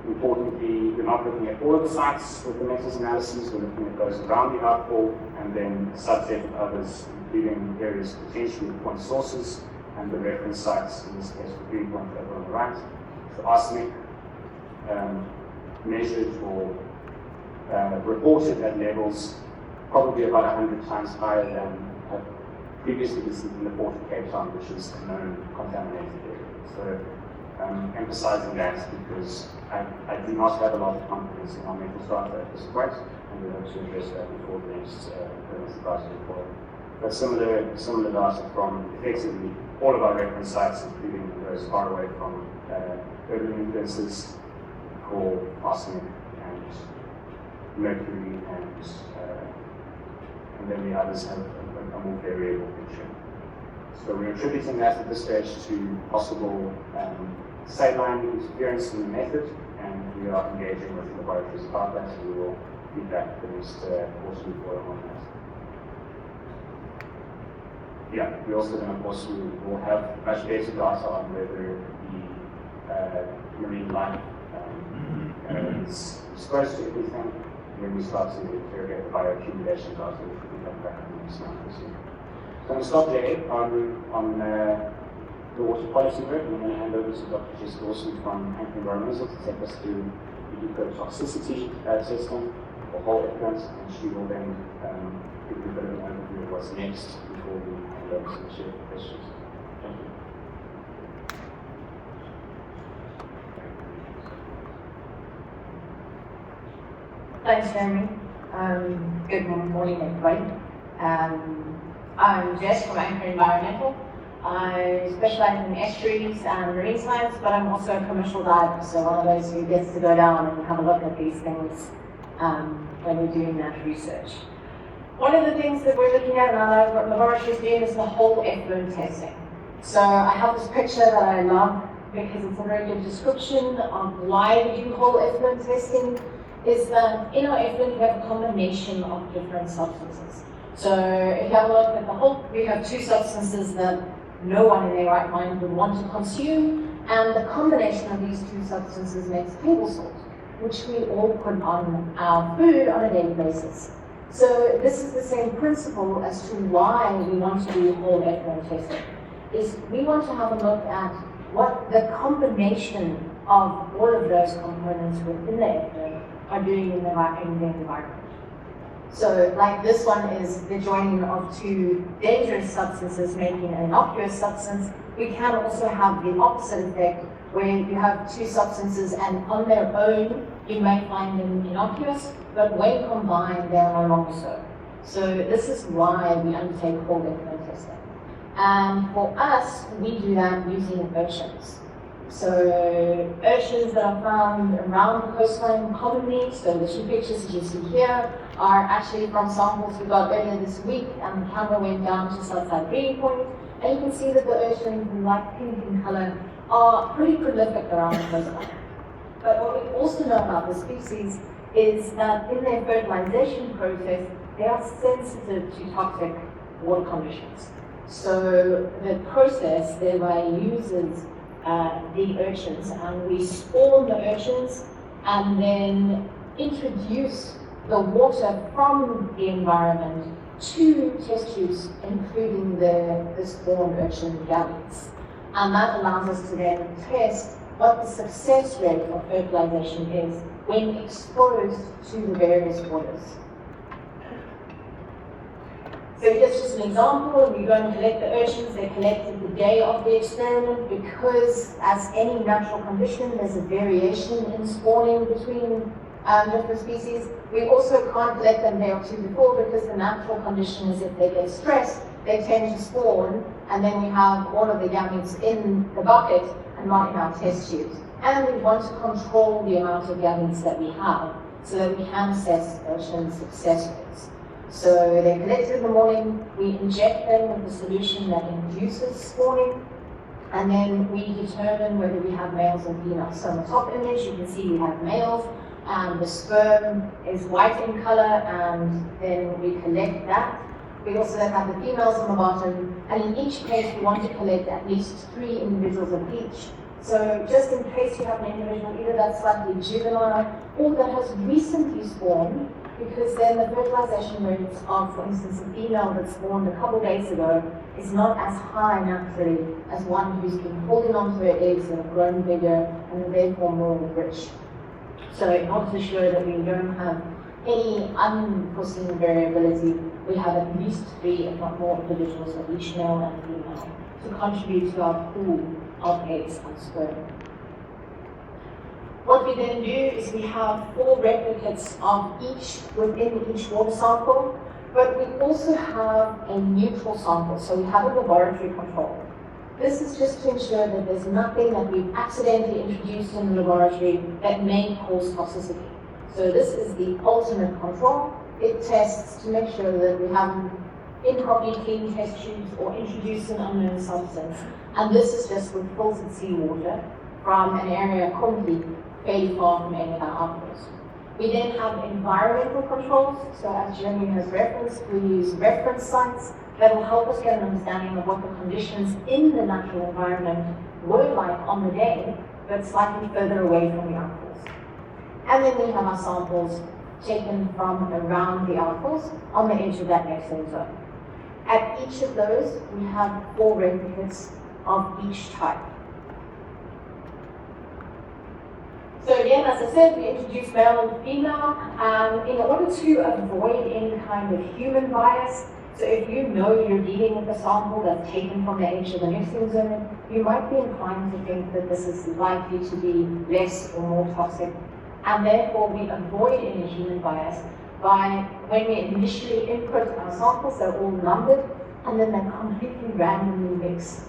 importantly, we're not looking at all of the sites with the metals analyses, we're looking at those around the outfall, and then a subset of others, including areas potentially with point sources, and the reference sites, in this case, the green point over on the right. So arsenic, measured or reported at levels probably about 100 times higher than had previously been seen in the port of Cape Town, which is a known contaminated area. So emphasizing that because I do not have a lot of confidence in our metals data at this point, and we hope to address that before the next advisory report. But similar data from effectively all of our reference sites, including those far away from urban influences, for arsenic and mercury, and then the others have a more variable picture. So we're attributing that at this stage to possible saline interference in the method, and we are engaging with laboratories about that, and we will feedback the next quarterly report on that. Yeah, we also then, of course, we will have much better data on whether the marine life is exposed to everything when we start to interrogate the bioaccumulation data, which we come back in the next month or so. So I'm going to stop there on the water quality work, and I'm going to hand over to Dr. Jessica Wilson from Hank Environmental to take us through the ecotoxicity testing for whole effluent, and she will then give you a bit of an overview of what's next before we hand over to the chair for questions. Thank you. Thanks, Jeremy. Good morning, everybody. I'm Jess from Anchor Environmental. I specialize in estuaries and marine science, but I'm also a commercial diver, so one of those who gets to go down and have a look at these things when we're doing that research. One of the things that we're looking at in our laboratories doing is the whole effluent testing. So I have this picture that I love because it's a very good description of why we do whole effluent testing. Is that in our effluent we have a combination of different substances. So if you have a look at the whole, we have 2 substances that no one in their right mind would want to consume, and the combination of these 2 substances makes table salt, which we all put on our food on a daily basis. So this is the same principle as to why we want to do whole effluent testing. Is we want to have a look at what the combination of all of those components within the effluent are doing in the environment. So like this one is the joining of 2 dangerous substances making an innocuous substance. We can also have the opposite effect where you have 2 substances and on their own you may find them innocuous, but when combined they are no longer so. So this is why we undertake whole effluent testing. And for us, we do that using oceans. So oceans that are found around the coastline commonly, so the 2 pictures that you see here are actually from samples we got earlier this week, and the camera went down to Southside Breeding Point, and you can see that the oceans in light pink in color are pretty prolific around the coastline. But what we also know about the species is that in their fertilization process, they are sensitive to toxic water conditions. So the process thereby uses the urchins, and we spawn the urchins and then introduce the water from the environment to test tubes, including the spawned urchin gametes. And that allows us to then test what the success rate of fertilization is when exposed to the various waters. So here's just an example. We go and collect the urchins. They're collected the day of the experiment because, as any natural condition, there's a variation in spawning between different species. We also can't collect them a day or two before because the natural condition is if they get stressed, they tend to spawn, and then we have all of the gametes in the bucket and not in our test tubes. And we want to control the amount of gametes that we have so that we can assess urchin success rates. So they're collected in the morning, we inject them with a solution that induces spawning, and then we determine whether we have males and females. So on the top image, you can see we have males, and the sperm is white in color, and then we collect that. We also then have the females on the bottom, and in each case, we want to collect at least 3 individuals of each. So just in case you have an individual either that's slightly juvenile or that has recently spawned, because then the fertilization rates of, for instance, a female that spawned a couple days ago is not as high naturally as one who's been holding onto her eggs and have grown bigger and therefore more rich. So in order to show that we don't have any unforeseen variability, we have at least 3, if not more, individuals of each male and female to contribute to our pool of eggs and sperm. What we then do is we have 4 replicates of each within each water sample, but we also have a neutral sample, so we have a laboratory control. This is just to ensure that there's nothing that we've accidentally introduced in the laboratory that may cause toxicity. So this is the ultimate control. It tests to make sure that we haven't improperly cleaned test tubes or introduced an unknown substance. And this is just with filtered seawater from an area currently fairly far from any of our outfalls. We then have environmental controls. So as Jeremy has referenced, we use reference sites that will help us get an understanding of what the conditions in the natural environment were like on the day, but slightly further away from the outfalls. And then we have our samples taken from around the outfalls on the edge of that nexting zone. At each of those, we have 4 replicates of each type. So again, as I said, we introduce male and female in order to avoid any kind of human bias. So if you know you're dealing with a sample that's taken from the edge of the nesting zone, you might be inclined to think that this is likely to be less or more toxic. And therefore, we avoid any human bias by, when we initially input our samples, they're all numbered, and then they're completely randomly mixed.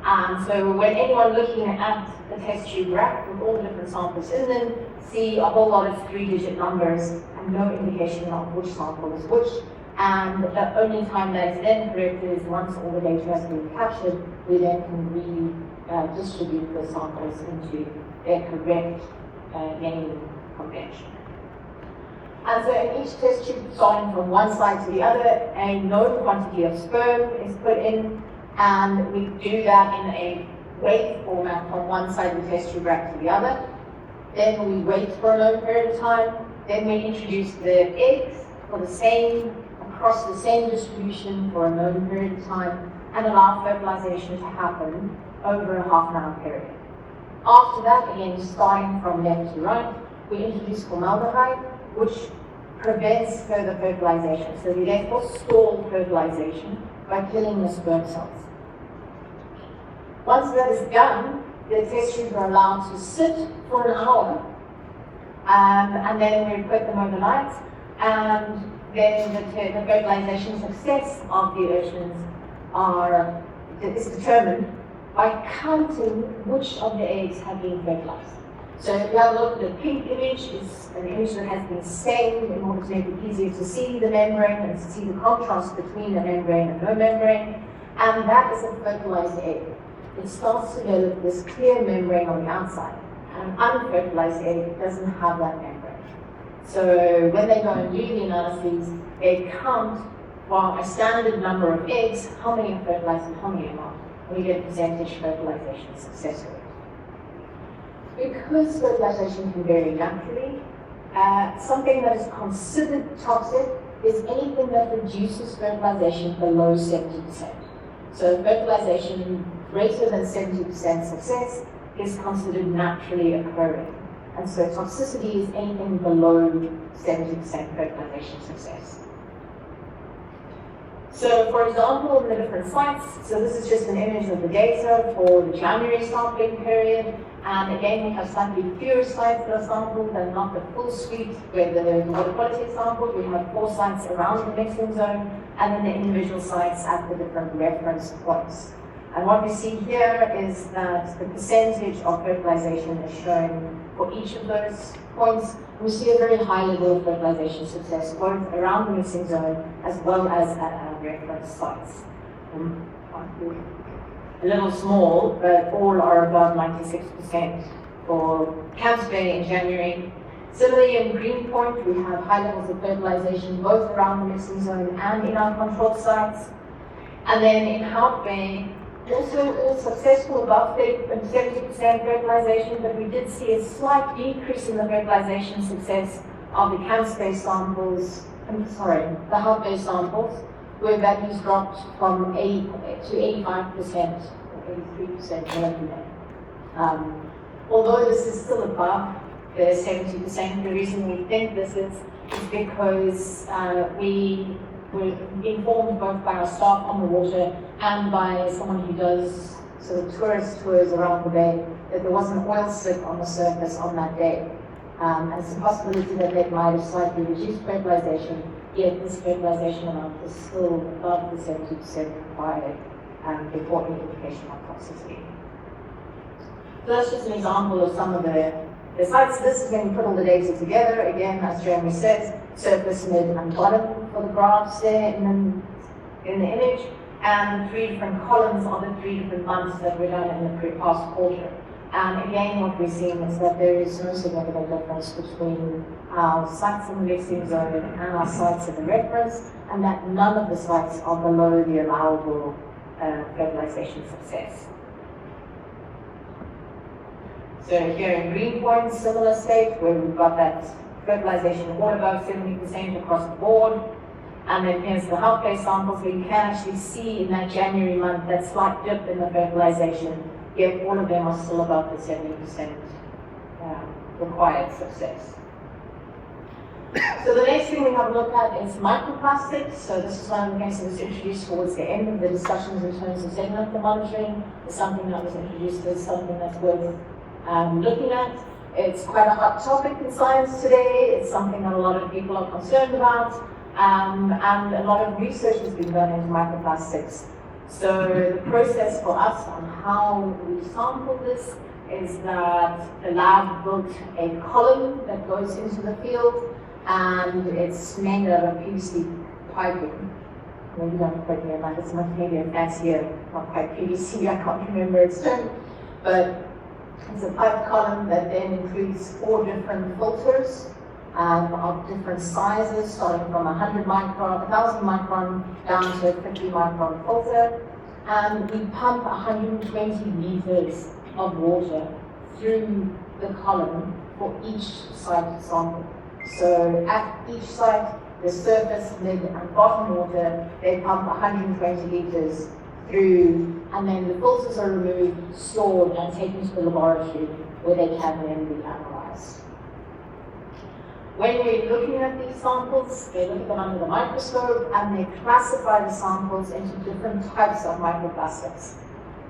And so when anyone looking at the test tube rack with all the different samples in them, see a whole lot of 3-digit numbers and no indication of which sample is which. And the only time that it's then corrected is once all the data has been captured, we then can redistribute the samples into their correct naming convention. And so in each test tube, starting from one side to the other, a known quantity of sperm is put in, and we do that in a wave format from one side of the test tube rack to the other. Then we wait for a known period of time. Then we introduce the eggs for the same, across the same distribution for a known period of time, and allow fertilization to happen over a half-an-hour period. After that, again, starting from left to right, we introduce formaldehyde, which prevents further fertilization. So we therefore stall fertilization by killing the sperm cells. Once that is done, the test tubes are allowed to sit for an hour, and then we put them overnight, and then the fertilization success of the urchins is determined by counting which of the eggs have been fertilized. So if you have a look at the pink image, it's an image that has been stained in order to make it easier to see the membrane and to see the contrast between the membrane and no membrane. And that is a fertilized egg. It starts to develop this clear membrane on the outside. An unfertilized egg doesn't have that membrane. So when they go and do the analyses, they count for a standard number of eggs, how many are fertilized and how many are not. And we get a percentage fertilization success rate. Because fertilization can vary naturally, something that is considered toxic is anything that reduces fertilization below 70%. So fertilization greater than 70% success is considered naturally occurring. And so toxicity is anything below 70% fertilization success. So for example, in the different sites, so this is just an image of the data for the January sampling period. And again, we have slightly fewer sites that are sampled than not the full suite where the water quality is sampled. We have 4 sites around the mixing zone and then the individual sites at the different reference points. And what we see here is that the percentage of fertilization is shown for each of those points. We see a very high level of fertilization success both around the mixing zone as well as at our reference sites. A little small, but all are above 96% for Camps Bay in January. Similarly, in Greenpoint, we have high levels of fertilization both around the mixing zone and in our control sites. And then in Hout Bay, also successful above 70% fertilization, but we did see a slight decrease in the fertilization success of the Camps Bay samples, the Hout Bay samples, where values dropped from 80 to 85% or 83% molecular. Although this is still above the 70%, the reason we think this is because we were informed both by our staff on the water and by someone who does sort of tourist tours around the bay that there was an oil slick on the surface on that day. And it's a possibility that they might have slightly reduced fertilization, yet this fertilization amount is still above the 70% required before any indication of toxicity. So that's just an example of some of the sites. This is when you put all the data together. Again, as Jeremy says, surface, mid, and bottom for the graphs there in the image. And the 3 different columns are the 3 different months that were done in the past quarter. And again, what we're seeing is that there is no significant difference between our sites in the mixing zone and our sites in the reference, and that none of the sites are below the allowable fertilization success. So here in Greenpoint, similar state, where we've got that fertilization all above 70% across the board. And then here's the Hout Bay samples, where you can actually see in that January month that slight dip in the fertilization, yet all of them are still above the 70% required success. So the next thing we have a look at is microplastics. So this is one of the things that was introduced towards the end of the discussions in terms of sediment monitoring. It's something that was introduced as something that's worth looking at. It's quite a hot topic in science today. It's something that a lot of people are concerned about, and a lot of research has been done into microplastics. So the process for us on how we sample this is that the lab built a column that goes into the field, and it's made out of PVC piping. Maybe don't quite me on that, it's much maybe a fancier, not quite PVC, I can't remember its term, but it's a pipe column that then includes 4 different filters of different sizes, starting from 1,000 micron down to a 50 micron filter. And we pump 120 liters of water through the column for each site sample. So at each site, the surface, mid, and bottom water, they pump 120 liters through, and then the filters are removed, stored, and taken to the laboratory where they can then be analyzed. When we're looking at these samples, they look at them under the microscope and they classify the samples into different types of microplastics.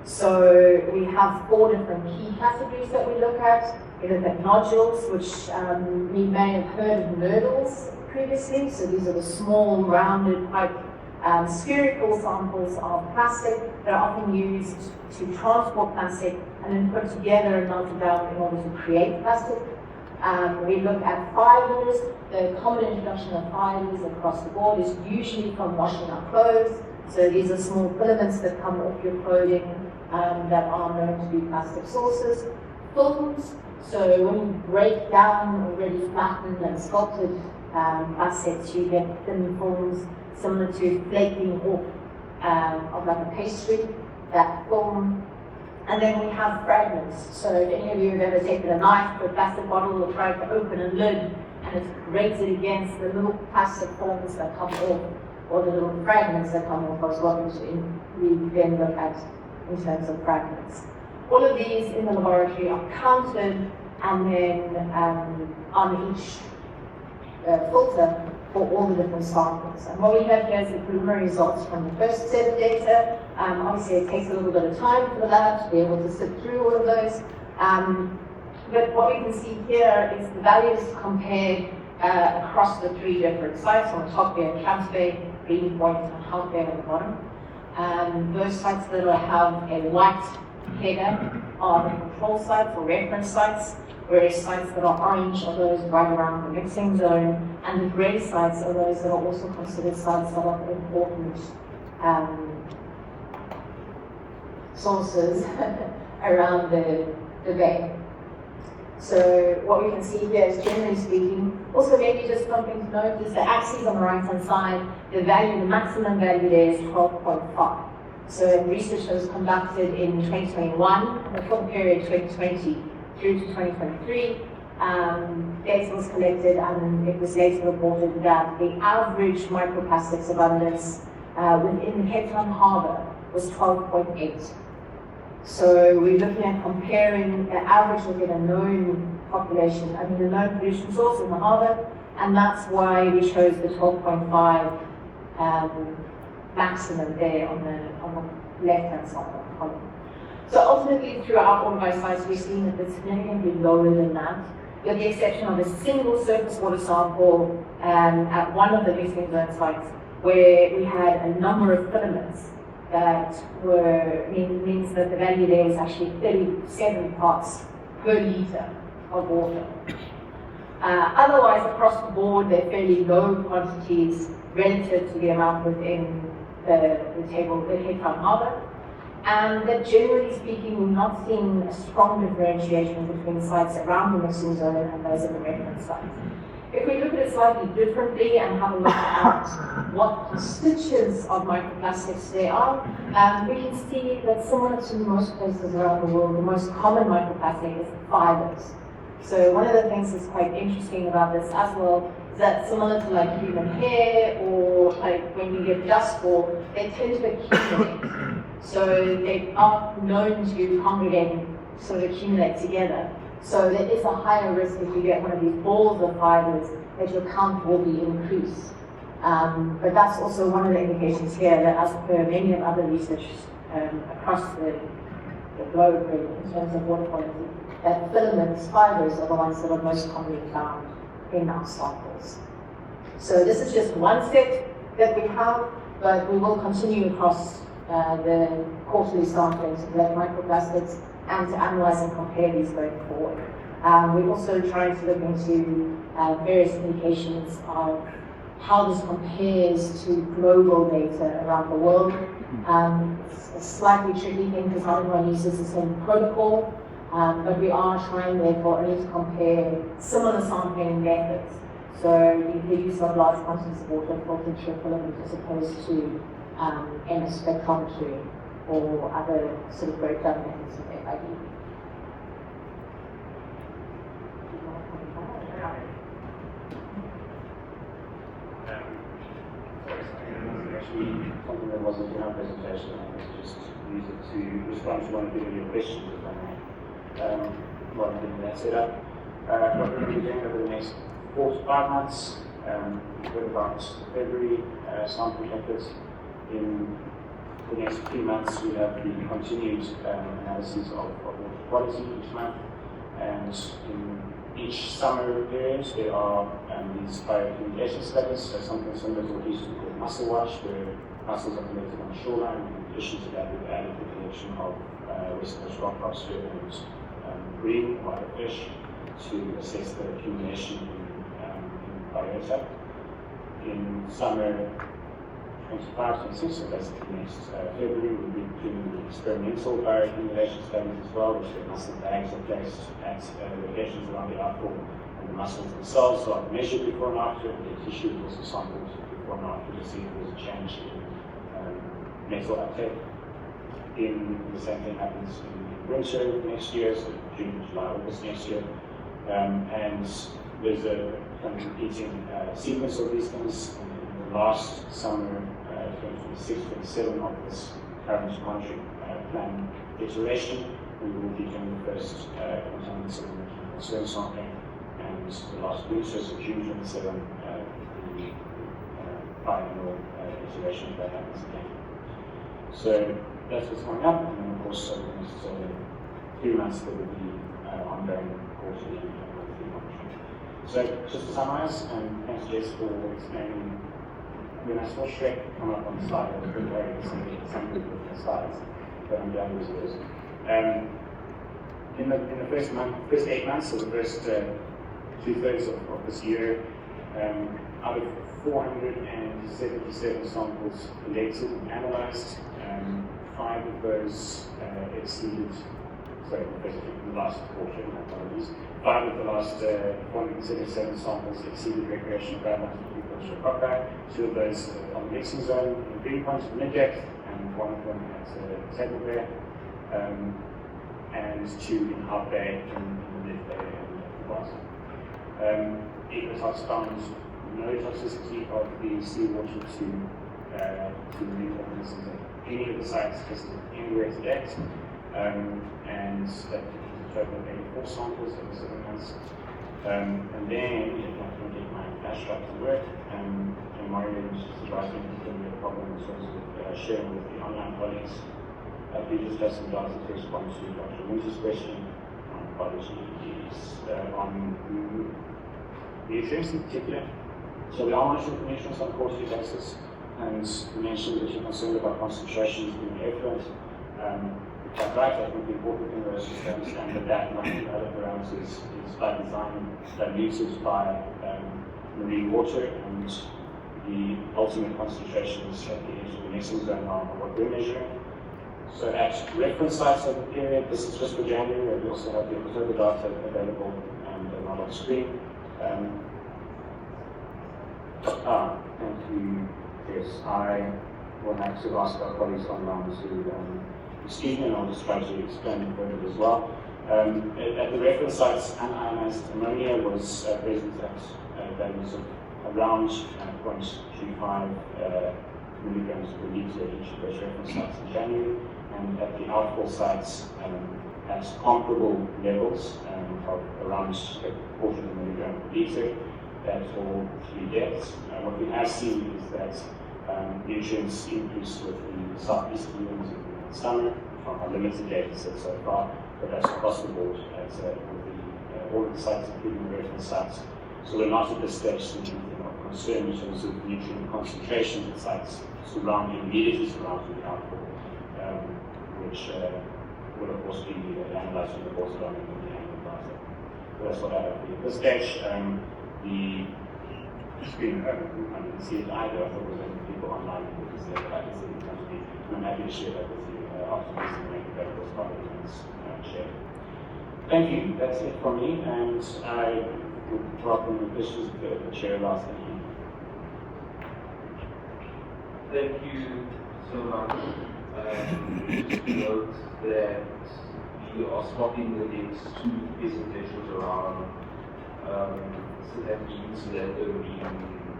So we have 4 different key categories that we look at. We look at nodules, which we may have heard of nurdles previously. So these are the small, rounded, spherical samples of plastic that are often used to transport plastic and then put together and melted down in order to create plastic. We look at fibers. The common introduction of fibers across the board is usually from washing our clothes. So these are small filaments that come off your clothing that are known to be plastic sources. films. So when you break down already flattened and sculpted assets, you get thin films similar to flaking off of like a pastry, that film. And then we have fragments. So if any of you have ever taken a knife to a plastic bottle or tried to open a lid and it's grated against the little plastic films that come off, or the little fragments that come off, as well, which we then look at in terms of fragments. All of these in the laboratory are counted and then on each filter for all the different samples. And what we have here is the preliminary results from the first set of data. Obviously it takes a little bit of time for the lab to be able to sit through all of those. But what we can see here is the values compared across the three different sites. On the top there, Camps Bay, Green Point, and Hout Bay on the bottom. Those sites that have a white header are the control sites or reference sites, whereas sites that are orange are those right around the mixing zone, and the grey sites are those that are also considered sites that are important sources around the bay. So what we can see here is, generally speaking, also maybe just something to note is the axis on the right-hand side, the value, the maximum value there is 12.5. So research that was conducted in 2021, the full period 2020 through to 2023, data was collected and it was later reported that the average microplastics abundance within the Cape Town harbour was 12.8. So we're looking at comparing the average within a known population, a known pollution source in the harbour, and that's why we chose the 12.5 maximum there on the left-hand side of the column. So ultimately, throughout all of our sites, we've seen that it's significantly lower than that, with the exception of a single surface water sample at one of the mixing zone sites, where we had a number of filaments that means that the value there is actually 37 parts per litre of water. Otherwise, across the board, they're fairly low quantities relative to the amount within the table, the Cape Town harbour. And that generally speaking, we're not seeing a strong differentiation between sites around the mixing zone and those at the reference sites. If we look at it slightly differently and have a look at what constituents of microplastics there are, we can see that similar to most places around the world, the most common microplastic is fibers. So one of the things that's quite interesting about this as well is that similar to like human hair or like when you get dust ball, they tend to accumulate. So they are known to congregate and sort of accumulate together. So there is a higher risk if you get one of these balls of fibers that your count will be increased. But that's also one of the indications here that as per many of other research across the globe really, in terms of water quality, that filaments, fibers are the ones that are most commonly found in our samples. So this is just one set that we have, but we will continue across the quarterly samplings to collect microplastics and to analyze and compare these going forward. We're also trying to look into various indications of how this compares to global data around the world. It's a slightly tricky thing because not everyone uses the same protocol, but we are trying therefore only to compare similar sampling methods. So the use of large quantities of water filtered through a filament as opposed to MS spectrometry or other sort of breakdown methods of FID. Actually, something that wasn't in our presentation, and let's just use it to respond to one of your questions, if I may. While I'm getting that set up. What we're going to be doing over the next 4 to 5 months, with about February sample methods. In the next 3 months, we have the continued analysis of water quality each month, and in each summer period, there are these bioaccumulation studies, so something similar to what used to be called mussel wash, where mussels are collected on the shoreline. In addition to that, we've added the collection of West Coast rock lobster and green or other fish to assess the accumulation in biota. In summer 25, 26, so basically next February, we'll be doing the experimental bioaccumulation studies as well, which the muscle bags are placed at locations around the outfall, and the muscles themselves are measured before and after, and the tissue is also sampled before and after to see if there's a change in metal uptake. The same thing happens in winter next year, so June, July, August next year. And there's a kind of competing sequence of these things. In the last summer, 2026-27 of this current monitoring plan iteration, we will be doing the first contaminants and concern sampling, and the last winter, so June 27, the biannual iteration of that happens again. So that's what's coming up, and then of course over the next 3 months there will be ongoing quarterly and monthly monitoring. So just to summarize, and thanks Jess for explaining. When I saw Shrek come up on the slide, I was very worried that somebody with the slides, but I'm glad it was yours. In the first 8 months, so the first 2/3 of this year, out of 477 samples collected and analyzed, 5 of those exceeded, sorry, the last quarter, my apologies, 5 of the last 477 samples exceeded recreational guidelines for precultural cocci, 2 of those on the mixing zone in green points of mid-depth, and 1 of them at table there, and 2 in half bay in the mid bay and at the bottom. Ecotox found no toxicity of the seawater to marine organisms at any of the sites tested anywhere to date, and that is a total of 84 samples over 7 months. And then, if I can get my flash drive to work, and Mario advised me to give me a problem in terms of sharing with the online colleagues. We just have some data to respond to Dr. Winter's question on biology on nutrients in particular. So we are monitoring for nutrients on a quarterly basis, and you mentioned that you're concerned about concentrations being effluent. Quite right, I think the important thing is just to understand that that amount of other parameters is by design diluted by marine water, and the ultimate concentrations at the edge of the mixing zone are what we're measuring. So at reference sites over the period, this is just for January, we also have the October data available and not on screen. Thank you. Yes, I will have to ask our colleagues online to excuse me, and I'll just try to explain it further as well. At the reference sites, anionized ammonia was present at values of around 0.25 milligrams per liter at each of those reference sites in January, and at the outfall sites at comparable levels of around a quarter of a milligram per liter at all 3 depths. What we have seen is that nutrients increase with the southeast winds in the summer from our limited data set so far, but that's across the board at all of the sites, including the reference sites. So we're not at this stage seeing anything of concern in terms of nutrient concentration at sites immediately surrounding the outfall, which will of course be analysed and reported on in the annual data. So that's what I have for you. At this stage, the screen, I didn't see it either. I thought it was only people online who could see it, but I can see it in front of me. And I'm happy to share that with you after this and make available as part of the next share. Thank you. That's it from me, and I would welcome the questions that the chair last. Thank you so much. Just note that we are swapping the next 2 presentations around. So that means that the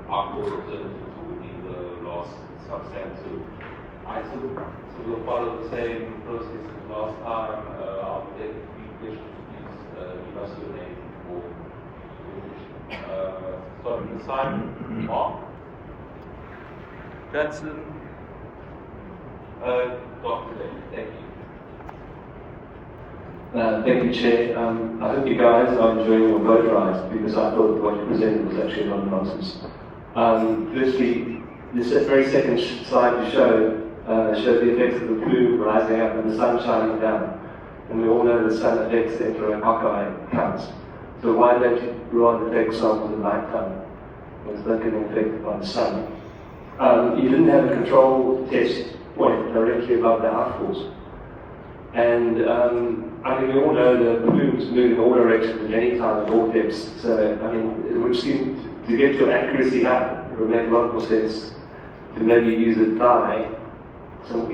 outdoor alternatives will be the last substantive item. So we'll follow the same process as last time. I'll take 3 questions, please give us your name for your question. Starting this side, Mark. Johnson. Dr. David, thank you. Thank you, Chair. I hope you guys are enjoying your boat ride, because I thought what you presented was actually a lot of nonsense. Firstly, this very second slide you showed the effects of the plume rising up and the sun shining down. And we all know the sun affects the enterococci counts. So why don't you rather take samples at night time when it's not getting affected by the sun? you didn't have a control test point directly above the outfalls. And I mean, we all know the plumes move in all directions at any time at all depths. So, I mean, it would seem to get to accuracy up, it would make a lot more sense to maybe use a dye, some,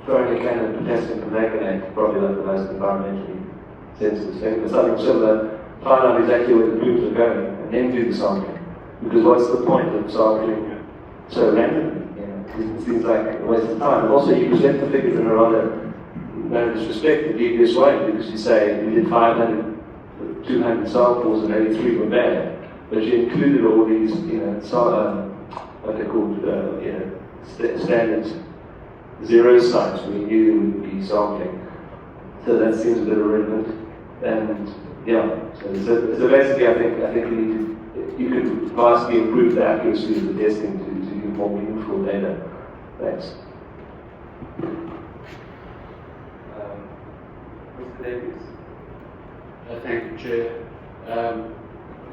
throwing a can of potassium permanganate, probably like the most environmentally sensitive thing, but something similar, find out exactly where the plumes are going, and then do the sampling. Because what's the point of sampling so randomly? It seems like a waste of time. And also, you present the figures in a rather, no disrespect, a devious way, because you say you did 500, 200 samples and only 3 were bad. But you included all these, what they're called, standard zero sites where you knew you would be sampling. So that seems a bit irrelevant. And yeah, so basically, I think you could vastly improve the accuracy of the testing to give more meaningful data. Thanks. Mr. Davies. Thank you, Chair.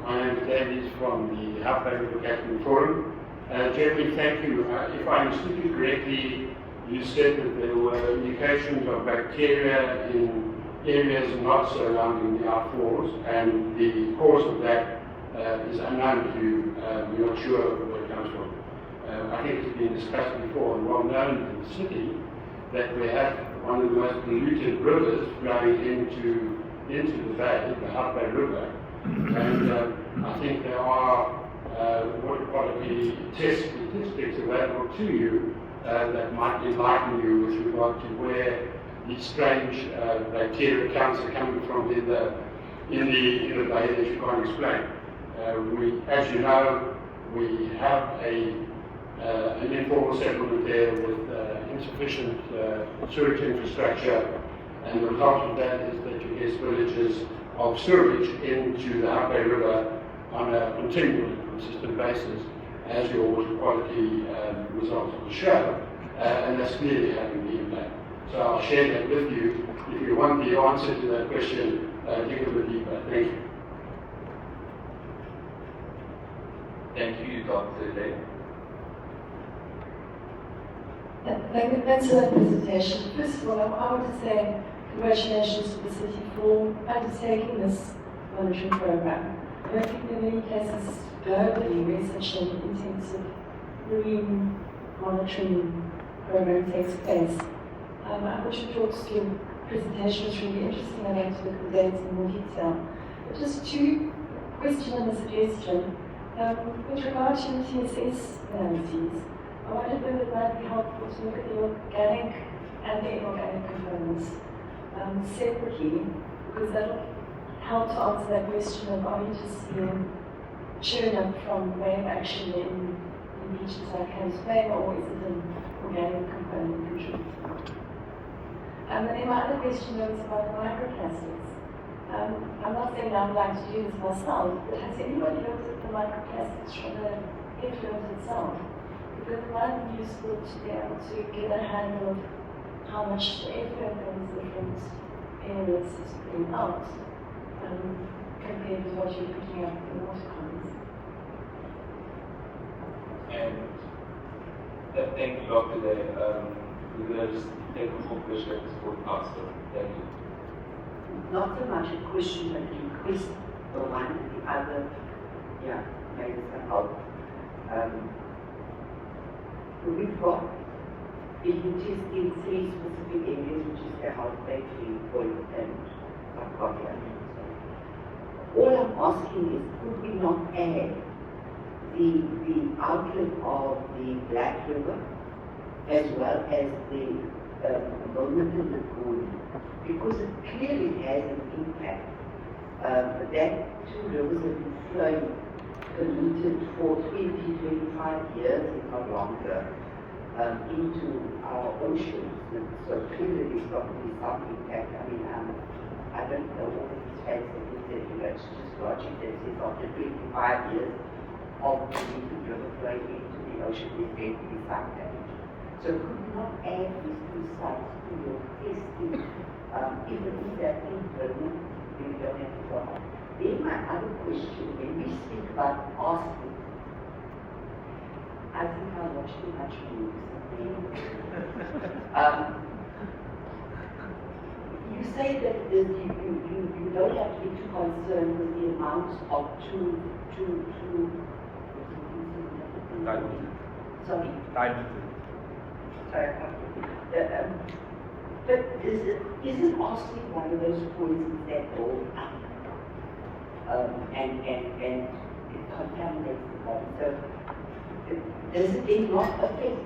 My name is Davies from the Outfalls River Catchment Forum. Jeremy, thank you. If I understood you correctly, you said that there were indications of bacteria in areas not surrounding the outfalls, and the cause of that is unknown to you. You're not sure where it comes from. I think it's been discussed before and well known in the city that we have one of the most polluted rivers flowing into the bay, the Outfalls River, and I think there are water quality test statistics available to you that might enlighten you with regard to where these strange bacteria counts are coming from in the bay that you can't explain. As you know, we have an informal settlement there with insufficient sewage infrastructure, and the result of that is that you get villages of sewage into the Outfalls River on a continual and consistent basis, as your water quality results will show, and that's clearly having the impact. So I'll share that with you. If you want the answer to that question, dig a bit deeper. Thank you. Thank you, Dr. Lay. Thanks for that presentation. First of all, I want to say congratulations to the city for undertaking this monitoring program. I don't think there are many places globally where such an intensive marine monitoring program takes place. I thought your presentation was really interesting. I'd like to look at the data in more detail. But just two questions and a suggestion. With regard to TSS analyses, I wondered whether it might be helpful to look at the organic and the inorganic components separately, because that'll help to answer that question of are you just seeing churn up from wave action in beaches like Camps Bay, or is it an organic component contributing? And then my other question was about the microplastics. I'm not saying I would like to do this myself, but has anybody looked at the microplastics from the effluent itself? Because it might be useful to be able to get a handle of how much the effluent from these different areas is putting out, compared with what you're picking up in water columns. And thank you, Dr. Day. We're going to just take a full question for the pastor. Thank you. Not so much a question, but a request for one and the other. Yeah, maybe some help. We've got images in 3 specific areas, which is the health factory, point, and Sarkophia. All I'm asking is, could we not add the outlet of the Black River as well as the Wilmington Lagoon, because it clearly has an impact. That 2 rivers have been flowing polluted for 20-25 years, if not longer, into our oceans. And so clearly there's got to be some impact. I mean, I don't know all of these facts that you said, it's just logic that says after 25 years of polluted river flowing into the ocean, there's going to be some damage. So could you not add these 2 sites to your testing, even if they're impermanent, you don't have to go on. Then my other question, when we speak about asking, I think I watch too much movies. You say that you don't have to be too concerned with the amount of sorry? But isn't arsenic one of those poisons that build up and it contaminates the body? So does it then not affect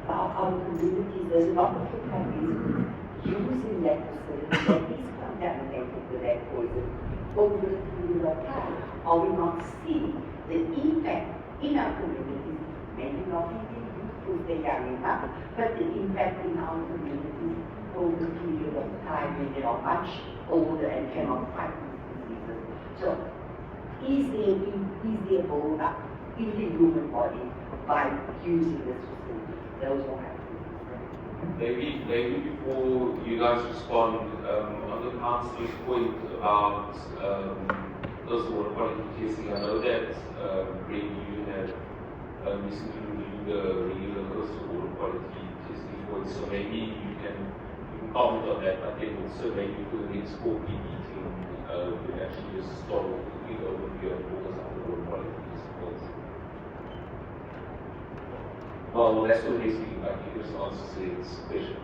our communities? Does it not affect our business using that facility that is contaminated with that poison over a period of time? Are we not seeing the impact in our communities? Maybe not in the youth because they're young enough, but the impact in our communities over a period of time when they are much older and cannot fight these diseases. So, is there build-up in the human body by using this facility? Those are my Maybe before you guys respond, on the council's point about coastal water quality testing, I know that Greg, you have recently reviewed the regular coastal water quality testing points, so maybe you can comment on that, but then also maybe for the next board meeting, we actually just start with a quick overview of what was our water quality testing points. Well, that's what he's thinking, like he responds to his question.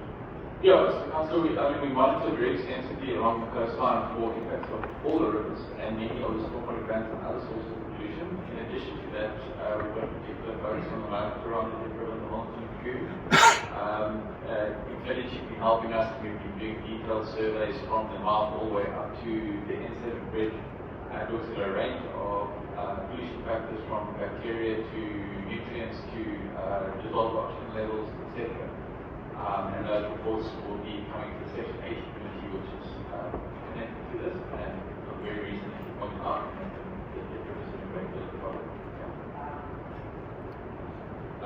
Yeah, so we monitor very extensively along the coastline for impacts of all the rivers and many of the stormwater grants and other sources of pollution. In addition to that, we've got a particular focus on the land around the river and the Mountain View. Infinity has been helping us. We've been doing detailed surveys from the mouth all the way up to the N7 bridge. It looks at a range of pollution factors from bacteria to nutrients to dissolved oxygen levels, etc. And those reports will be coming to the Section 80 committee, which is connected to this, and very recently pointed out that the difference in regulatory problem.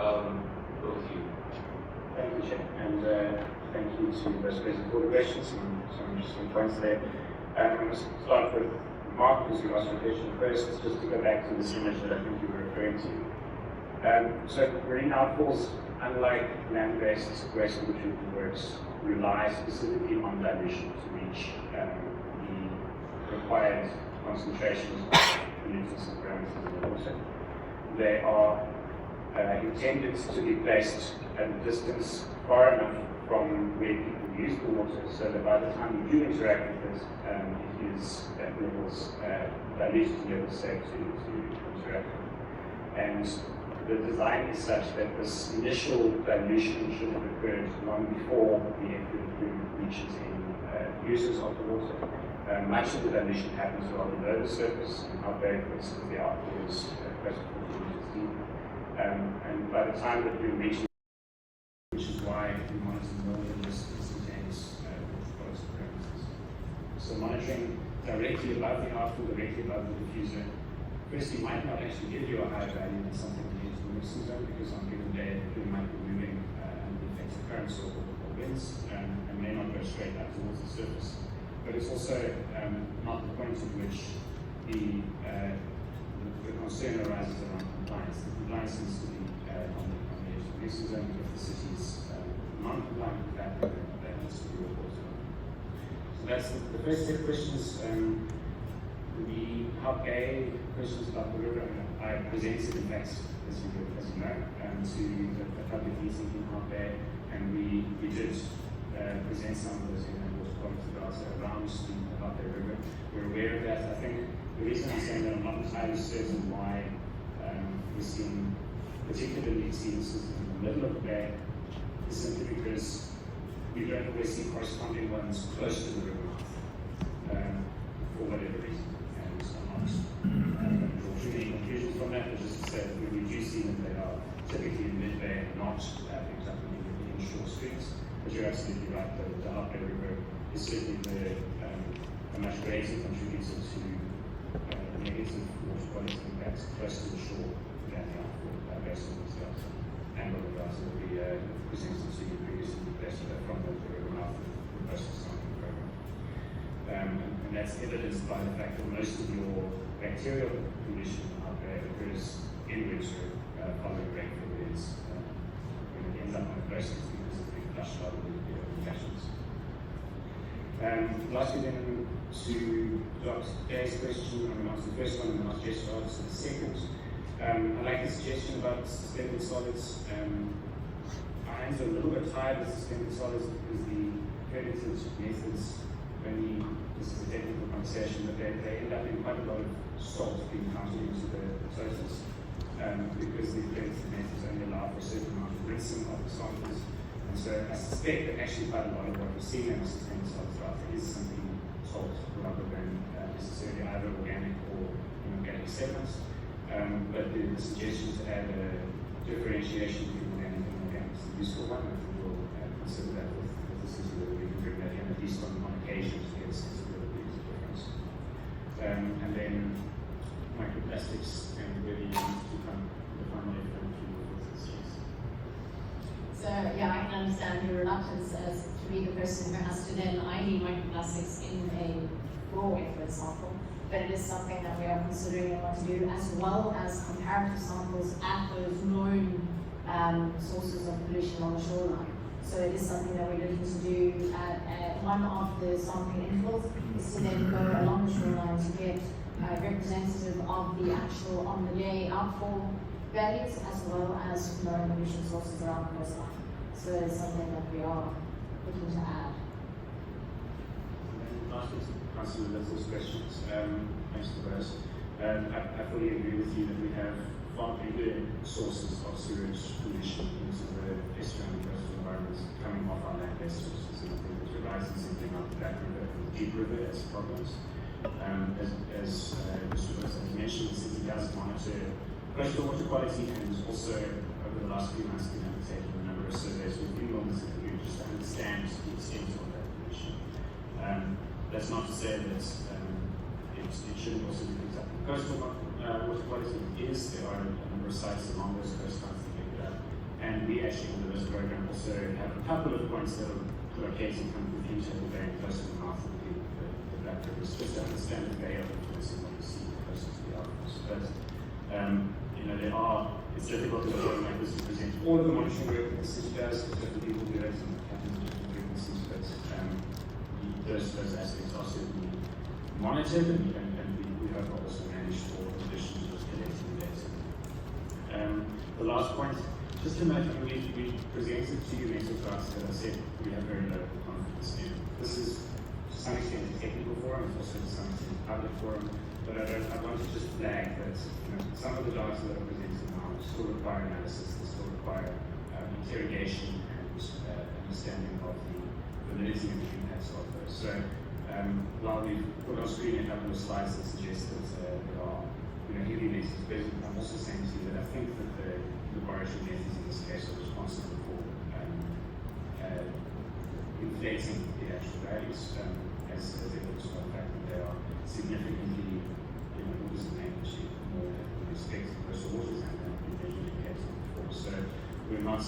Over to you. Thank you, Chair, and thank you to Vice President for the questions and some interesting points there. I'm going to start with Mark, because you asked your question first, just to go back to this image that I think you were referring to. So marine outfalls, unlike land-based wastewater treatment works, rely specifically on dilution to reach the required concentrations of pollutants and parameters in the water. They are intended to be placed at a distance far enough from where people use the water, so that by the time you do interact with it, it is at levels, dilution levels safe to interact with. And the design is such that this initial dilution should have occurred long before the effluent reaches any users of the water. Much of the dilution happens rather below the surface, and how very, for instance, the outfall is close to 40 meters deep. And by the time that we reach, which is why we monitor more than just instantaneous water quality parameters. So monitoring directly above the outfall, directly above the diffuser, firstly might not actually give you a higher value than something that is the mixing zone, because on a given day you might be moving under the effects of currents or winds and may not go straight up towards the surface. But it's also not the point at which the concern arises around compliance. The compliance needs to be on the edge of the mixing zone. If the city is non-compliant with that, that needs to be reported on. So that's the first set of questions. The Hawkeye questions about the river, I presented, in fact, as you know, to the public meeting in Hawkeye, and we did present some of those in the water quality data around the Hawkeye River. We're aware of that. I think the reason I'm saying that I'm not entirely certain why we're seeing particularly exceedances in the middle of the bay is simply because we don't always see corresponding ones close to the river mouth for whatever reason. Draw too many conclusions from that, but just to say that when we do see them, they are typically in mid-bay and not picked up in short streams. But you're absolutely right, the Outfall River is certainly a much greater contributor to negative water quality impacts close to the shore than the Outfall based on this data. And all the data that we presented to you previously from the river mouth of the coastal sampling program. And that's evidenced by the fact that most of your bacterial pollution out there occurs in winter following rainfall is when it ends up on the process because it's being flushed out of the infections. Lastly then, to Dr. Day's question, I'm going to answer the first one and ask Jess to answer the second. I like the suggestion about suspended solids. Our hands are a little bit tied with suspended solids because the accredited methods, only this is a technical conversation, but they end up in quite a lot of salt being counted into the process because the accredited methods only allow for a certain amount of rinsing of the samples. And so I suspect that actually quite a lot of what we're seeing in the suspended solids right is simply salt rather than necessarily either organic or inorganic sediments. But the suggestion to add a differentiation between organic and inorganic is a useful one. I think we'll consider that with the city whether we can bring that in at least on occasion to get a sense of whether there is a difference. And then microplastics and whether you need to come to the final effect with this case. So yeah, I can understand your reluctance as to be the person who has to then ID microplastics in a raw effluent sample. But it is something that we are considering and want to do, as well as comparative samples at those known sources of pollution on the shoreline. So it is something that we're looking to do at one of the sampling intervals, is to then go along the shoreline to get representative of the actual on-the-day outfall values, as well as known pollution sources around the coastline. So it's something that we are looking to add. Lastly, to answer Lizzle's questions, thanks to those. I fully agree with you that we have far bigger sources of sewage pollution into the estuarine and coastal environments coming off our land-based sources. And I think it's arising simply out of Black River and Deep River as problems. As Mr. Wilson mentioned, the city does monitor coastal water quality and has also, over the last few months, been undertaking a number of surveys within Wilmington and Community just to understand the extent of that pollution. That's not to say that it shouldn't also be picked up in coastal water quality. It is. There are a number of sites along those coastlines that pick it up. And we actually, under this program, also have a couple of points that are located kind of within Table Bay and close to the mouth of the Black River, just to understand that they are influencing what we see closer to the outfalls. But it's difficult to do like this to present all of the monitoring work that the city does, because different people do it and happen to different frequencies, but those aspects are certainly monitored and we hope are also managed for additions of collecting data. The last point, just to note, we presented to you mental class that I said we have very low confidence in. This is to some extent a technical forum, it's also to some extent a public forum, but I want to just flag that some of the data that are presented now still require analysis, they still require interrogation and understanding of the validity and the impacts of those. So while we've put on screen a couple of slides that suggest that there are heavy methods present, I'm also saying to you that I think that the laboratory methods in this case are responsible for inflating the actual values as evidenced by the fact that they are significantly orders of magnitude more than we expect in coastal waters and than we visually indicated before. So we're not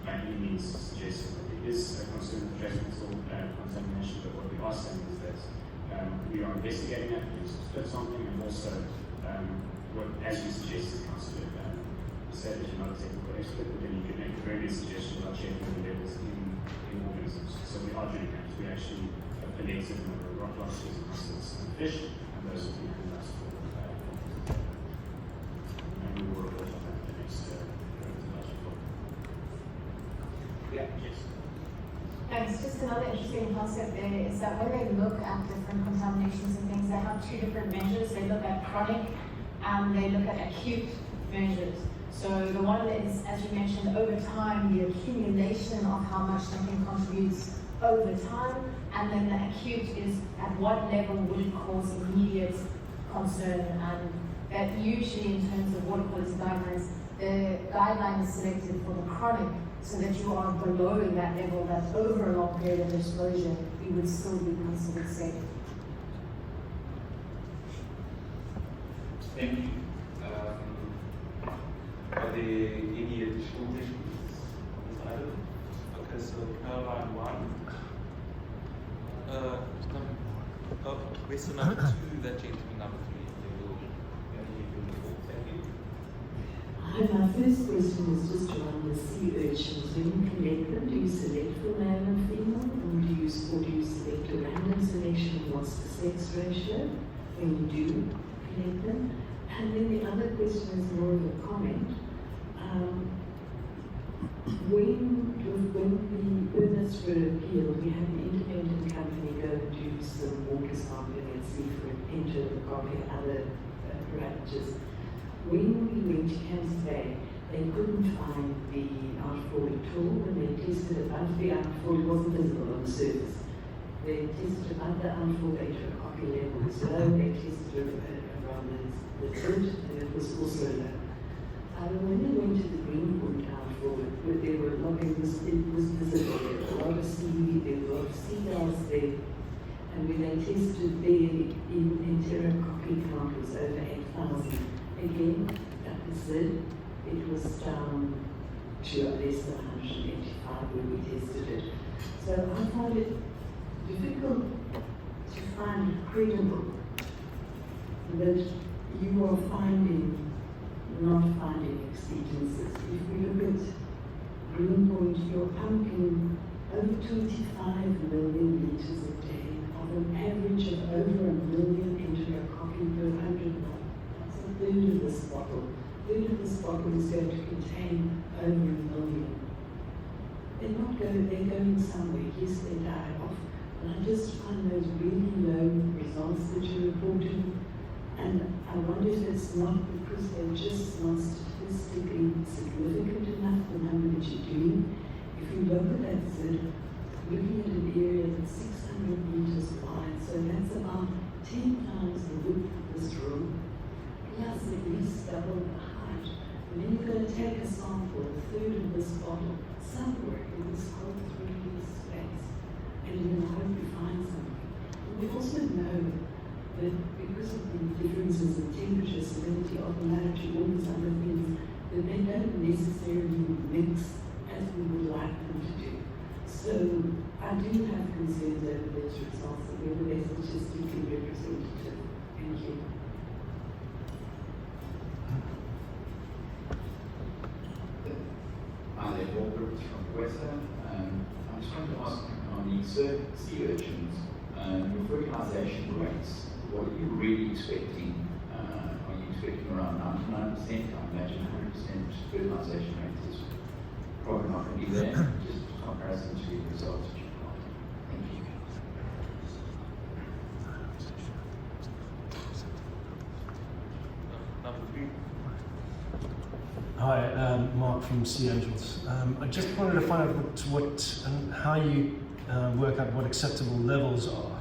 by any means suggesting that there is a concern with transmittal contamination, but what we are saying is that we are investigating that, we split something, and also as you suggested, Councillor, you said that you're not a technical expert, but then you could make a very good suggestion about checking the levels in organisms. So we are doing that. We actually have collected a number of rock lobsters, mussels, and fish, and those will be handed us for and we will report on that in the next report. Yeah, yes. Thanks. Just another interesting concept there is that when they look at different contaminations and things, they have two different measures. They look at chronic and they look at acute measures. So the one is, as you mentioned, over time, the accumulation of how much something contributes over time, and then the acute is at what level would it cause immediate concern, and that usually in terms of water quality guidelines, the guideline is selected for the chronic, so that you are below that level, that over a long period of exposure, you would still be considered safe. Thank you. Are there any additional questions on this item? Okay, so Caroline 1. Question number 2, that gentleman number 3. Thank you. my first question is just around the sea urchins. When you collect them, do you select for male and female, or do you select a random selection? What's the sex ratio when you do collect them? And then the other question is more of a comment. When the permits were appealed, we had the independent company go and do some water sampling and see if it entered the copy and other parameters. When we went to Camps Bay, they couldn't find the outfall at all. When they tested above the outfall, it wasn't visible on the surface. They tested above the outfall, they took a copy level was low. They tested around the lid, and it was also low. When they went to the Greenwood outfall, there were it was visible. There were a lot of seaweed, there were a lot of seagulls there. And when they tested there, in enterococci count was over 8,000. Again, that was it. It was down to less than 185 when we tested it. So I find it difficult to find credible that you are not finding exceedances. If we look at Greenpoint, you're pumping over 25 million litres a day of an average of over 1 million enterococci per 100 ml. Third of this bottle. Third of this bottle is going to contain over 1 million. They're going somewhere. Yes, they die off. And I just find those really low results that you're reporting. And I wonder if it's not because they're just not statistically significant enough, the number that you're doing. If you look at that zid, looking at an area that's 600 meters wide, so that's about 10 times the width of this room. Plus at least double the height. And then you're going to take a sample, a third of this bottle, somewhere in this whole 3D space, and you're going to hope you find something. And we also know that because of the differences in temperature, salinity, osmolarity, all these other things, that they don't necessarily mix as we would like them to do. So I do have concerns over those results and whether they're statistically representative. Thank you. Hi there, Walter from Western. I'm just trying to ask on the sea urchins, your fertilization rates, what are you really expecting? Are you expecting around 99%? I imagine 100% fertilization rate is probably not going to be there, just in comparison to the results that you've got. Thank you. Hi, Mark from Sea Angels. I just wanted to find out how you work out what acceptable levels are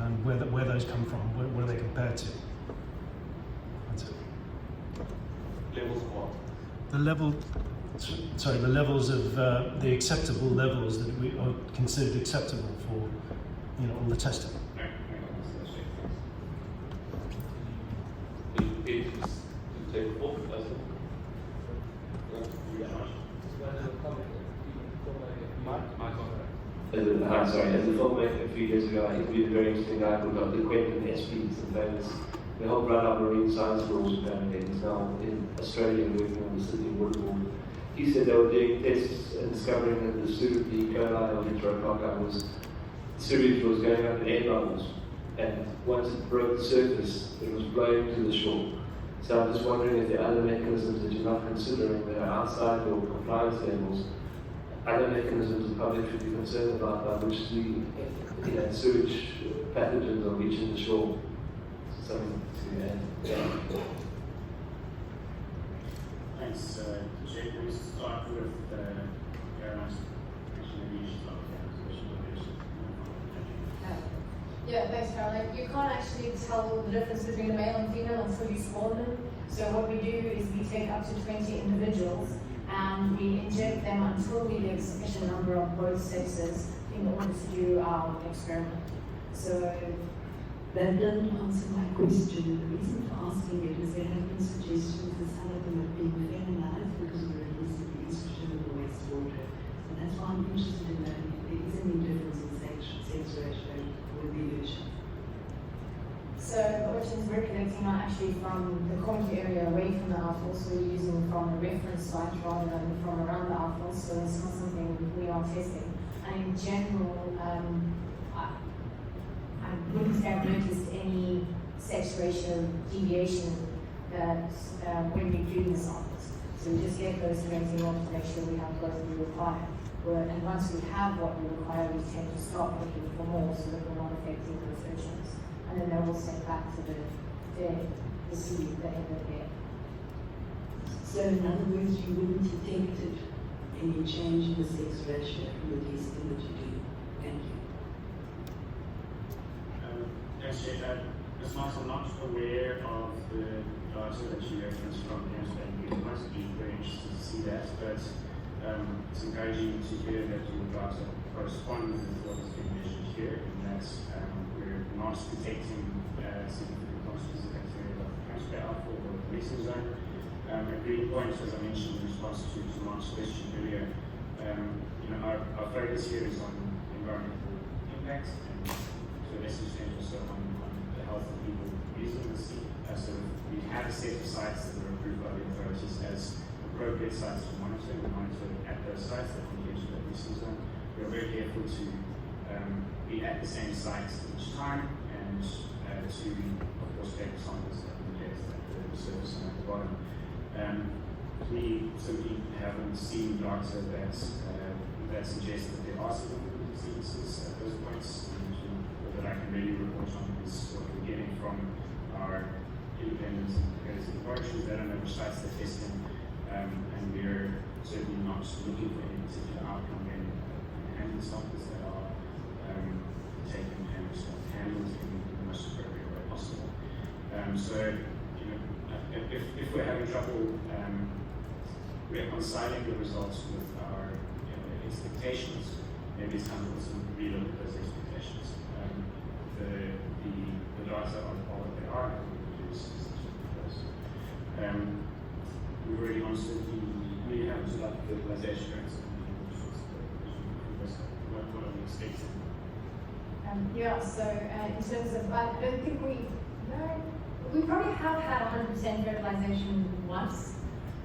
and where those come from. What are they compared to? That's it. Levels of what? The levels of the acceptable levels that we are considered acceptable for, all the testing. As a filmmaker a few years ago, I interviewed a very interesting guy called Dr. Quentin Espes, and famous. They helped run our marine science course apparently. He's now in Australia working on the Sydney Water Board. He said they were doing tests and discovering that the sewage, the E. coli or enterococci sewage was going up in air bubbles, and once it broke the surface, it was blowing to the shore. So I'm just wondering if there are other mechanisms that you're not considering that are outside your compliance levels, other mechanisms the public should be concerned about by which the sewage pathogens are reaching the shore. Something to add. Thanks. Jay, can we start with Caroline's question? Maybe you should start with Yeah, thanks, Caroline. You can't actually tell the difference between the male and female until you spawn them. So what we do is we take up to 20 individuals and we inject them until we get a sufficient number of both sexes in order to do our experiment. So that doesn't answer my question. The reason for asking it is there have been suggestions that some of them have been feminized because of the release of the estrogen in the wastewater. And that's why I'm interested in knowing if there is any difference in sex ratio with the urchin. So the origins we're collecting are actually from the Cornwall area away from the outfalls, so we're using from a reference site rather than from around the outfalls, so it's not something we are testing. And in general, I wouldn't have noticed any sex ratio deviation when we do the samples. So we just get those things in order to make sure we have what we require. And once we have what we require, we tend to start looking for more so that we're not affecting those ratios. And then they're all sent back to the seed at the end of the day. So in other words, you wouldn't detect it, any change in the sex ratio from the testing that you do. Thank you. Thanks, Jay. Ms. Marks, I'm not aware of the data that you referenced from the Amsterdam University. I'd be very interested to see that, but it's encouraging to hear that your data correspond with what is being measured here, and that we're not detecting significant quantities of bacteria like cancer outfall or the mixing zone. A green point, as I mentioned in response to Mark's question earlier, our focus here is on environmental impact, and to a lesser extent also on the health of people using the seed. So we have a set of sites that are approved by the authorities as appropriate sites to monitor. We monitor at those sites that we enter the mixing zone. We are very careful to be at the same sites each time, and to, of course, take samples that we get at the surface and at the bottom. We simply haven't seen data that suggests that there are significant diseases at those points. And all that I can really report on is what we're getting from our independent comparative laboratories. They don't know which sites they're testing, and we're certainly not looking for any particular outcome when handling samples that are taken and handled in the most appropriate way possible. If we're having trouble reconciling the results with our expectations, maybe it's time to also relook at those expectations. The data are what they are, and we can do is those. We've already answered we have to like fertilization rates. What are we expecting? So in terms of, I don't think we probably have had 100% fertilization once,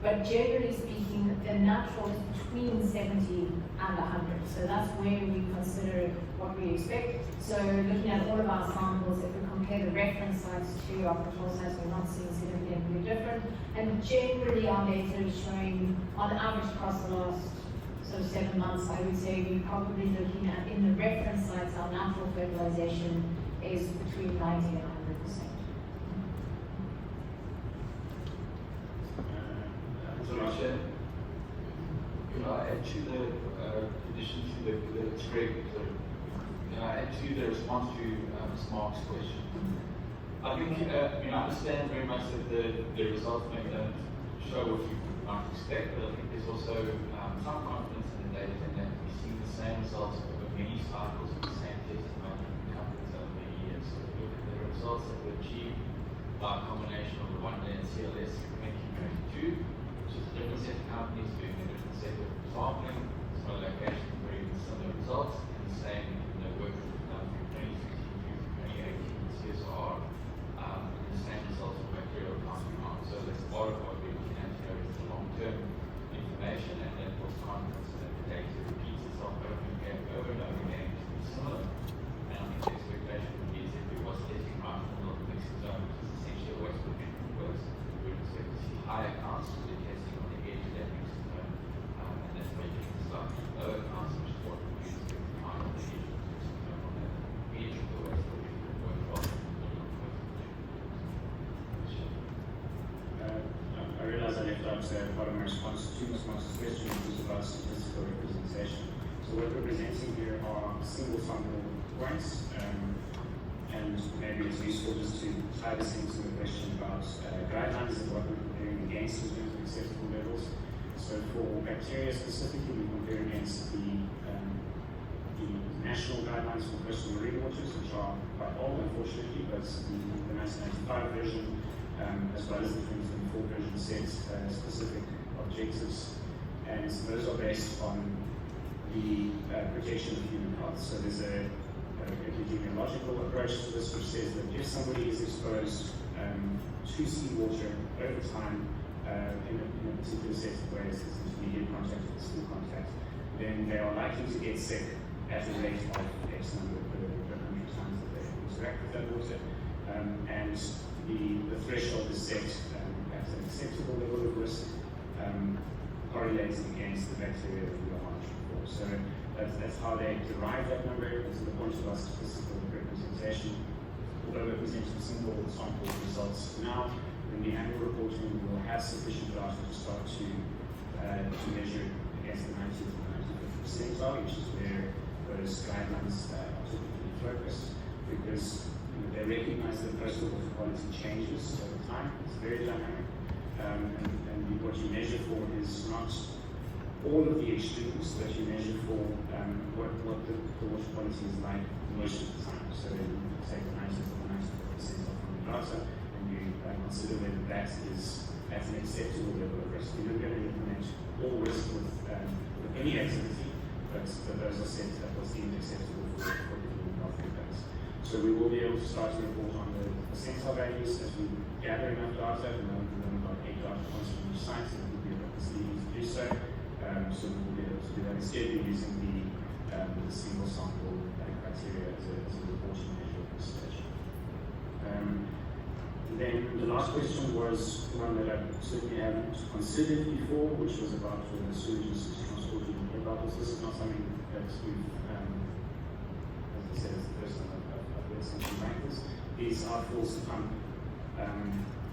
but generally speaking, the natural is between 70 and 100. So that's where we consider what we expect. So looking at all of our samples, if we compare the reference sites to our control sites, we're not seeing significantly different. And generally, our data is showing, on average across the last sort of 7 months, I would say we're probably looking at, in the reference sites, our natural fertilization is between 90 and 100%. Can I add to the addition to the spread? Can I add to the response to Mark's question? I think I understand very much that the results maybe don't show what you might expect, but I think there's also some confidence in the data in that we see the same results over many cycles of the same testing by different companies over many years. So if you look at the results that were achieved by a combination of the 1-day and CLS in 2022, which is a different set of companies doing a different set of sampling, similar locations, very similar results, and the same work that we've done from 2016 to 2018 CSR, and the same results for bacterial compound. So that's part of what we're looking at here is the long-term information, and that was confidence that the data repeats itself over and over again to be similar. And I think the expectation would be if it was testing right from the mixing zone, which is essentially always what it works, we would expect to see higher counts for the testing on the edge of that mixing zone, and that's where you get slightly lower counts, which is what we expect to find on the edge of the mixing zone on the edge of the west, where we can work well. I realize I left out part of my response to Ms. Marks' question, which was about statistical representation. So what we're presenting here are single sample points, and maybe it's useful just to tie this into the question about guidelines and what we're comparing against in terms of acceptable levels. So for bacteria specifically, we compare against the national guidelines for coastal marine waters, which are quite old, unfortunately, but the 1995 version, as well as the 2024 version, sets specific objectives, and those are based on the protection of human health. So there's a epidemiological approach to this, which says that if somebody is exposed to seawater over time in a particular set of ways, as intermediate contact or school contact, then they are likely to get sick at a rate of X number per 100 times that they interact with that water. And the threshold is set at an acceptable level of risk, correlating against the bacteria that we are monitoring for. So that's how they derive that number. This is the point of our statistical representation. Although we're presenting single sample results now, in the annual reporting we will have sufficient data to start to measure against the 90th and 95th percentile, which is where those guidelines are typically focused, because they recognize that coastal water quality changes over time. It's very dynamic. And what you measure for is not all of the extremes, but you measure for what the water quality is like most of the time. So you take the 90th or 95th percentile from the data, and you consider whether that is at an acceptable level of risk. You're not going to implement all risk with any activity, but those are set at what's deemed acceptable for different health impacts. So we will be able to start to report on the percentile values as we gather enough data, and then we've got 8 data points from each site, so we'll be able to do so. So we will be able to do that instead of using the single sample criteria as a reporting measure at this stage. Then the last question was one that I certainly haven't considered before, which was about the sewage is transported in air bubbles. This is not something that we've, as I said, it's the first time I've heard something like this. These outfalls become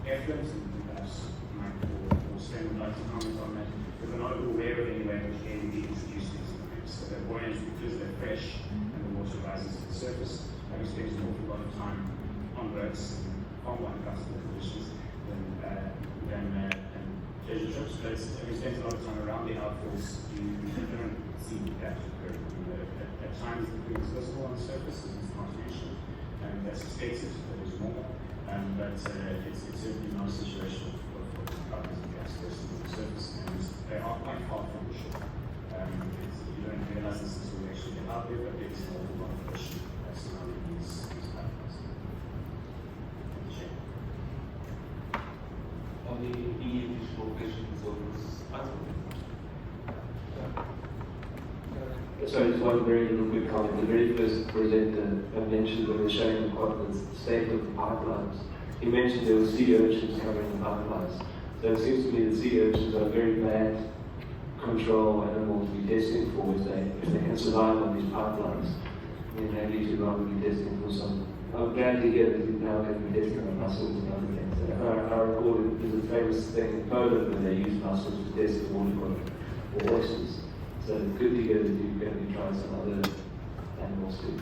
effluent, and perhaps Mike or Sven would like to comment on that. But we're not aware of any way in which they will be introduced into the mix. So they're buoyant because they're fresh and the water rises to the surface. Having spent an awful lot of time on boats and on one customer conditions than pleasure trips, but having spent a lot of time around the outfalls, you don't see that occur. At times the thing is visible on the surface, as Mr. Martin mentioned, and that's expected, that is normal, but it's certainly not a situation for carbon and gas bursting on the surface, and they are quite far from the shore. You don't realize this until you actually get out there, but there is an awful lot of fish surrounding these pipelines. On the additional questions on this item? Sorry, just one very little quick comment. The very first presenter mentioned when they were showing the state of the pipelines. He mentioned there were sea urchins covering the pipelines. So it seems to me that sea urchins are very bad control animals to be testing for if they can survive on these pipelines. Then maybe you should rather be testing for some. I'm glad to hear that you're now going to be testing on mussels and other things. I recall there's a famous thing in Poland where they use mussels to test the water for oysters. So it's good to hear that you're going to be trying some other animals too.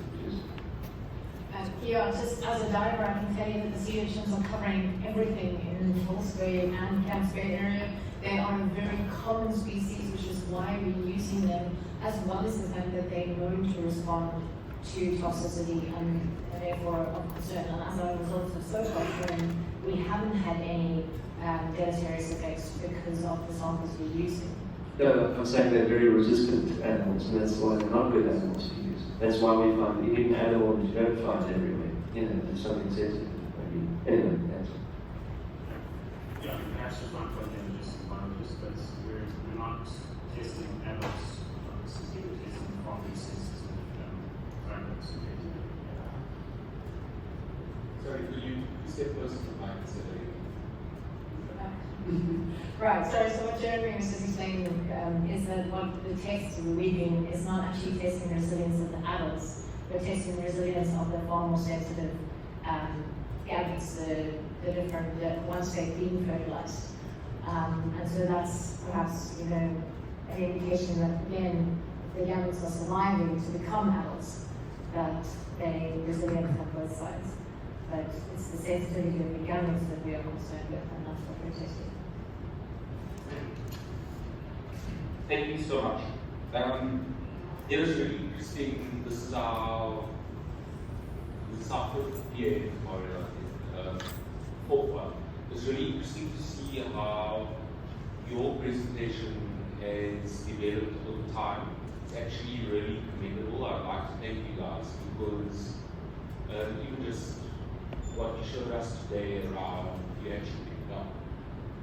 Yeah, just as a diver, I can tell you that the sea urchins are covering everything in the False Bay and Camps Bay area. They are a very common species, which is why we're using them, as well as the fact that they're known to respond to toxicity and therefore of concern. And as our results have so far shown, we haven't had any deleterious effects because of the samples we're using. No, I'm saying they're very resistant animals, and that's why they're not good animals to use. That's why we find eating animals you don't find everywhere. There's something sensitive. Maybe. Anyway, that's it. Yeah, perhaps just one point then, just one of this, but we're not testing adults, obviously we're testing from these sensitive frameworks. Sorry, could you step closer to the mic and say that again? Right, so what Jeremy was just explaining is that what the test we're doing is not actually testing the resilience of the adults, we're testing the resilience of the far more sensitive gametes, the different once they've been fertilized. And so that's perhaps, an indication that again, the gametes are surviving to become adults, that they're resilient on both sides. But it's the sensitivity of the gametes that we are concerned with, and that's what we're testing. Thank you so much. It is really interesting. This is our fifth year in Florida, fourth one. It's really interesting to see how your presentation has developed over time actually really commendable. I'd like to thank you guys because even just what you showed us today around you actually picked up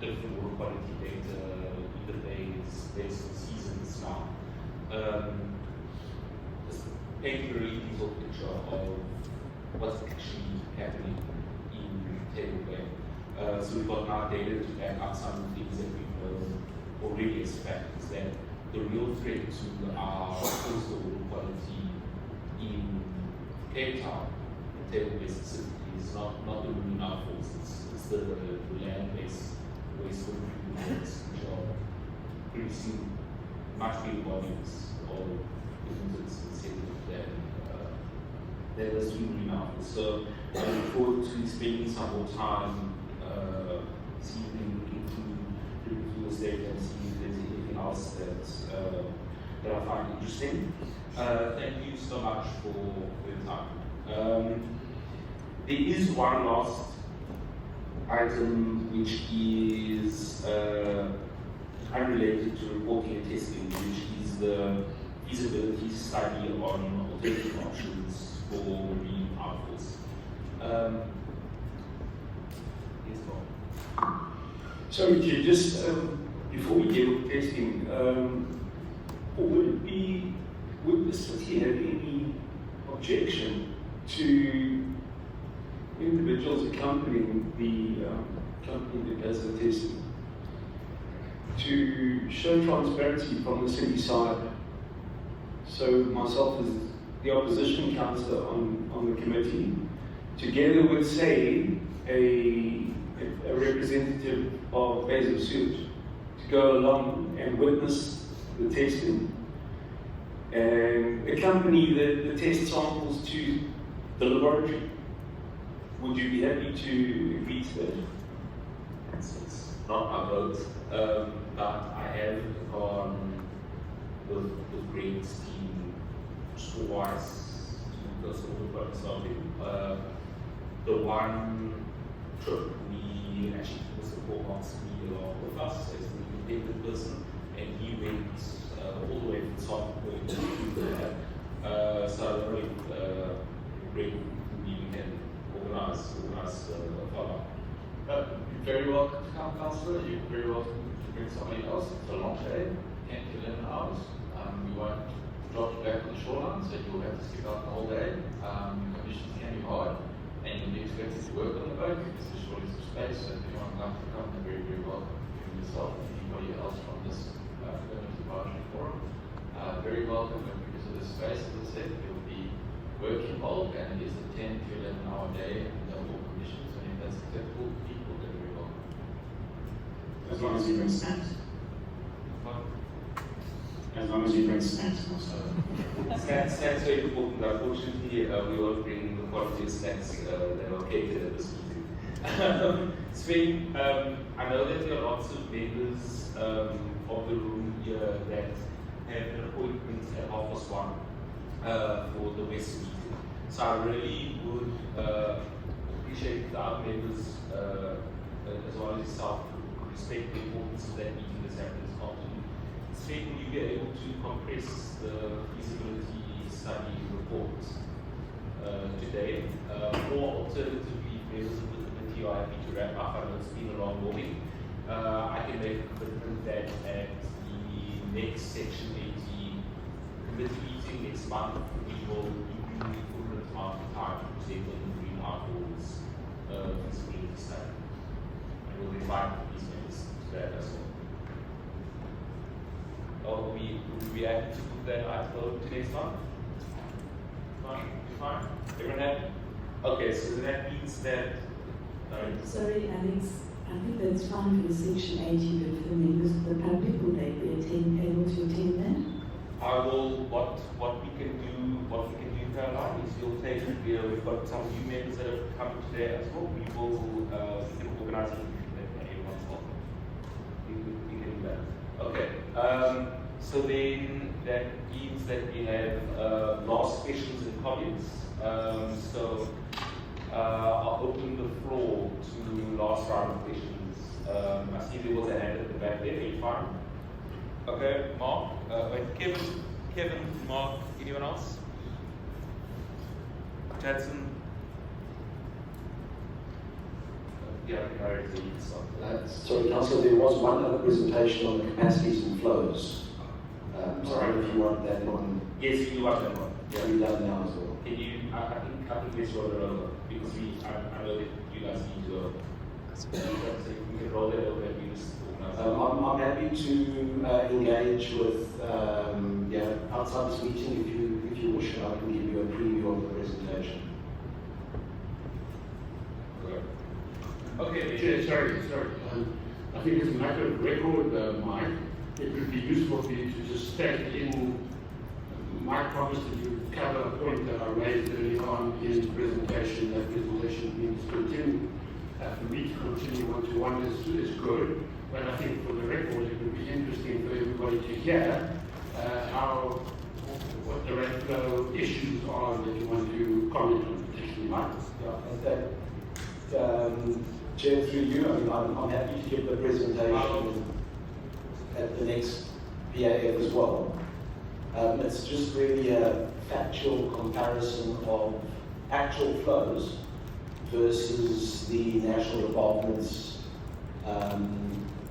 different water quality data, either days, based on seasons now. Just paint a really detailed picture of what's actually happening in Table Bay. So we've got now data to back up some of the things that we know already as facts, that the real threat to our coastal water quality in Cape Town, the Table Bay specifically, is not the marine outfalls, it's the land-based wastewater treatment which are producing much bigger volumes of pollutants and sediment than the marine outfalls. So I look forward to spending some more time this evening looking through this data and see if there's anything else that I find interesting. Thank you so much for your time. There is one last item which is unrelated to reporting and testing, which is the feasibility study on alternative options for marine outfalls. Yes, Bob. Sorry, Chair, just before we get to testing, would the city have any objection to individuals accompanying the company that does the testing to show transparency from the city side? So myself as the opposition councillor on the committee, together with, say, a representative of Basil Suit, to go along and witness the testing and accompany the test samples to the laboratory. Would you be happy to agree to that? It's not my vote, but I have gone with Greg's team twice to the Silver something. The one trip we actually took Mr. Paul me along with us as an independent person, and he went all the way from South Point to the lab. So I don't know if Greg we can organize a follow-up. You're very welcome to come, Councillor. You're very welcome to bring somebody else. It's a long day, 10 to 11 hours. We won't drop you back on the shoreline, so you'll have to stick out the whole day. Conditions can be hard, and you'll be expected to work on the boat because there's shortage of space. So if anyone wants to come, they're very, very welcome. Yourself and anybody else from this advisory forum, very welcome. And because of the space, as I said, there will be work involved, and it is a 10 to 11 hour day under all conditions. And if that's acceptable to people, they're very welcome. As long as you bring snacks. As long as you bring snacks also. Snacks are very important. Unfortunately, we won't bring the quality of snacks that are catered at this meeting. Sven, I know that there are lots of members of the room here that have an appointment at 1:30 for the West meeting. So I really would appreciate if the other members, as well as yourself, could respect the importance of that meeting that's happening this afternoon. Sven, will you be able to compress the feasibility study report today? Or alternatively, if members of the committee are happy to wrap up, I know it's been a long morning, I can make a commitment that at the next Section 80 committee meeting next month, we will give you the equivalent amount of time to present on the green outfalls feasibility study. And we'll invite these members to that as well. Or would we happy to put that item to next month? Fine? Everyone happy? Okay, so that means that. Sorry, Alex. I think that's fine for the Section 80, but for the members of the public, will they be able to attend that? I will. What we can do, Caroline, is we'll take. We've got some new members that have come today as well. We will organize it and everyone's welcome. We can do that. Okay. So then that means that we have last questions and comments. So I'll open the floor to last round of questions. I see there was a hand at the back there. Are you fine? Okay, Mark. Kevin, Kevin, Mark, anyone else? Jadson? Sorry, Councillor, there was one other presentation on the capacities and flows. So I don't know if you want that one. Yes, we want that one. Yeah, we done now as well. Can you, I think let's roll it over because I know that you guys need to so we can roll it over and we just organize. I'm happy to engage with outside this meeting if you wish, and I can give you a preview of the presentation. Okay. Chair, sorry. I think as a matter of record, Mike, it would be useful for you to just state in my promise that you cover a point that I raised early on in the presentation, that presentation needs to continue. For me to continue one-to-one is good, but I think for the record it would be interesting for everybody to hear what the rate flow issues are that you want to comment on, particularly Mike. Chair, through you, I'm happy to give the presentation at the next PAF as well. It's just really a factual comparison of actual flows versus the National Department's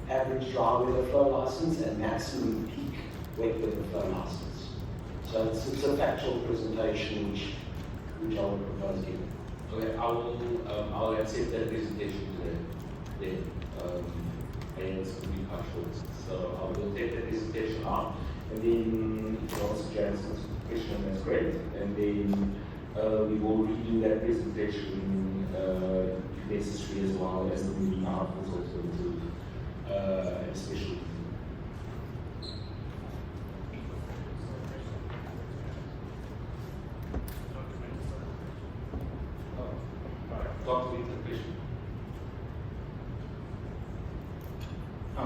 average dry weather flow license and maximum peak wet weather flow license. So it's a factual presentation which I would propose giving. Okay, I'll accept that presentation today. And it's going to be quite short. So I will take that presentation out. And then also Janson's question, that's great. And then we will redo that presentation if necessary, as well as the moving Outfalls alternative especially.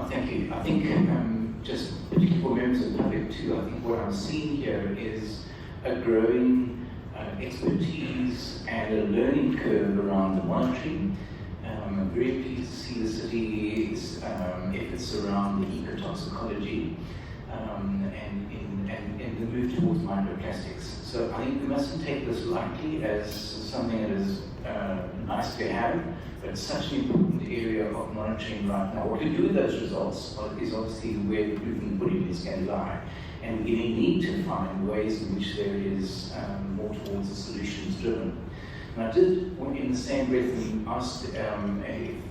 Thank you. I think just particularly for members of the public too, I think what I'm seeing here is a growing expertise and a learning curve around the monitoring. I'm very pleased to see the city's efforts around the ecotoxicology and the move towards microplastics. So I think we mustn't take this lightly as something that is nice to have, but it's such an important area of monitoring right now. What we do with those results is obviously where the proof in the pudding is going to lie. And we need to find ways in which there is more towards the solutions driven. And I did, in the same breath, we asked if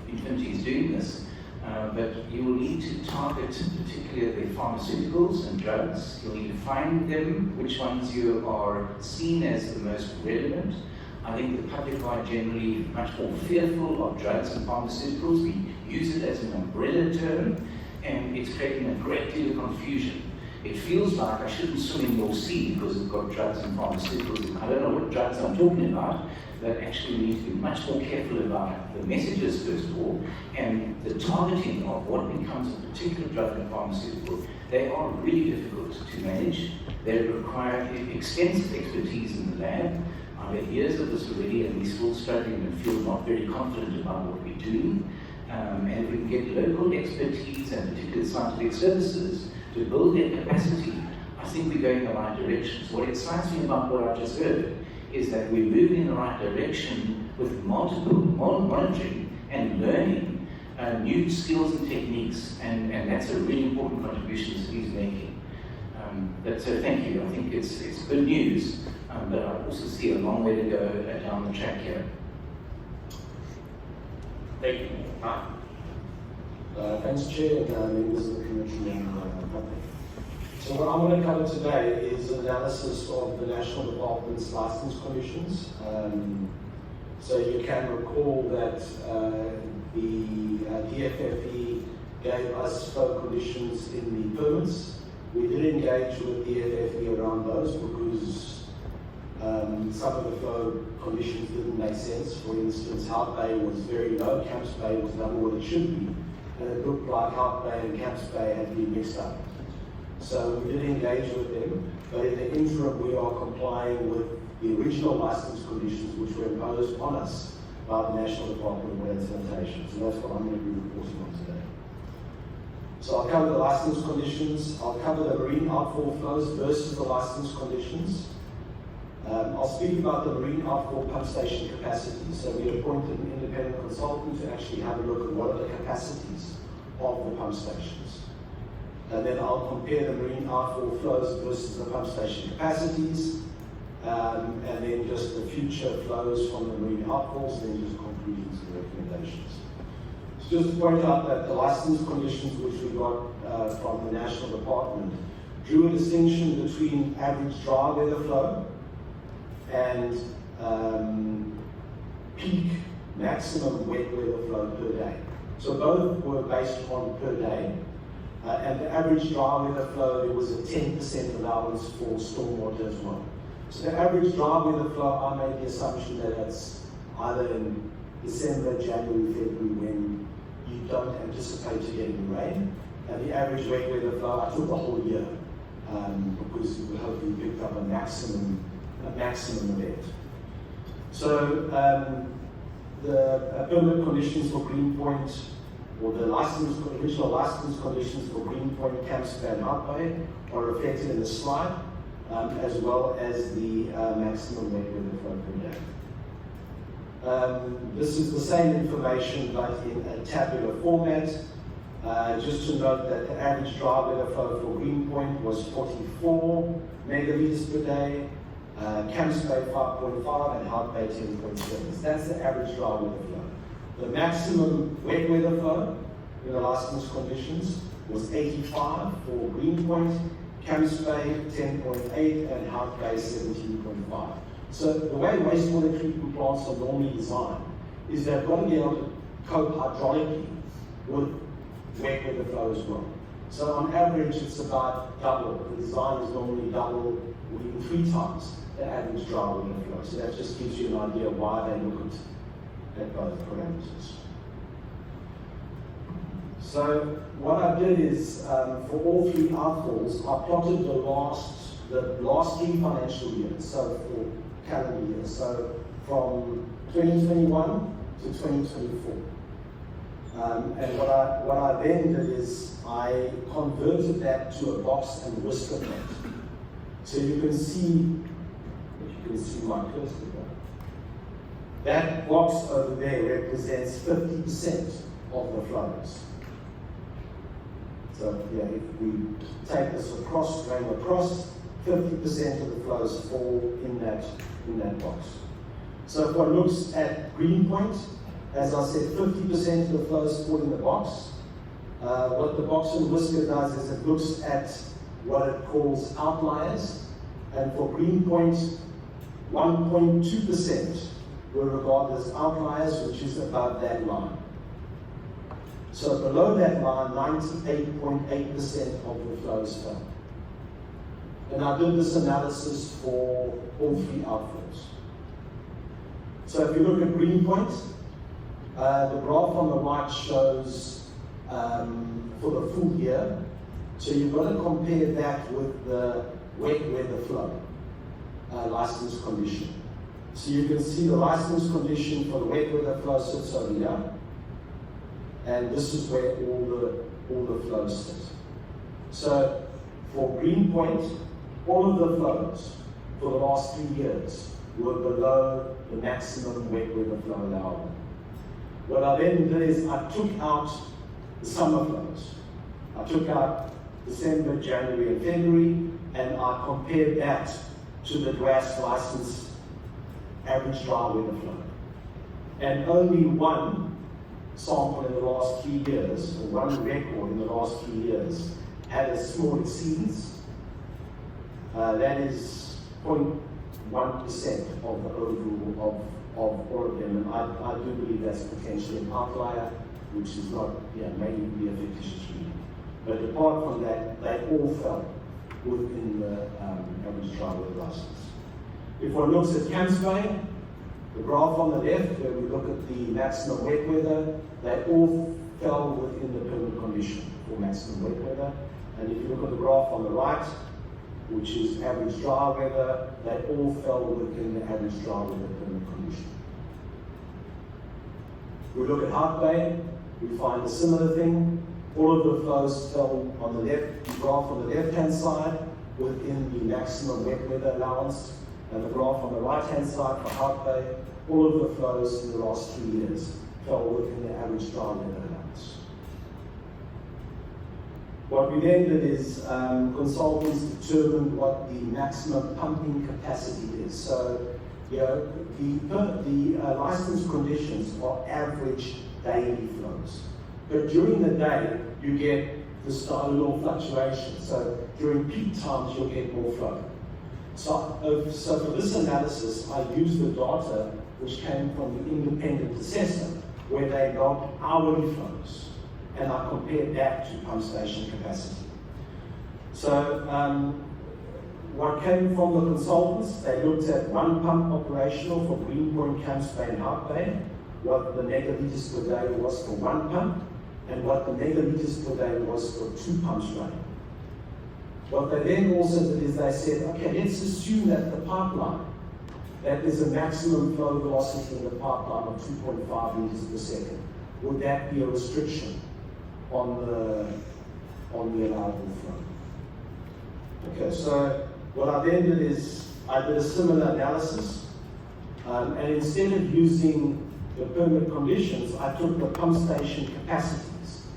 Infinity is doing this, but you will need to target particularly pharmaceuticals and drugs. You'll need to find them, which ones you are seen as the most relevant. I think the public are generally much more fearful of drugs and pharmaceuticals. We use it as an umbrella term, and it's creating a great deal of confusion. It feels like I shouldn't swim in your sea because it's got drugs and pharmaceuticals. I don't know what drugs I'm talking about, but actually we need to be much more careful about the messages, first of all, and the targeting of what becomes a particular drug and pharmaceutical. They are really difficult to manage. They require extensive expertise in the lab. I've had years of this already, and we're still struggling and feel not very confident about what we're doing. And if we can get local expertise and particular scientific services to build their capacity, I think we're going in the right direction. So what excites me about what I just heard is that we're moving in the right direction with multiple monitoring and learning new skills and techniques, and that's a really important contribution that he's making. So thank you. I think it's good news, but I also see a long way to go down the track here. Thank you. Mark? Thanks, Chair, and members of the committee and public. So what I'm going to cover today is analysis of the National Department's license conditions. So you can recall that the DFFE gave us flow conditions in the permits. We did engage with the DFFE around those because some of the flow conditions didn't make sense. For instance, Hout Bay was very low, Camps Bay was double what it should be, and it looked like Hout Bay and Camps Bay had been mixed up. So we did engage with them, but in the interim we are complying with the original license conditions which were imposed on us by the National Department of Water and Sanitation. So that's what I'm going to be reporting on today. So I'll cover the license conditions, I'll cover the marine outfall flows versus the license conditions. I'll speak about the marine outfall pump station capacity. So we appointed an independent consultant to actually have a look at what are the capacities of the pump stations. And then I'll compare the marine outfall flows versus the pump station capacities, and then just the future flows from the marine outfalls, and then just conclusions and recommendations. So just to point out that the license conditions which we got from the National Department drew a distinction between average dry weather flow and peak maximum wet weather flow per day. So both were based on per day. And the average dry weather flow, there was a 10% allowance for stormwater as well. So the average dry weather flow, I made the assumption that it's either in December, January, February, when you don't anticipate to getting rain. And the average wet weather flow, I took the whole year, because we hopefully picked up a maximum event. So the permit conditions for Greenpoint, or the original license conditions for Greenpoint, Camps Bay and Hout Bay are reflected in the slide, as well as the maximum wet weather flow per day. This is the same information but in a tabular format. Just to note that the average dry weather flow for Greenpoint was 44 megalitres per day, Camps Bay 5.5 and Hout Bay 10.7. So that's the average dry weather flow. The maximum wet weather flow in the license conditions was 85 for Greenpoint, Camps Bay 10.8 and Hout Bay 17.5. So the way wastewater treatment plants are normally designed is they've got to be able to cope hydraulically with wet weather flow as well. So on average it's about double. The design is normally double or even 3 times the average dry weather flow. So that just gives you an idea why they look at both parameters. So what I did is, for all 3 outfalls, I plotted the last 3 financial years, so for calendar years, so from 2021 to 2024. And what I then did is I converted that to a box and whisker plot. So you can see my cursor there. That box over there represents 50% of the flows. So yeah, if we take this across, going across, 50% of the flows fall in that box. So if one looks at Greenpoint, as I said, 50% of the flows fall in the box. What the box and whisker does is it looks at what it calls outliers, and for Greenpoint, 1.2% were regarded as outliers, which is above that line. So below that line, 98.8% of the flows fell. And I did this analysis for all 3 outfalls. So if you look at Greenpoint, the graph on the right shows for the full year. So you've got to compare that with the wet weather flow license condition. So you can see the license condition for the wet weather flow sits over here, and this is where all the flows sit. So for Greenpoint, all of the flows for the last 3 years were below the maximum wet weather flow allowable. What I then did is I took out the summer flows. I took out December, January, and February, and I compared that to the DWAS license average dry weather flow. And only one sample in the last 3 years, or one record in the last 3 years, had a small exceedance. That is 0.1% of the overall of all of them, and I do believe that's potentially an outlier, which is not, maybe be a fictitious reading. But apart from that, they all fell within the average dry weather license. If one looks at Camps Bay, the graph on the left, where we look at the maximum wet weather, they all fell within the permit condition for maximum wet weather. And if you look at the graph on the right, which is average dry weather, they all fell within the average dry weather permit condition. We look at Hout Bay, we find a similar thing. All of the flows fell on the graph on the left-hand side within the maximum wet weather allowance, and the graph on the right-hand side for Hout Bay, all of the flows in the last 3 years fell within the average dry weather allowance. What we then did is consultants determined what the maximum pumping capacity is. So, you know, the license conditions are average daily flows. But during the day, you get this little fluctuation. So during peak times, you'll get more flow. So for this analysis, I used the data which came from the independent assessment, where they logged hourly flows, and I compared that to pump station capacity. So what came from the consultants, they looked at one pump operational for Greenpoint, Camps Bay and Hout Bay, what the megalitres per day was for one pump, and what the megalitres per day was for 2 pumps running. What they then also did is they said, okay, let's assume that the pipeline, that there's a maximum flow velocity in the pipeline of 2.5 meters per second. Would that be a restriction on the allowable flow? Okay, so what I then did is I did a similar analysis, and instead of using the permit conditions, I took the pump station capacities.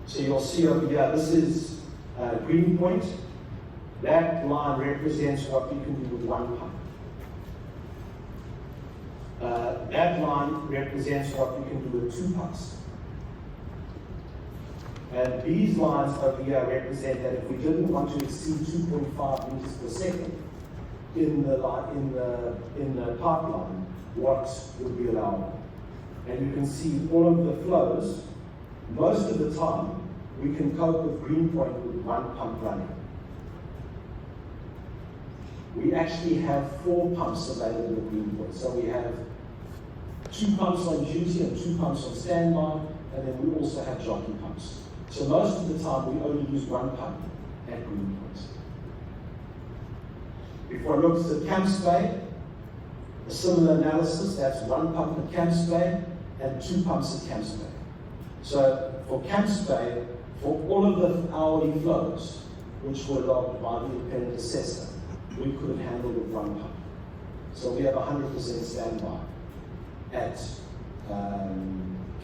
So you'll see over here, this is Greenpoint. That line represents what you can do with one pump. That line represents what you can do with 2 pumps. And these lines over here represent that if we didn't want to exceed 2.5 meters per second in the pipeline, what would be allowable. And you can see all of the flows. Most of the time, we can cope with Greenpoint with 1 pump running. We actually have 4 pumps available at Greenpoint. So we have 2 pumps on duty and 2 pumps on standby, and then we also have jockey pumps. So most of the time, we only use 1 pump at Greenpoint. If I look at Camps Bay, a similar analysis, that's 1 pump at Camps Bay and 2 pumps at Camps Bay. So for Camps Bay, for all of the hourly flows, which were logged by the independent assessor, we could have handled with 1 pump. So we have 100% standby at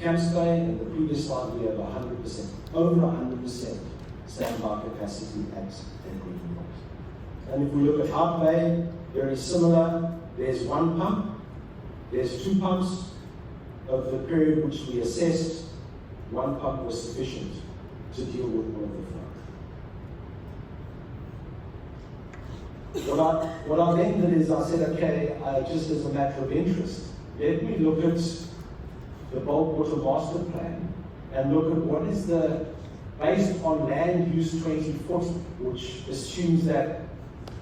Camps Bay, and the previous slide we have 100%, over 100% standby capacity at Greenpoint. And if we look at Hout Bay, very similar. There's 1 pump, there's 2 pumps. Over the period which we assessed, 1 pump was sufficient to deal with all of the flow. What I then did is I said, okay, just as a matter of interest, let me look at the bulk water master plan and look at what is based on land use 2040, which assumes that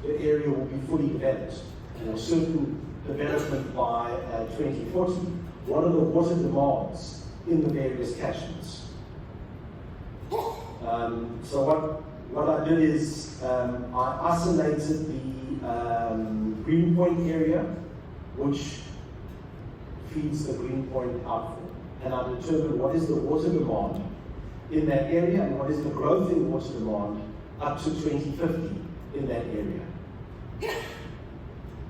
the area will be fully developed, and a certain development by 2040. What are the water demands in the various catchments? So what I did is I isolated the Greenpoint area, which feeds the Greenpoint outfall, and I determined what is the water demand in that area and what is the growth in water demand up to 2050 in that area.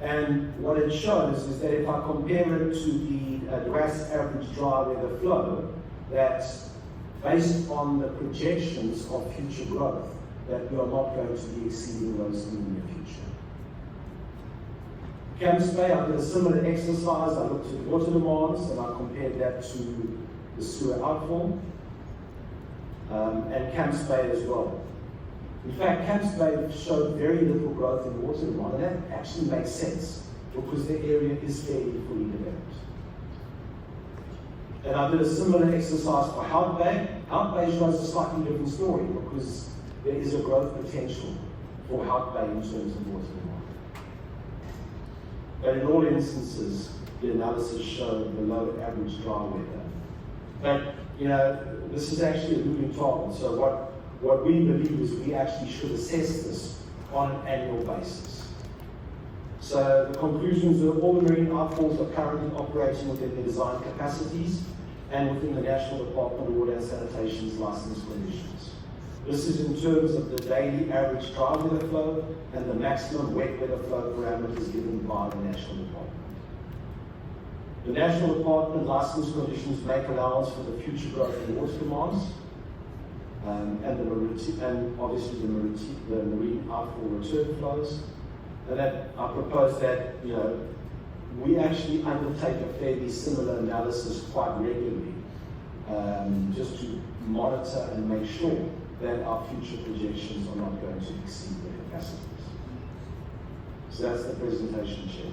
And what it shows is that if I compare it to the grass average dry weather flow, that's based on the projections of future growth, that we are not going to be exceeding those in the near future. Camps Bay, I did a similar exercise. I looked at water demands and I compared that to the sewer outfall, and Camps Bay as well. In fact, Camps Bay showed very little growth in water demand, and that actually makes sense because the area is fairly fully developed. And I did a similar exercise for Hout Bay. Hout Bay shows a slightly different story because there is a growth potential for Hout Bay in terms of water demand. But in all instances, the analysis showed below average dry weather. But, you know, this is actually a moving target. So what we believe is we actually should assess this on an annual basis. So the conclusions are all the marine outfalls are currently operating within their design capacities. and within the National Department of Water and Sanitation's license conditions. This is in terms of the daily average dry weather flow and the maximum wet weather flow parameters given by the National Department. The National Department license conditions make allowance for the future growth in water demands, and obviously the marine outfall return flows. And that I propose that we actually undertake a fairly similar analysis quite regularly, just to monitor and make sure that our future projections are not going to exceed the capacities. So that's the presentation, Chair.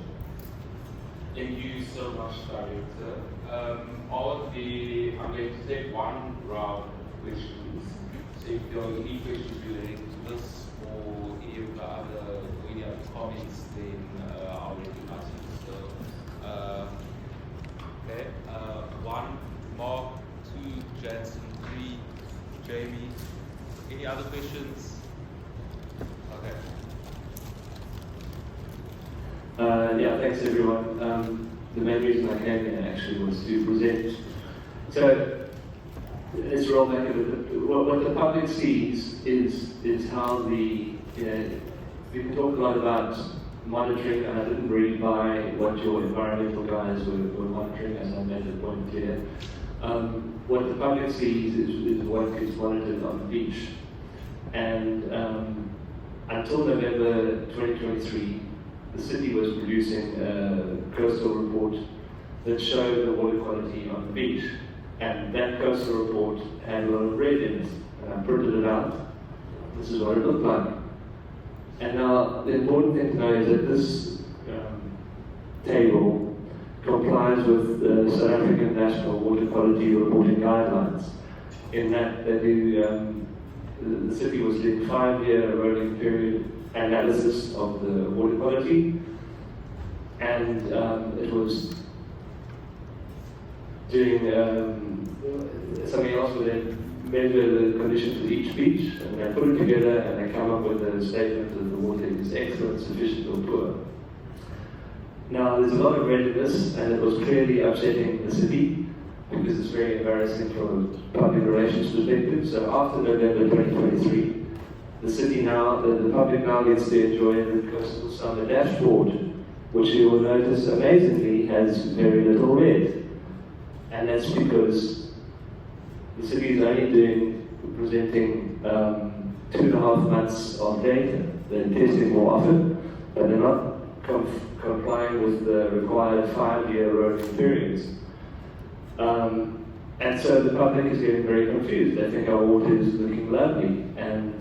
Thank you so much, Director. I'm going to take one round of questions. So if there are any questions related to this or any of the any other comments, then I'll let you answer. So, okay. 1, Mark, 2, Jansen, 3, Jamie. Any other questions? Okay. Yeah, thanks everyone. The main reason I came here actually was to present. So let's roll back a little bit. What the public sees is how we can talk a lot about monitoring, and I didn't really buy what your environmental guys were monitoring, as I made the point clear. What the public sees is what is monitored on the beach. And until November 2023, the city was producing a coastal report that showed the water quality on the beach. And that coastal report had a lot of red in it. And I printed it out. This is what it looked like. And now, the important thing to know is that this table complies with the South African National Water Quality Reporting Guidelines, in that they do, the city was doing 5-year rolling period analysis of the water quality, and it was doing something else where they measure the conditions of each beach, and they put it together and they come up with a statement that the water is excellent, sufficient, or poor. Now, there's a lot of red in this, and it was clearly upsetting the city because it's very embarrassing from a public relations perspective. So after November 2023, the city now, the public now gets to enjoy the Coastal Summer dashboard, which you will notice amazingly has very little red. And that's because the city is only presenting 2.5 months of data. They're testing more often, but they're not complying with the required 5-year rolling periods. And so the public is getting very confused. They think our water is looking lovely, and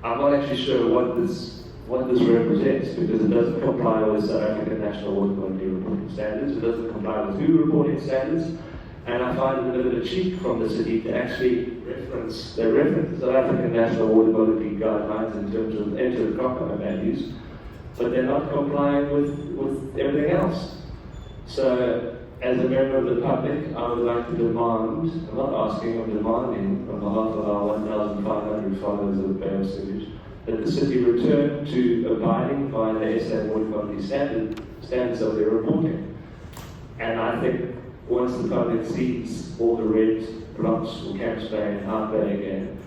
I'm not actually sure what this represents, because it doesn't comply with South African National Water Quality Reporting Standards. It doesn't comply with WHO reporting standards. And I find it a bit of a cheat from the city to actually reference South African National Water Quality Guidelines in terms of intercropping values, but they're not complying with everything else. So, as a member of the public, I would like to demand, I'm not asking, I'm demanding on behalf of our 1,500 followers of Bay of Sewage, that the city return to abiding by the SA Water Quality standards of their reporting. And I think once the public sees all the red blocks for Camps Bay and Hart Bay again,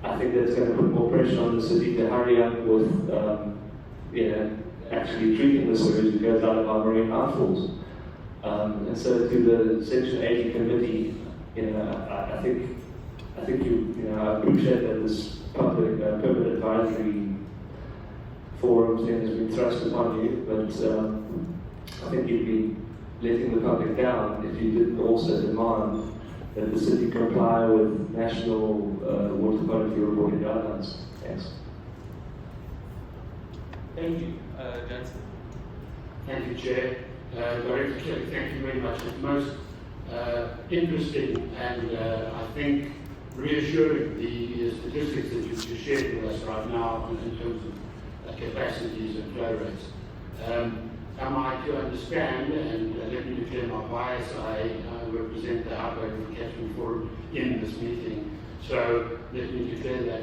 I think that's going to put more pressure on the city to hurry up with actually treating the sewage that goes out of our marine outfalls. And so to the Section 80 committee, I think I appreciate that this public permanent advisory forum thing has been thrust upon you, but I think you'd be letting the public down if you didn't also demand that the city comply with national water quality reporting guidelines. Thanks. Thank you, Jansen. Thank you, Chair. Director Kelly, thank you very much. It's most interesting and I think reassuring the statistics that you've just shared with us right now in terms of capacities and flow rates. Am I to understand, and let me declare my bias, I represent the Outfalls Catchment Forum in this meeting, so let me declare that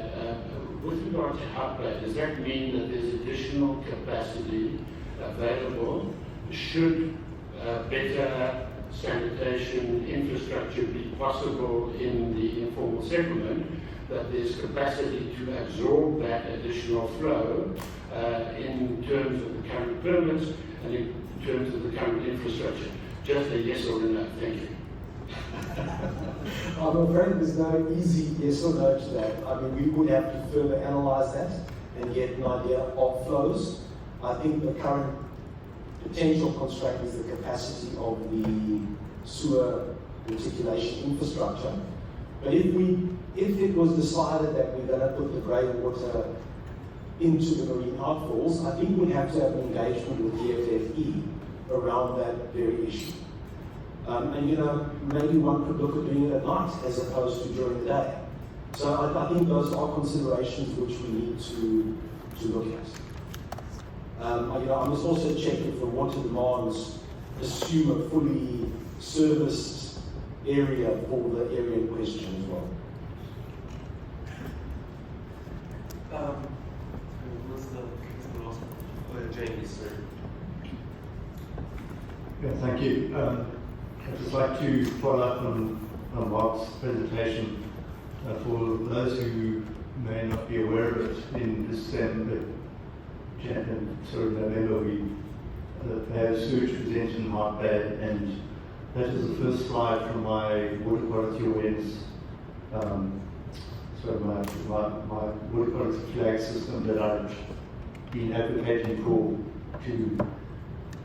with regard to Outfalls, does that mean that there's additional capacity available should better sanitation infrastructure be possible in the informal settlement, that there's capacity to absorb that additional flow in terms of the current permits and in terms of the current infrastructure. Just a yes or a no. Thank you. I'm afraid there's no easy yes or no to that. I mean, we would have to further analyse that and get an idea of flows. I think the current potential constraint is the capacity of the sewer reticulation infrastructure. But if it was decided that we're going to put the grey water into the marine outfalls, I think we'd have to have an engagement with the FFE around that very issue. And you know, maybe one could look at doing it at night as opposed to during the day. So I think those are considerations which we need to look at. You know, I must also check if the water demands assume a fully serviced area for the area in question as well. What's the last one? James, sorry. Yeah, thank you. I'd just like to follow up on Mark's presentation. For those who may not be aware of it, in December, November, we had a sewage present in Hart Bay, and that is the first slide from my water quality awareness. My water quality flag system that I've been advocating for to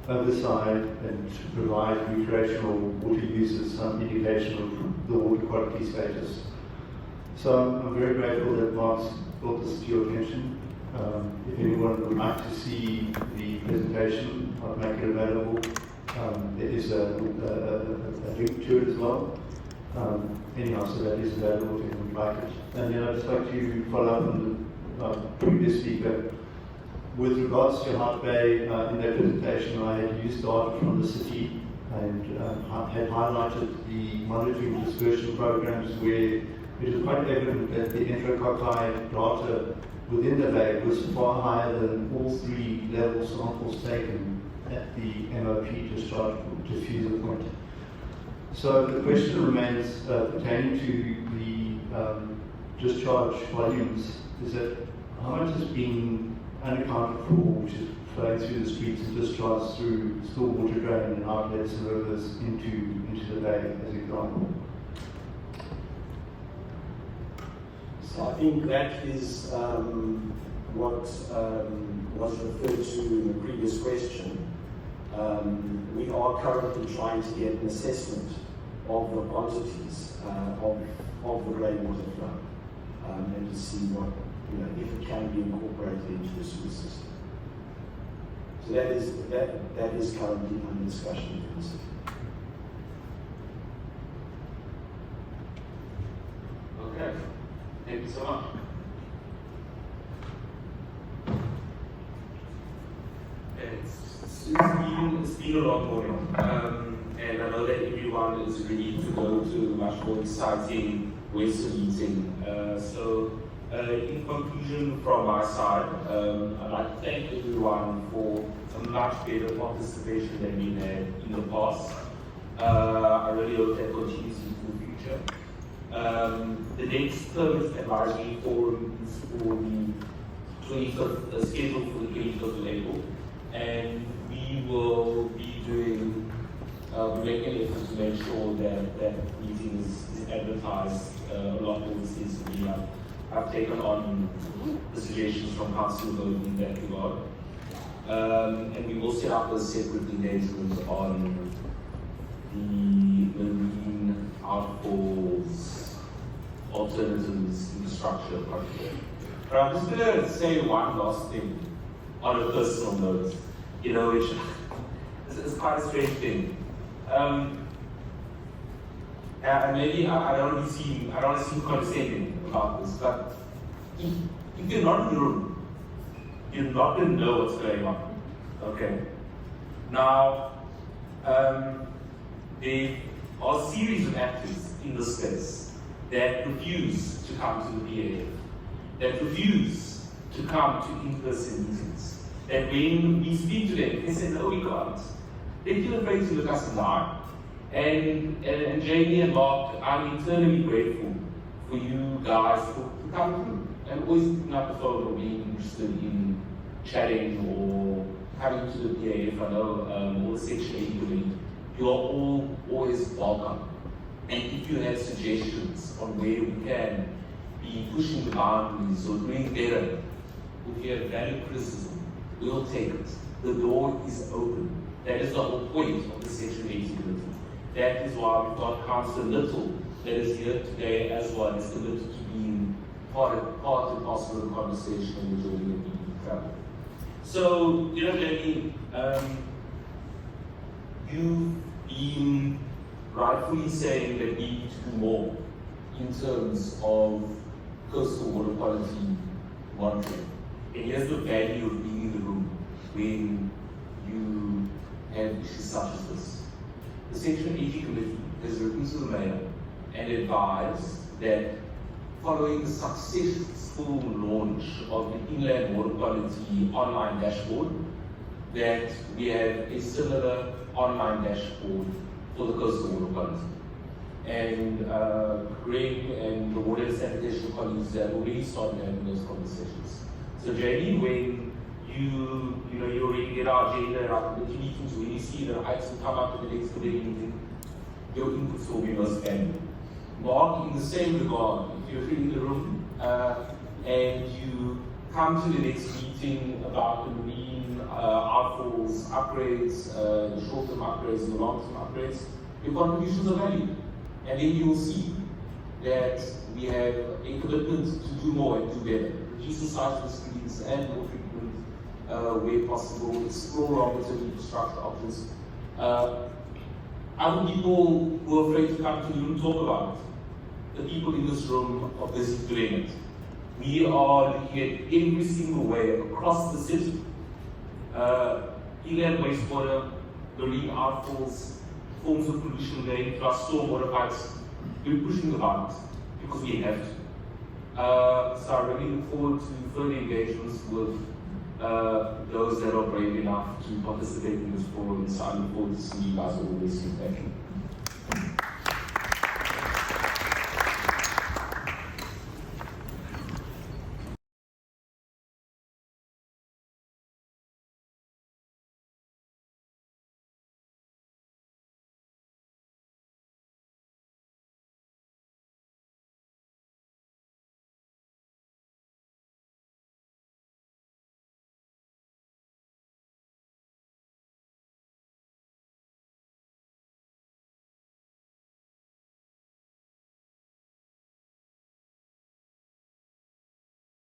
oversight and to provide recreational water users some indication of the water quality status. So I'm very grateful that Mark's brought this to your attention. If anyone would like to see the presentation, I'll make it available. There is a link to it as well. Anyhow, so that is available if anyone would like it. And then I'd just like to follow up on the previous speaker. With regards to Hart Bay, in that presentation, I had used data from the city and had highlighted the monitoring dispersion programs where it is quite evident that the enterococci data within the bay was far higher than all three level samples taken at the MOP discharge diffuser point. So the question remains pertaining to the discharge volumes, is that how much has been unaccounted for, which is flowing through the streets and discharged through stormwater drain and outlets and rivers into the bay, as an example. So I think that is what was referred to in the previous question. We are currently trying to get an assessment of the quantities of the grey water flow and to see what, if it can be incorporated into the sewer system. So that is currently under discussion in the city. Okay, thank you so much. It's been a long morning, and I know that everyone is ready to go to a much more exciting Western meeting. In conclusion from my side, I'd like to thank everyone for a much better participation than we had in the past. I really hope that continues into the future. The next Permits Advisory Forum is for the 25th, scheduled for the 25th of April, and we will be doing, making an effort to make sure that that meeting is advertised a lot more extensively. I've taken on the suggestions from Council in that regard. And we will set up a separate engagement on the marine outfalls alternatives infrastructure project. But I'm just going to say one last thing on a personal note, which is quite a strange thing. And maybe I don't want to seem condescending about this, but if you're not in the room, you're not going to know what's going on. Okay. Now, there are a series of actors in this space that refuse to come to the PAF, that refuse to come to in-person meetings. That when we speak to them, they say, no, we can't. They feel afraid to look us in the eye. And Jamie and Mark, I'm eternally grateful for you guys for coming through and always picking up the phone or being interested in chatting or coming to the PAF. I know all the Section 8 committee, you are all always welcome. And if you have suggestions on where we can be pushing the boundaries or doing better, if you have valid criticism, we'll take it. The door is open. That is the whole point of the Section 8 committee. That is why we've got Councillor Little that is here today as well, is committed to being part and parcel of the conversation and the journey that we need to travel. So, Jamie, you've been rightfully saying that we need to do more in terms of coastal water quality monitoring. And here's the value of being in the room when you have issues such as this. The Section 80 Committee has written to the Mayor and advised that following the successful launch of the Inland Water Quality online dashboard, that we have a similar online dashboard for the coastal water quality. And Greg and the water and sanitation colleagues have already started having those conversations. So Jamie, when you already get our agenda and our committee meetings, when you see the items come up at the next committee meeting, your inputs will be most valuable. Mark, in the same regard, if you're in the room and you come to the next meeting about the marine outfalls upgrades, the short-term upgrades, and the long-term upgrades, your contributions are valued. And then you will see that we have a commitment to do more and do better. Reduce the size of the screens and more frequent where possible, explore longer-term infrastructure options. Other people who are afraid to come to the room talk about it. The people in this room are busy doing it. We are looking at every single way across the city. Inland wastewater, marine outfalls, forms of pollution going to our stormwater pipes. We're pushing the boundaries because we have to. So I really look forward to further engagements with those that are brave enough to participate in this forum. So I look forward to seeing you guys all this week. Thank you.